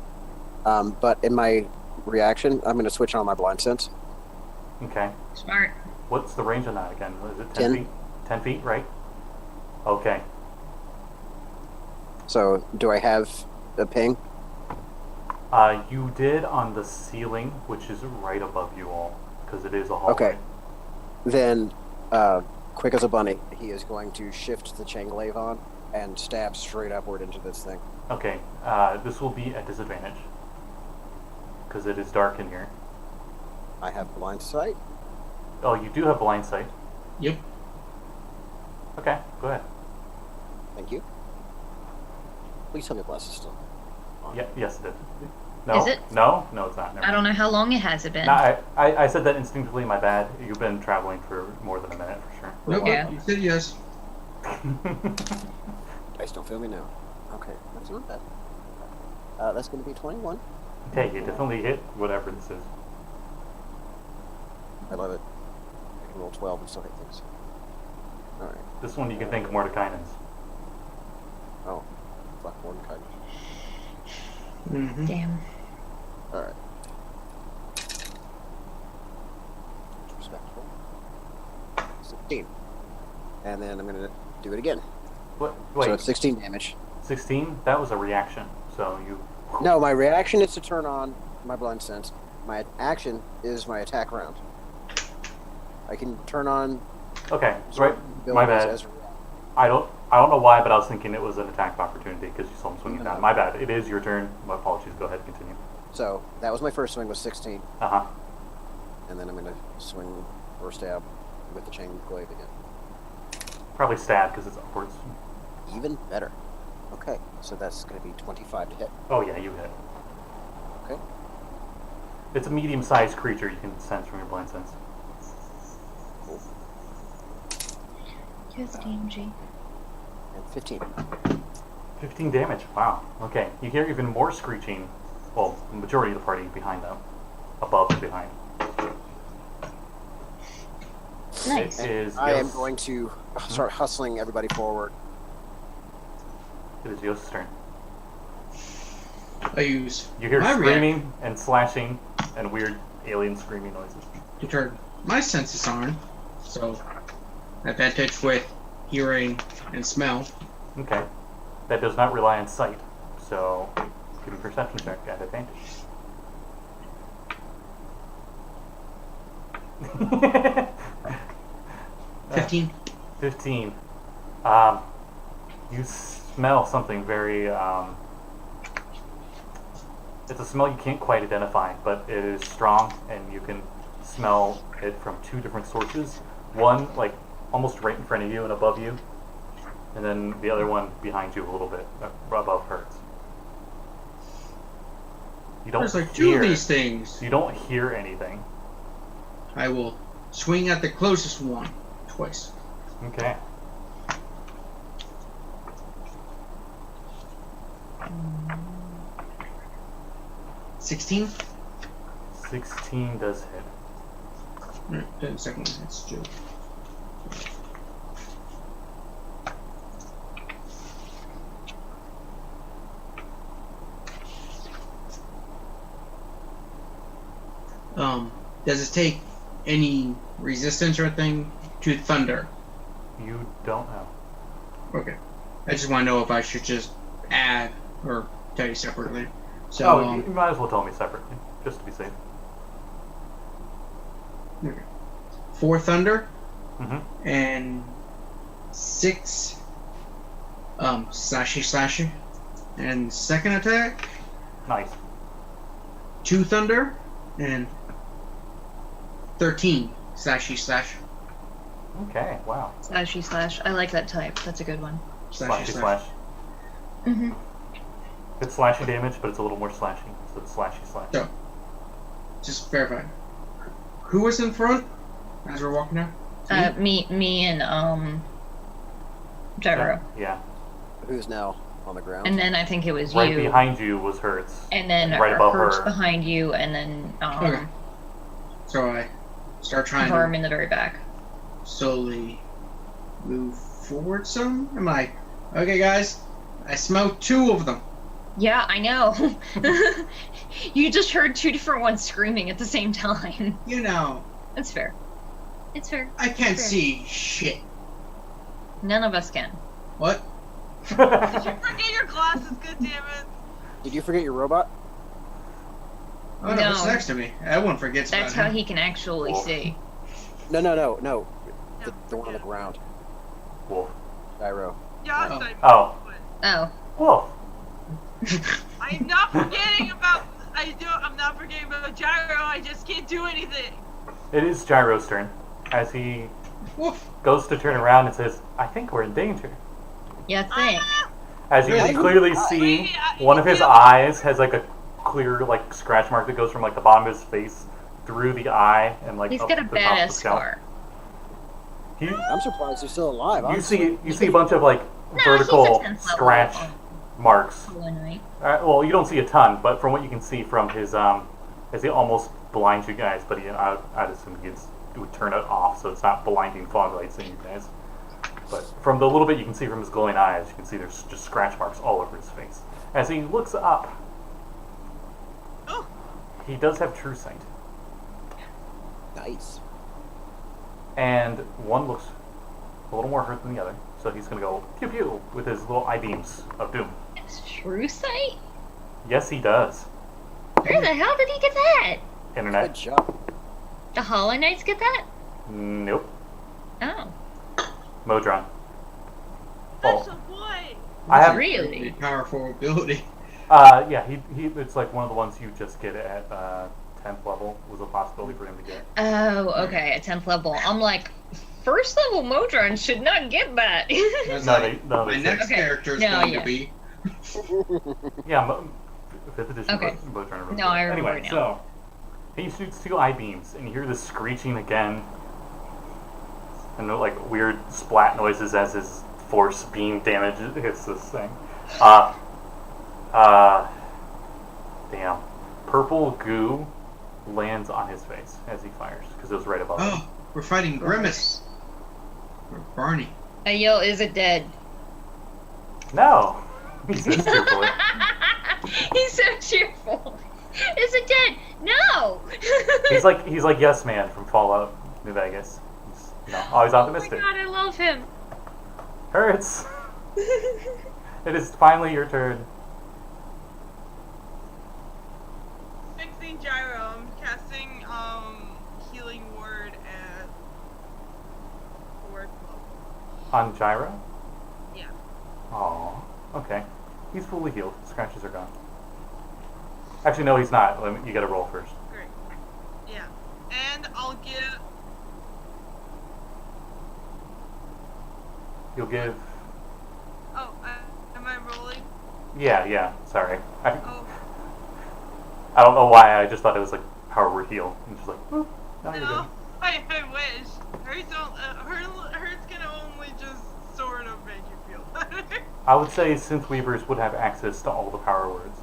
But in my reaction, I'm going to switch on my blind sense. Okay. Smart. What's the range on that again? Was it 10 10. feet? 10 feet, right? Okay. So, do I have a ping? You did on the ceiling, which is right above you all, because it is a hallway. Okay. Then, quick as a bunny, he is going to shift the chain glaive on and stab straight upward into this thing. Okay. This will be at disadvantage, because it is dark in here. I have blind sight. Oh, you do have blind sight. Yep. Okay, go ahead. Thank you. Please tell me Bless is still on. Yeah, yes, it did. No, Is it? No, it's not. Never I don't know how long it has it been. No, I said that instinctively. My bad. You've been traveling for more than a minute for sure. Nope, Yeah. you said yes. Dice don't feel me now. Okay, that's not bad. That's going to be 21. Okay, you definitely hit whatever this is. I love it. I can roll 12 and still hit things. Alright. This one you can thank Mordekainen's. Oh. Fuck, Mordecai. Mm-hmm. Damn. Alright. Respectful. 16. And then I'm going to do it again. What? So Wait, it's 16 damage. 16? That was a reaction. So you. No, my reaction is to turn on my blind sense. My action is my attack round. I can turn on. Okay, certain right. My abilities bad. as a reaction. I don't know why, but I was thinking it was an attack of opportunity because you saw him swinging No. down. My bad. It is your turn. My apologies. Go ahead, continue. So that was my first swing, was 16, Uh huh. and then I'm going to swing or stab with the chain glaive again. Probably stab because it's upwards. Even better. Okay, so that's going to be 25 to hit. Oh yeah, you hit. Okay. It's a medium-sized creature. You can sense from your blind sense. Cool. Yes, DMG. And 15. 15 damage. Wow. Okay. You hear even more screeching. Well, the majority of the party behind them, above and behind. Nice. It is. I am Yos- going to start hustling everybody forward. It is Yos's turn. I use You hear my screaming and slashing and weird alien screaming noises. to turn my senses on, so advantage with hearing and smell. Okay. That does not rely on sight, so give me a perception check at advantage. 15. 15. You smell something very, it's a smell you can't quite identify, but it is strong, and you can smell it from two different sources. One, like, almost right in front of you and above you, and then the other one behind you a little bit, above hers. You don't There's like two hear, of these things. You don't hear anything. I will swing at the closest one twice. Okay. Mm. 16? 16 does hit. The second one hits too. Does it take any resistance or anything to thunder? You don't know. Okay. I just want to know if I should just add or tell you separately. So, you might as well tell me separately, just to be safe. okay. 4 thunder Mm-hmm. and 6 slashy. And second attack, Nice. 2 thunder and 13 slashy. Okay, wow. Slashy slash. I like that type. That's a good one. Slashy slash. Mm-hmm. It's slashy damage, but it's a little more slashy. So it's slashy slash. So, just verify. Who was in front as we're walking out? Me and Gyro. Yeah. Who's now on the ground? And then I think it was Right you. behind you was Hertz. And then right above Hertz her. behind you, and then Okay. So I start trying Verm to in the very back. slowly move forward some. I'm like, okay guys, I smell 2 of them. Yeah, I know. You just heard 2 different ones screaming at the same time. You know, That's fair. It's fair. I can't Fair. see shit. None of us can. What? Did you forget your glasses, goddammit? Did you forget your robot? Oh no, No. it's next to me. Everyone forgets That's about how him. he can actually Wolf. see. No. No, The one on the ground. Wolf. Gyro. Yeah, Oh. I Oh. Oh. Wolf. I'm not forgetting about. I'm not forgetting about Gyro. I just can't do anything. It is Gyro's turn. As he Woof. goes to turn around and says, I think we're in danger. You think? As you Really? can clearly see, Wait, one of his yeah. eyes has like a clear like scratch mark that goes from like the bottom of his face through the eye and like He's up got a to the top of badass the scalp. scar. He, I'm surprised he's still alive. you honestly. see a bunch of like he's vertical a 10th level. scratch marks. Culinary. Well, you don't see a ton, but from what you can see from his as he almost blinds you guys, but I'd assume he would turn it off so it's not blinding fog lights in you guys. But from the little bit you can see from his glowing eyes, you can see there's just scratch marks all over his face. As he looks up, Oh, he does have true sight, Nice. and one looks a little more hurt than the other, so he's gonna go pew pew with his little eye beams of doom. It's true sight? Yes, he does. Where the hell did he get that? Good Internet. job. The Hollow Knights get that? Nope. Oh. Modron. that's Oh. a boy. I have. Really? Powerful ability. Yeah, he. It's like one of the ones you just get at 10th level was a possibility for him to get. Oh, okay, at 10th level. I'm like, first level Modron should not get that. That's No, like, no, my they next Okay. character is No, going yeah. to be. Yeah, 5th edition. Okay. Modron. No, I remember Anyway, now. so he shoots 2 eye beams, and you hear this screeching again, and like weird splat noises as his force beam damage hits this thing. Damn. Purple goo lands on his face as he fires because it was right above him. Oh, we're fighting Grimace. Or Barney. I yell, is it dead? No, he says cheerfully. He's so cheerful. Is it dead? No! He's like Yes Man from Fallout New Vegas. He's, always Oh my optimistic. god, I love him. Hurts. It is finally your turn. Fixing Gyro. I'm casting healing word at fourth level. On Gyro? Yeah. Oh, okay. He's fully healed. Scratches are gone. Actually, no, he's not. You gotta roll first. Great. Yeah. And I'll You'll give... Oh, am I rolling? Yeah, sorry. Oh, I don't know why, I just thought it was like power word heal. I'm just like, oh, now you're good. no. I wish. Hers can only just sort of make you feel better. I would say Synth Weavers would have access to all the power words.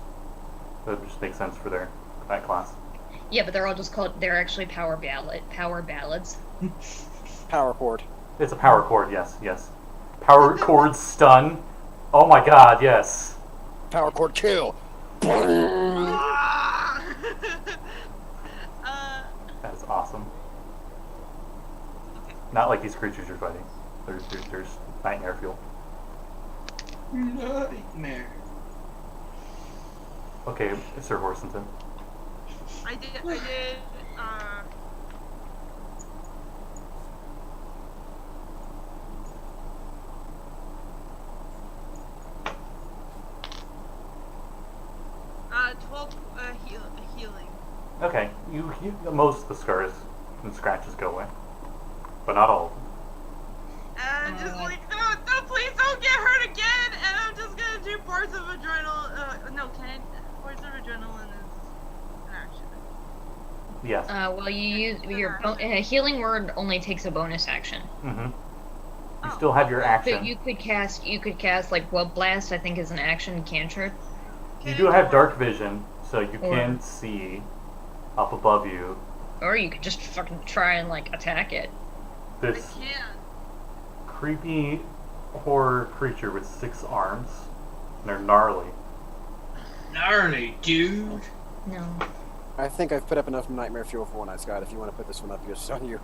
That would just make sense for that class. Yeah, but they're all just called. They're actually power ballads. Power chord. It's a power chord, yes. Power chord stun. Oh my god, yes. Power chord kill. Ah! That is awesome. Okay. Not like these creatures you're fighting. There's nightmare fuel. Nightmare. Okay, Sir Horsington. I did, 12 healing. Okay, most of the scars and scratches go away. But not all of them. And I'm just like, no, please don't get hurt again. And I'm just gonna do parts of adrenaline. No, parts of adrenaline is an action. Yes. Well, you use your healing word only takes a bonus action. Mm-hmm. You still have your action. But you could cast like Blood Blast. I think is an action cantrip. You do have dark vision, so you can see up above you. Or you could just fucking try and like attack it. This I can't. creepy horror creature with 6 arms. And they're gnarly. Gnarly, dude. No. I think I've put up enough nightmare fuel for one night, Scott. If you want to put this one up, it's on you.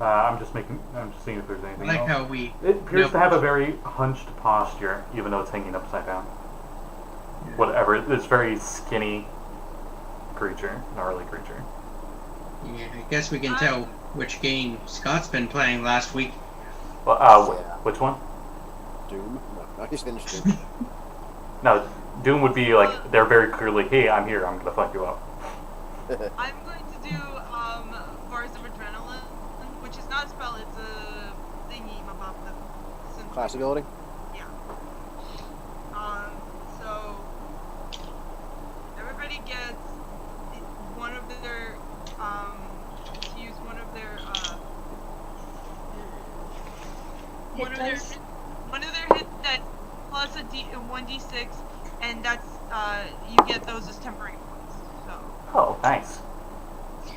I'm just seeing if there's I anything like else. how we. It appears to have a very hunched posture, even though it's hanging upside down. Whatever, it's very skinny creature, gnarly creature. Yeah, I guess we can tell which game Scott's been playing last week. Well, Yeah. which one? Doom? No, he's finished Doom. No, Doom would be like, they're very clearly, hey, I'm here, I'm gonna fuck you up. I'm going to do Bars of Adrenaline, which is not a spell, it's a thingy about the Class ability? Yeah. So everybody gets one of their to use one of their one of their hit dice plus a 1d6, and that's you get those as temporary points. So Oh, nice.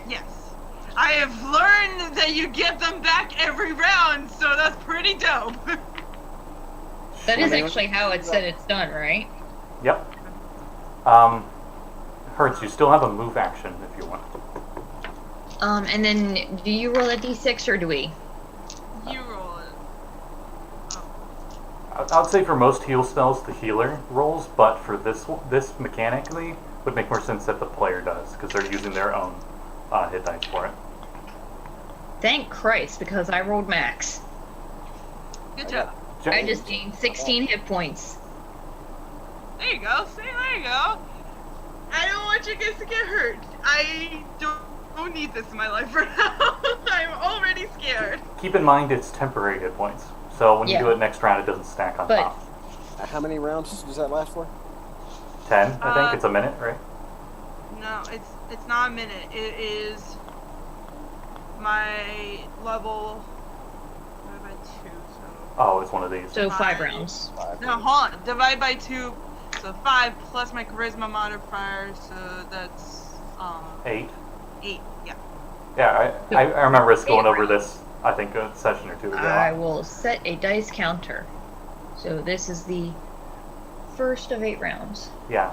yes. I have learned that you get them back every round, so that's pretty dope. That is actually how it said it's done, right? Yep. Hurts, you still have a move action if you want. And then do you roll a d6 or do we? You roll it. Oh. I would say for most heal spells, the healer rolls, but for this mechanically, would make more sense that the player does, because they're using their own hit dice for it. Thank Christ, because I rolled max. Good job. I just gained 16 hit points. There you go. See, there you go. I don't want you guys to get hurt. I don't need this in my life right now. I'm already scared. Keep in mind it's temporary hit points, so when you Yeah. do it next round, it doesn't stack on But- top. How many rounds does that last for? 10, I think. It's a minute, right? No, it's not a minute. It is my level divided by 2. Oh, it's one of these. So 5 Five. rounds. No, hold on. Divide by 2, so 5 plus my charisma modifier, so that's 8. 8. Yeah. Yeah, I remember us going over 8 this, I think, a session or two ago. I will set a dice counter. So this is the first of 8 rounds. Yeah.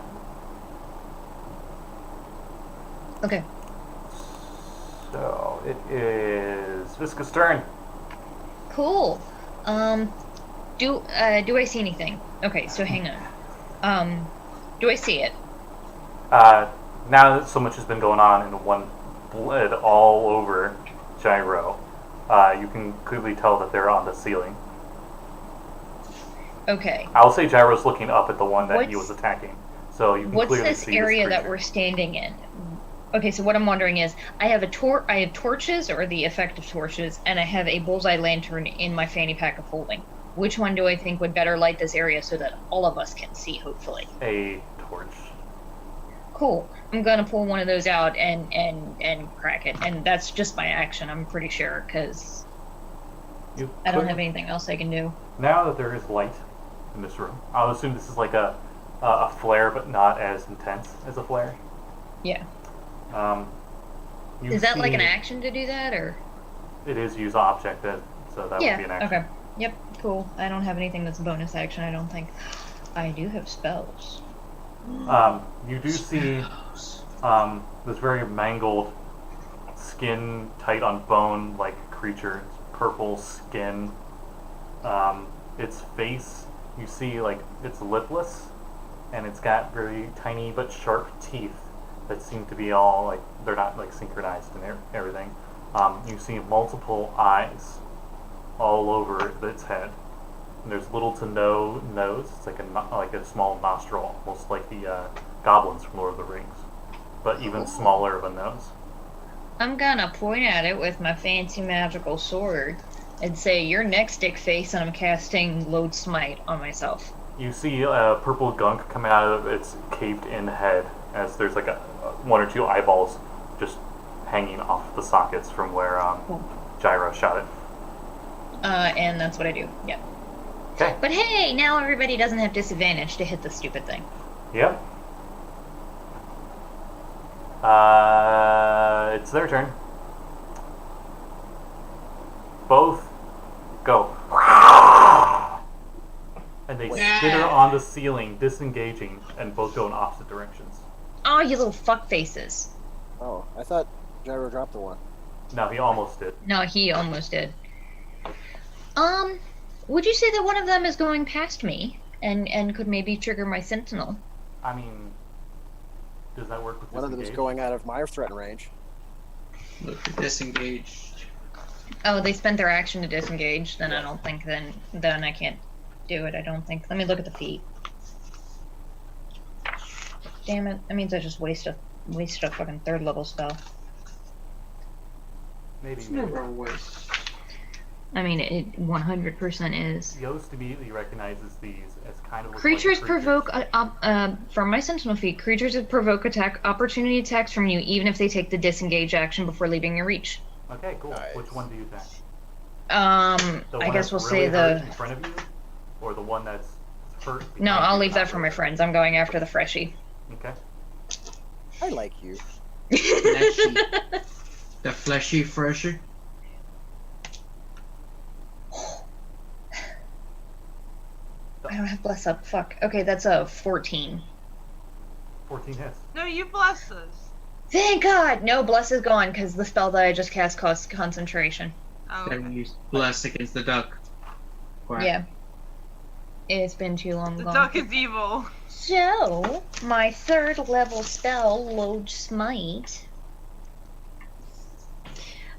Okay. So, it is Visca's turn. Cool. Do I see anything? Okay, so hang on. Do I see it? Now that so much has been going on and one bled all over Gyro, you can clearly tell that they're on the ceiling. Okay. I'll say Gyro's looking up at the one that he What's- was attacking, so you can What's clearly this see area this that creature. we're standing in? Okay, so what I'm wondering is, I have torches, or the effective torches, and I have a bullseye lantern in my fanny pack of holding. which one do I think would better light this area so that all of us can see, hopefully? A torch. Cool. I'm gonna pull one of those out and crack it. And that's just my action, I'm pretty sure, because I don't have anything else I can do. Now that there is light in this room, I'll assume this is like a flare, but not as intense as a flare. Yeah. You Is that like an see- action to do that, or? It is use object, so that would be an Yeah, action. okay. Yep, cool. I don't have anything that's a bonus action, I don't think. I do have spells. You do see this very mangled, skin tight on bone like creature. It's purple skin. Its face, you see like it's lipless, and it's got very tiny but sharp teeth that seem to be all like they're not like synchronized and everything. You see multiple eyes all over its head. And there's little to no nose. It's like a small nostril, almost like the goblins from Lord of the Rings, but even smaller of a nose. I'm gonna point at it with my fancy magical sword and say, "You're next, dick face," and I'm casting Load Smite on myself. You see purple gunk coming out of its caved-in head as there's like one or two eyeballs just hanging off the sockets from where Gyra shot it. And that's what I do. Yeah. Okay. But hey, now everybody doesn't have disadvantage to hit the stupid thing. Yep. It's their turn. Both go. And they skitter on the ceiling, disengaging, and both go in opposite directions. Oh, you little fuck faces. Oh, I thought Gyro dropped the one. No, he almost did. No, he almost did. Would you say that one of them is going past me and could maybe trigger my sentinel? I mean, does that work with One of them is disengage? going out of my threat range. Look, disengaged. Oh, they spent their action to disengage. Then I don't think then I can't do it. I don't think. Let me look at the feat. Damn it! That means I just wasted a fucking third level spell. Maybe. It's never a waste. I mean, it 100% is. Yost immediately recognizes these as kind of look Creatures like provoke from my sentinel feat. Creatures that provoke opportunity attacks from you, even if they take the disengage action before leaving your reach. Okay, cool. Nice. Which one do you attack? I one guess that's we'll really say hurt the. in front of you, or the one that's hurt. No, behind I'll you, leave not that for my really? friends. I'm going after the freshie. Okay. I like you. Fleshy. The fleshy fresher. I don't have bless up. Fuck. Okay, that's a 14. 14 hits. No, you bless us. Thank God! No, bless is gone because the spell that I just cast costs concentration. Oh, Then okay. you bless against the duck. Quack. Yeah. It's been too long The gone. duck is evil. So, my third level spell, Load Smite.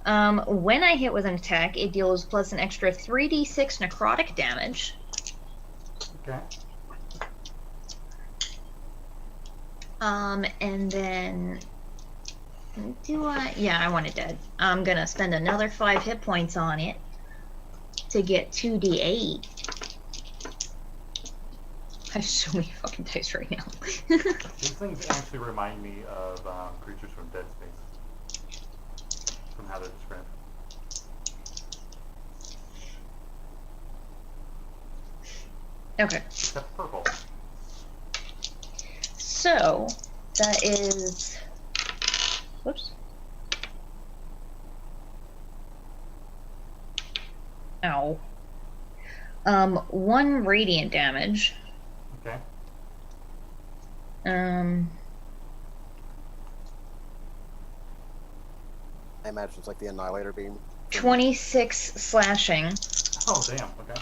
When I hit with an attack, it deals plus an extra 3d6 necrotic damage. Okay. And then... Yeah, I want it dead. I'm gonna spend another 5 hit points on it to get 2d8. I have so many fucking dice right now. These things actually remind me of creatures from Dead Space, from how they're described. Okay, Except purple. so that is... Whoops. Ow. 1 radiant damage. Okay. I imagine it's like the Annihilator beam. 26 slashing, Oh, damn. Okay.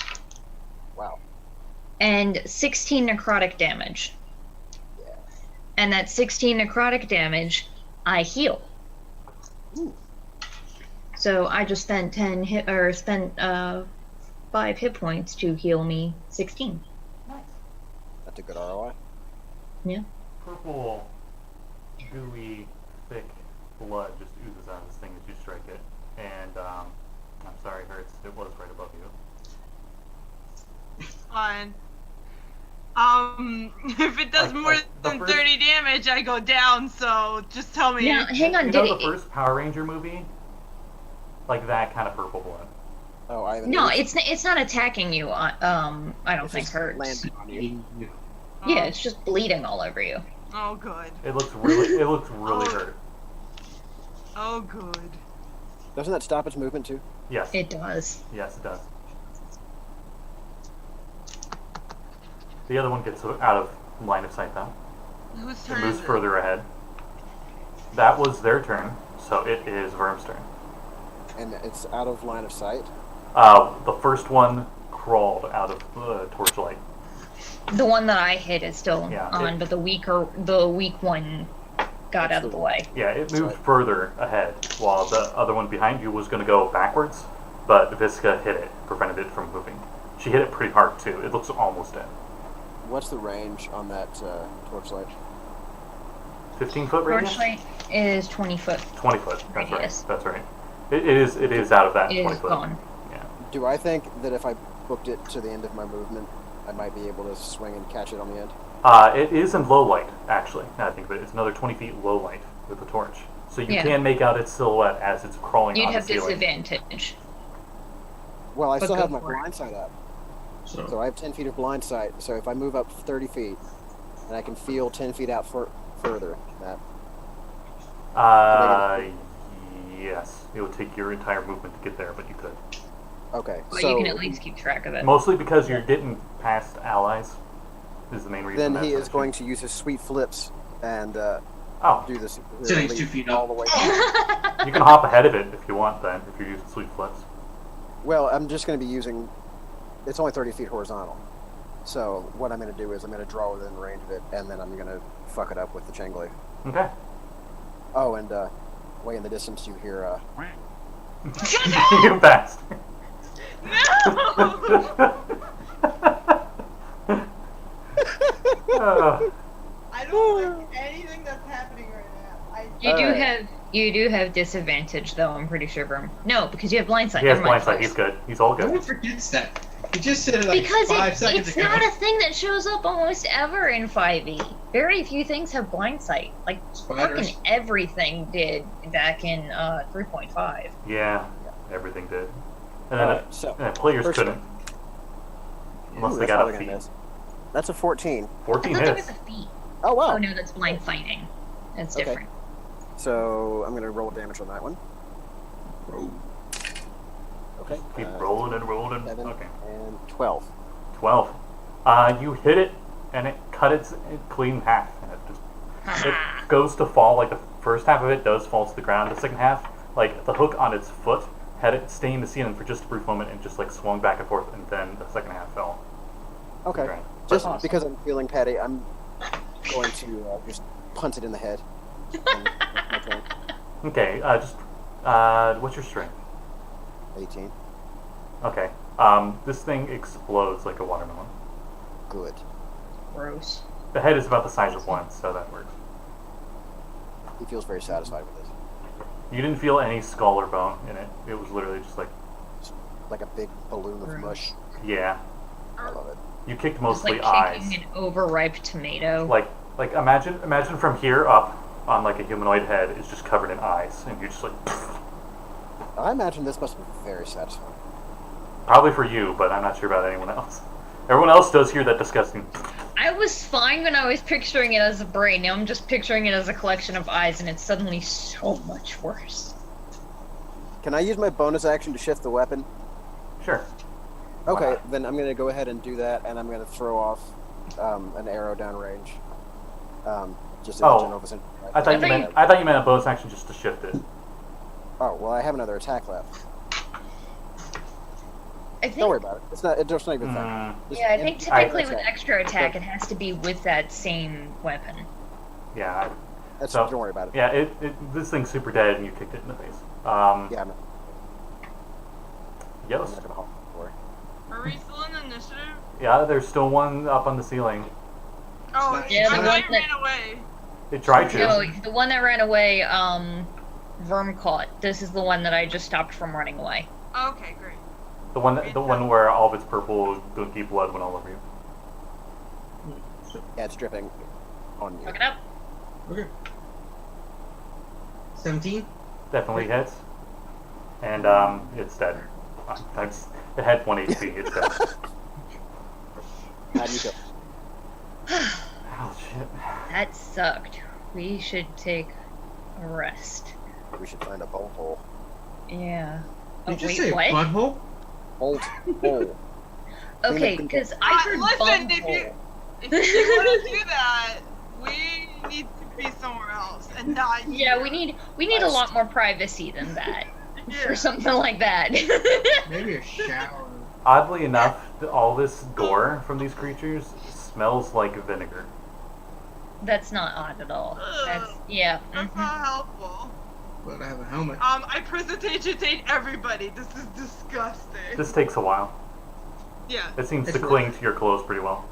Wow. and 16 necrotic damage. Yeah. And that 16 necrotic damage, I heal. Ooh. So I just spent 5 hit points to heal me 16. Nice. That's a good ROI. Yeah. Purple, gooey, thick blood just oozes out of this thing as you strike it. And, I'm sorry, it hurts. It was right above you. Fine. If it does more the than first- 30 damage, I go down, so just tell me. Now, hang on, You did know it? the first Power Ranger movie? Like that kind of purple blood. Oh, I haven't. No, it's not attacking you. I don't think hurts. landing on you. Yeah, it's just bleeding all over you. Oh, good. It looks really hurt. Oh, good. Doesn't that stop its movement too? Yes. It does. Yes, it does. The other one gets out of line of sight though. Whose It turn moves is it? further ahead. That was their turn, so it is Verm's turn. And it's out of line of sight. The first one crawled out of the torchlight. The one that I hit is still Yeah, on, but the weak one got out of the way. Yeah, it moved Sorry. further ahead, while the other one behind you was going to go backwards, but Visca hit it, prevented it from moving. She hit it pretty hard too. It looks almost dead. What's the range on that torchlight? 15-foot radius? Torchlight is 20 foot. 20 foot. That's Radius. right. That's right. It is out of that It 20 is foot. gone. Yeah. Do I think that if I booked it to the end of my movement, I might be able to swing and catch it on the end? It is in low light, actually. Now I think of it, it's another 20 feet low light with the torch, so you Yeah. can make out its silhouette as it's crawling You'd on the have ceiling. disadvantage. Well, I But still go have my for it. blind sight up. So So I have 10 feet of blind sight. So if I move up 30 feet, and I can feel 10 feet out further, that Yes, it would take your entire movement to get there, but you could. okay. But so you can at least keep track of it. Mostly because you're getting past allies, is the main reason. then that's he an is issue. going to use his sweet flips and Oh, do this So he's 2 leap feet all up. the way. you can hop ahead of it if you want. Then, if you're using sweep flips. Well, I'm just going to be using. It's only 30 feet horizontal. So what I'm going to do is I'm going to draw within range of it, and then I'm going to fuck it up with the chain glaive. Okay. Oh, and way in the distance you hear. You passed. No! I don't like anything that's happening right now. You do have disadvantage though. I'm pretty sure. Verm. No, because you have blindsight. He has Never mind, blindsight. He's good. He's all no one good. forgets that. He just said it like Because 5 seconds it's ago. not a thing that shows up almost ever in 5e. Very few things have blindsight. Like Spiders. fucking everything did back in 3.5. Yeah, everything did. And then Alright, so players first couldn't, unless Ooh, they that's got probably a gonna feat. miss. That's a 14. I 14 thought there hits. was a feat. Oh wow. Oh no, that's blind fighting. That's Okay. different. So I'm going to roll damage on that one. Oh. Okay. Keep rolling and rolling. 7 Okay. and 12. 12. You hit it, and it cut it clean in half. And it goes to fall, like the first half of it does fall to the ground. The second half, like the hook on its foot, had it staying the ceiling for just a brief moment and just like swung back and forth, and then the second half fell. to the Okay. ground. Just Awesome. because I'm feeling petty, I'm going to just punt it in the head. And that's my turn. Okay, what's your strength? 18. Okay. This thing explodes like a watermelon. Good. Gross. The head is about the size of one, so that works. He feels very satisfied with this. You didn't feel any skull or bone in it. It was literally just like, Like a big balloon of Gross. mush. yeah. I love it. You kicked It's mostly like eyes. kicking an overripe tomato. Like imagine from here up on like a humanoid head is just covered in eyes, and you're just like, I imagine this must be very satisfying. probably for you, but I'm not sure about anyone else. Everyone else does hear that disgusting. I was fine when I was picturing it as a brain. Now I'm just picturing it as a collection of eyes, and it's suddenly so much worse. Can I use my bonus action to shift the weapon? Sure. Okay, Wow. then I'm going to go ahead and do that, and I'm going to throw off an arrow downrange. Just to Oh. let you know if it's in- I thought you meant a bonus action just to shift it. Oh, well, I have another attack left. I think. Don't worry about it. It's not even a thing. Mm, Just Yeah, I think in- typically that's with it. extra attack, it has to be with that same weapon. yeah. That's, So- don't worry about it. Yeah. This thing's super dead, and you kicked it in the face. Yeah, I'm Yes. not going to halt for it. Are we still in the initiative? Yeah. There's still one up on the ceiling. Oh, Yeah, I the thought one you that- ran away. It tried to. No, the one that ran away, Verm caught. This is the one that I just stopped from running away. Okay, great. The one where all of its purple gunky blood went all over you. Yeah, it's dripping on you. Look it up. Okay. 17? Definitely hits. And it's dead. It had 1 HP. It's dead. How do you go? Oh shit. That sucked. We should take a rest. We should find a bolt hole. Yeah. Oh, Did you wait, say what? butthole? Bolt hole. Okay, because I heard listen, bumhole. if you want to do that, we need to be somewhere else and not you. Yeah, we need a lot more privacy than that Yeah. for something like that. Maybe a shower. Oddly enough, all this gore from these creatures smells like vinegar. That's not odd at all. That's Ugh. yeah. That's mhm. not helpful. But I have a helmet. I presentation everybody. This is disgusting. This takes a while. Yeah. It seems It's to cling to your clothes pretty well.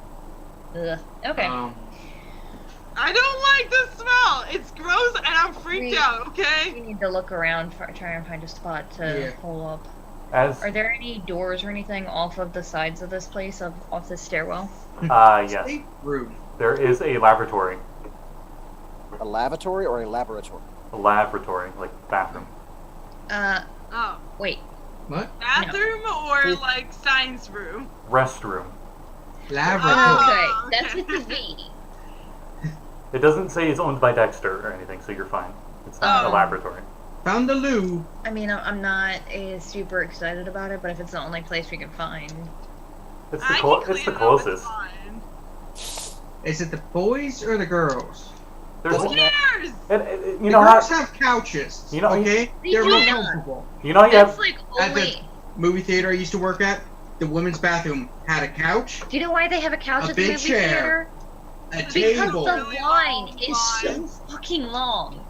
Ugh. Okay. I don't like the smell. It's gross and I'm freaked We- out, okay? We need to look around, try and find a spot to Yeah. hole up. As Are there any doors or anything off of the sides of this place, off this stairwell? yes, State room. there is a laboratory. A lavatory or a laboratory? A laboratory, like bathroom. Oh. Wait. What? Bathroom or like science room? Restroom. Laboratory. Oh, Okay, that's okay. with the V. It doesn't say it's owned by Dexter or anything, so you're fine. It's not a Oh. laboratory. Found the loo. I mean, I'm not super excited about it, but if it's the only place we can find, It's I the can it's clean the it up, closest. It's fine. Is it the boys or the girls? There's Doesn't Who matter. cares? you The know girls how have couches. You know- okay? They They're do more not. comfortable. you know you that's have like At the only. movie theater I used to work at, the women's bathroom had a couch, Do you know why they have a couch A at the big movie chair. theater? a Because table. the Really line long is so line. fucking long.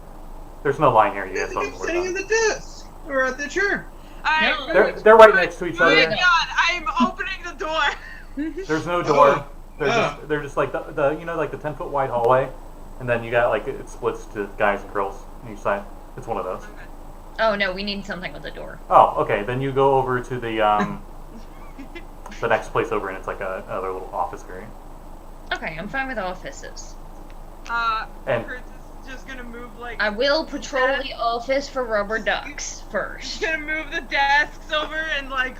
there's no line here. You They have keep something to sitting worry in about. the desk or at the chair. Alright. No. They're right next to each Oh my other. god, I'm opening the door. There's no door. Oh. They're just like the you know like the 10-foot wide hallway, and then you got like it splits to guys and girls on each side. It's one of those. Oh no, we need something with a door. Oh, okay. Then you go over to the the next place over, and it's like another little office area. Okay, I'm fine with offices. And- Kurtz is just gonna move like. I will patrol the office for rubber ducks She's first. gonna move the desks over and like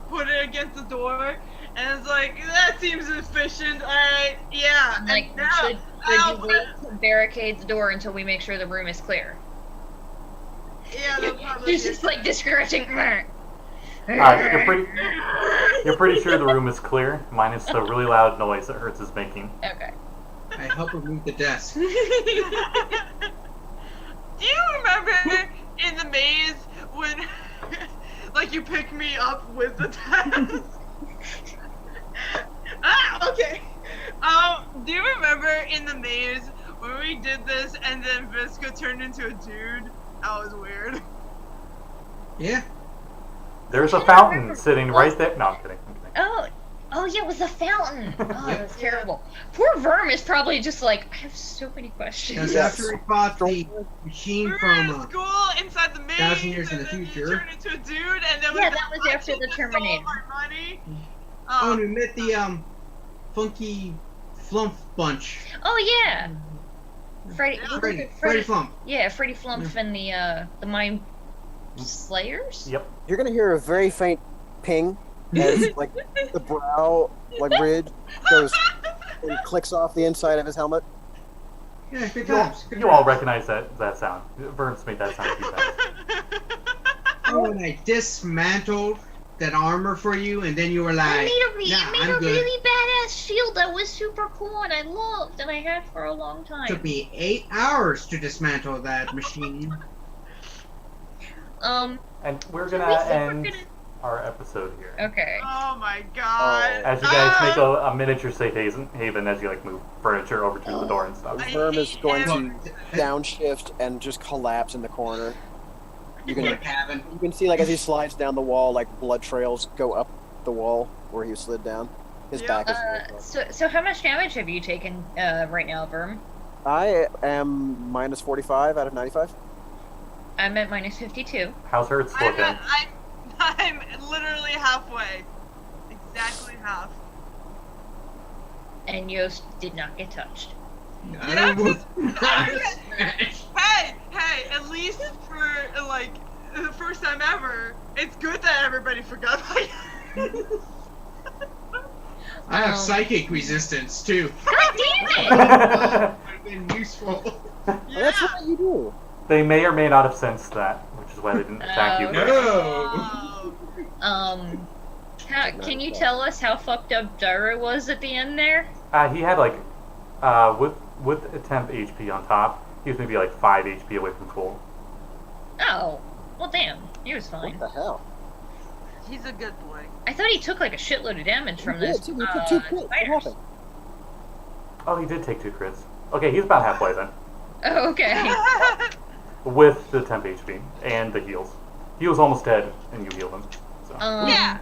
put it against the door, and it's like that seems efficient. All right, yeah. I'm like, and now, should now you wait to barricade the door until we make sure the room is clear? Yeah, that's probably He's just like discouraging. You're pretty sure the room is clear, minus the really loud noise that Hertz is making. Okay. I help her move the desk. Do you remember in the maze when, like, you pick me up with the desk? Okay. Do you remember in the maze when we did this and then Visco turned into a dude? That was weird. Yeah. There's a I fountain remember. sitting right there. No, I'm kidding. I'm kidding. Oh yeah, it was a fountain. Oh, that was terrible. Poor Verm is probably just like, I have so many questions. That's after we fought the machine We were from in school inside the maze, 1,000 years in and the then future. he turned into a dude, and then we Yeah, got that was lucky after the and stole Terminator. our money. Oh, and we met the funky flump bunch. Oh yeah. Freddy. Yeah. who was Freddy, it? Freddy Flump. Yeah, Freddy Flump and the Mind Slayers. Yep. You're gonna hear a very faint ping as like the brow like ridge goes and clicks off the inside of his helmet. Yeah, good You all, times. Good you all times. recognize that sound. Vern's made that sound a few times. Oh, and I dismantled that armor for you, and then you were like, It made I'm a good. really badass shield that was super cool and I loved and I had for a long time. Took me 8 hours to dismantle that machine. And we're so gonna we said we're end gonna- our episode here. Okay. Oh my god. As you guys make a miniature safe haven as you like move furniture over to the door and stuff. I Verm is hate going him. to downshift and just collapse in the corner. You can Like having. you can see like as he slides down the wall, like blood trails go up the wall where he slid down. His Yeah. back is. So how much damage have you taken right now, Verm? I am minus 45 out of 95. I'm at minus 52. How's Hertz looking? I'm halfway. Exactly half. And Yost did not get touched. I almost Hey, at least for like the first time ever, it's good that everybody forgot about you. I have psychic resistance too. God damn it! Would have been useful. Well, that's what you do. They may or may not have sensed that, which is why they didn't attack you. No. Oh. Can you tell us how fucked up Gyro was at the end there? He had like, with a temp HP on top, he was maybe like 5 HP away from full. Oh, well damn, he was fine. What the hell? He's a good boy. I thought he took like a shitload of damage from He this. did, too. He took 2 crits. What spiders. happened? Oh, he did take 2 crits. Okay, he's about halfway then. Oh, okay. With the temp HP and the heals. He was almost dead, and you healed him. So. Yeah.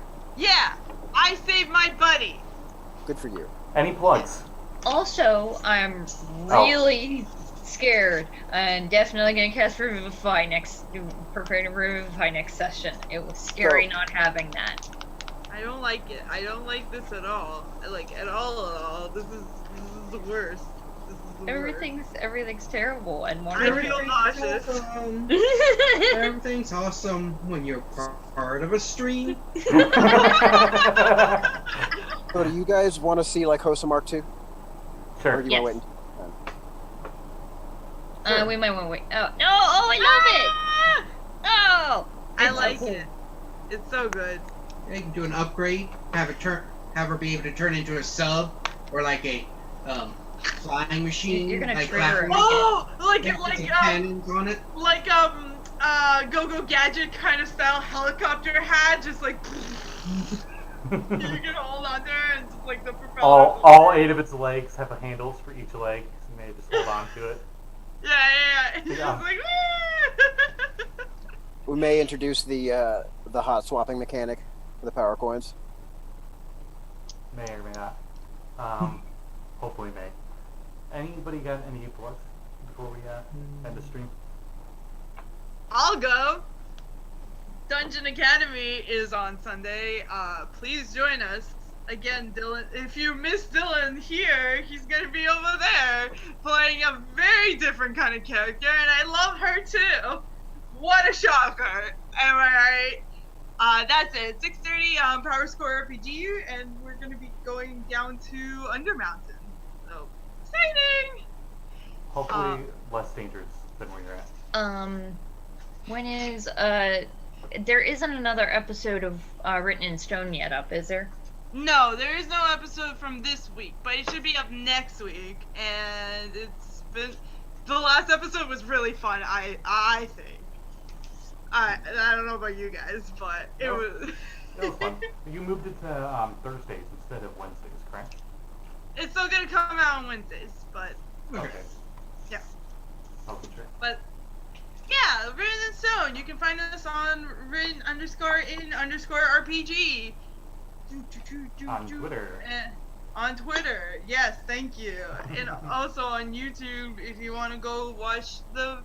I saved my buddy. Good for you. Any plugs? Also, I'm really scared. I'm definitely gonna cast Revivify prepare to Revivify next session. It was scary not having that. I don't like it. I don't like this at all. Like at all. This is the worst. This is the Everything's terrible, and one I feel nauseous. Awesome. Everything's awesome when you're part of a stream. So do you guys want to see like Hosa Mark 2? Sure. Or do you Yes. want to wait? We might want to wait. Oh no! Oh, I love it! Oh, I like it. It's so good. You can do an upgrade. Have her be able to turn into a sub or like a flying machine. You're gonna like trigger her. Oh, like cannons on it. Go-Go Gadget kind of style helicopter hat, just like you can hold on there and just like the propeller. all 8 of its legs have handles for each leg, so you may just hold on to it. Yeah. It's Yeah. just like We may introduce the hot swapping mechanic for the power coins. May or may not. Hopefully may. Anybody got any plugs before we end the stream? I'll go. Dungeon Academy is on Sunday. Please join us. Again, Dylan, if you miss Dylan here, he's gonna be over there playing a very different kind of character, and I love her too. What a shocker. Am I right? That's it. 6:30 Power Score RPG, and we're gonna be going down to Undermountain. So exciting! Hopefully less dangerous than where you're at. when is there isn't another episode of Written in Stone yet up, is there? No, there is no episode from this week, but it should be up next week. And it's been the last episode was really fun. I think. I don't know about you guys, but it was. It was fun. You moved it to Thursdays instead of Wednesdays, correct? It's still gonna come out on Wednesdays, but Okay. yeah. Oh, sure. But yeah, Written in Stone. You can find us on written_in_RPG. On Twitter. On Twitter, yes, thank you. And also on YouTube if you want to go watch the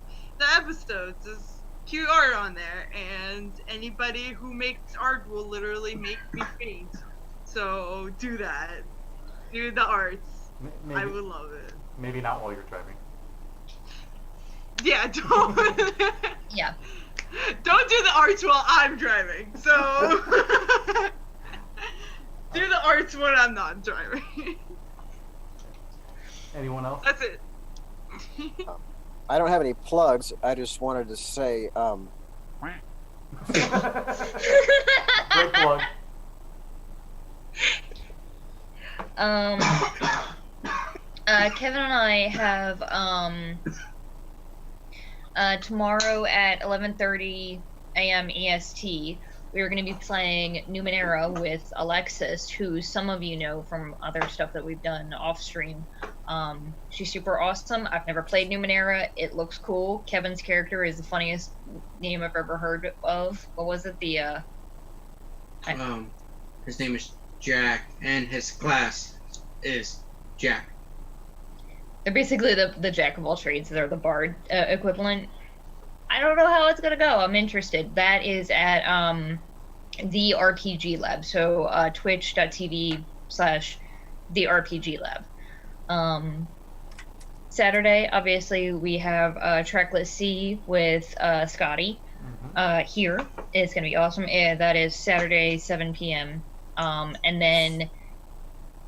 episodes. There's cute art on there, and anybody who makes art will literally make me faint. So do that. Do the arts. Maybe, I would love it. Maybe not while you're driving. Yeah, don't. Yeah. Don't do the arts while I'm driving. So do the arts when I'm not driving. Anyone else? That's it. I don't have any plugs. I just wanted to say, Great plug. Kevin and I have tomorrow at 11:30 a.m. EST. We are going to be playing Numenera with Alexis, who some of you know from other stuff that we've done off stream. She's super awesome. I've never played Numenera. It looks cool. Kevin's character is the funniest name I've ever heard of. What was it? His name is Jack, and his class is Jack. They're basically the jack of all trades. They're the bard equivalent. I don't know how it's gonna go. I'm interested. That is at the RPG Lab. So twitch.tv/the RPG Lab. Saturday, obviously, we have Tracklist C with Scotty here. It's going to be awesome. That is Saturday, 7 p.m. And then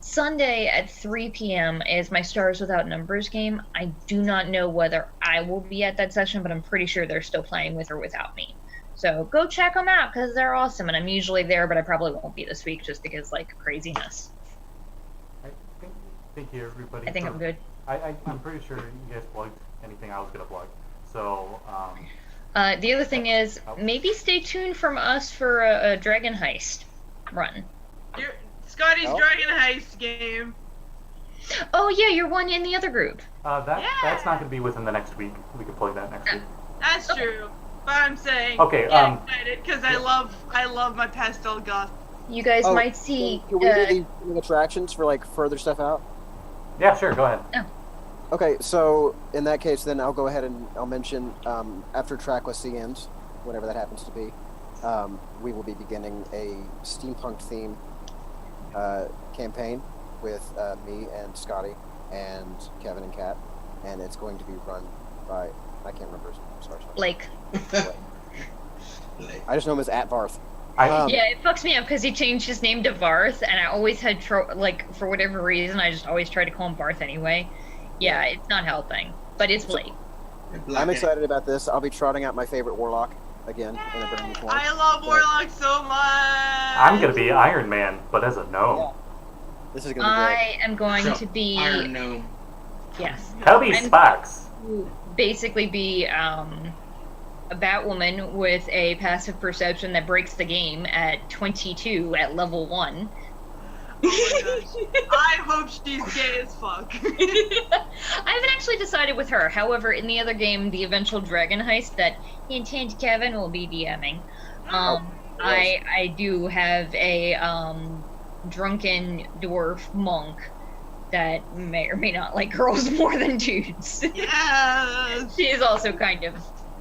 Sunday at 3 p.m. is my Stars Without Numbers game. I do not know whether I will be at that session, but I'm pretty sure they're still playing with or without me. So go check them out because they're awesome. And I'm usually there, but I probably won't be this week just because, like, craziness. Thank you, everybody. I think I'm good. I'm pretty sure you guys plugged anything I was going to plug. So, the other thing is, maybe stay tuned from us for a Dragon Heist run. Scotty's Dragon Heist game. Oh yeah, you're one in the other group. That's not going to be within the next week. We can play that next week. That's true. But I'm saying, okay, excited because I love my pastel goth. You guys might see. Can we do the attractions for like further stuff out? Yeah, sure. Go ahead. Oh. Okay, so in that case, then I'll go ahead and I'll mention after Trackless C ends, whatever that happens to be, we will be beginning a steampunk theme campaign with me and Scotty and Kevin and Kat, and it's going to be run by I can't remember his name. Sorry. Blake. I just know him as @Varth. Yeah, it fucks me up because he changed his name to Varth, and I always had for whatever reason, I just always tried to call him Barth anyway. Yeah, it's not helping, but it's Blake. I'm excited about this. I'll be trotting out my favorite warlock again in a brand new form. I love warlock so much. I'm gonna be Iron Man, but as a gnome. Yeah. This is gonna be great. I am going to be Iron Gnome. Yes. Cubby Sparks. Basically be a Batwoman with a passive perception that breaks the game at 22 at level 1. Oh my gosh. I hope she's gay as fuck. I haven't actually decided with her. However, in the other game, the eventual Dragon Heist that Hint Hint Kevin will be DMing, I do have a drunken dwarf monk that may or may not like girls more than dudes. Yes. She is also kind of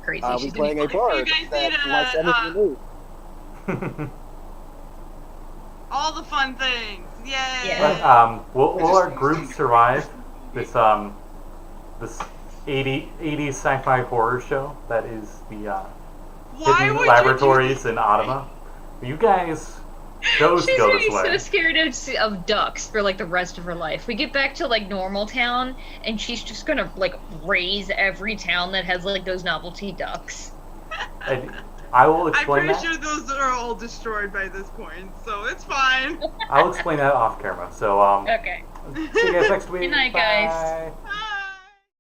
crazy. We're playing a bard You guys that need likes anything new. all the fun things. Yay. Yeah. Will our group survive this this 80s sci-fi horror show that is the Why Hidden would Laboratories in Ottima? You guys chose to She's go gonna this be way. so scared of ducks for like the rest of her life. We get back to like normal town, and she's just gonna like raise every town that has like those novelty ducks. And I will I'm explain pretty that. sure those are all destroyed by this point, so it's fine. I'll explain that off camera. So Okay. see you guys next week. Good night, guys. Bye. Bye.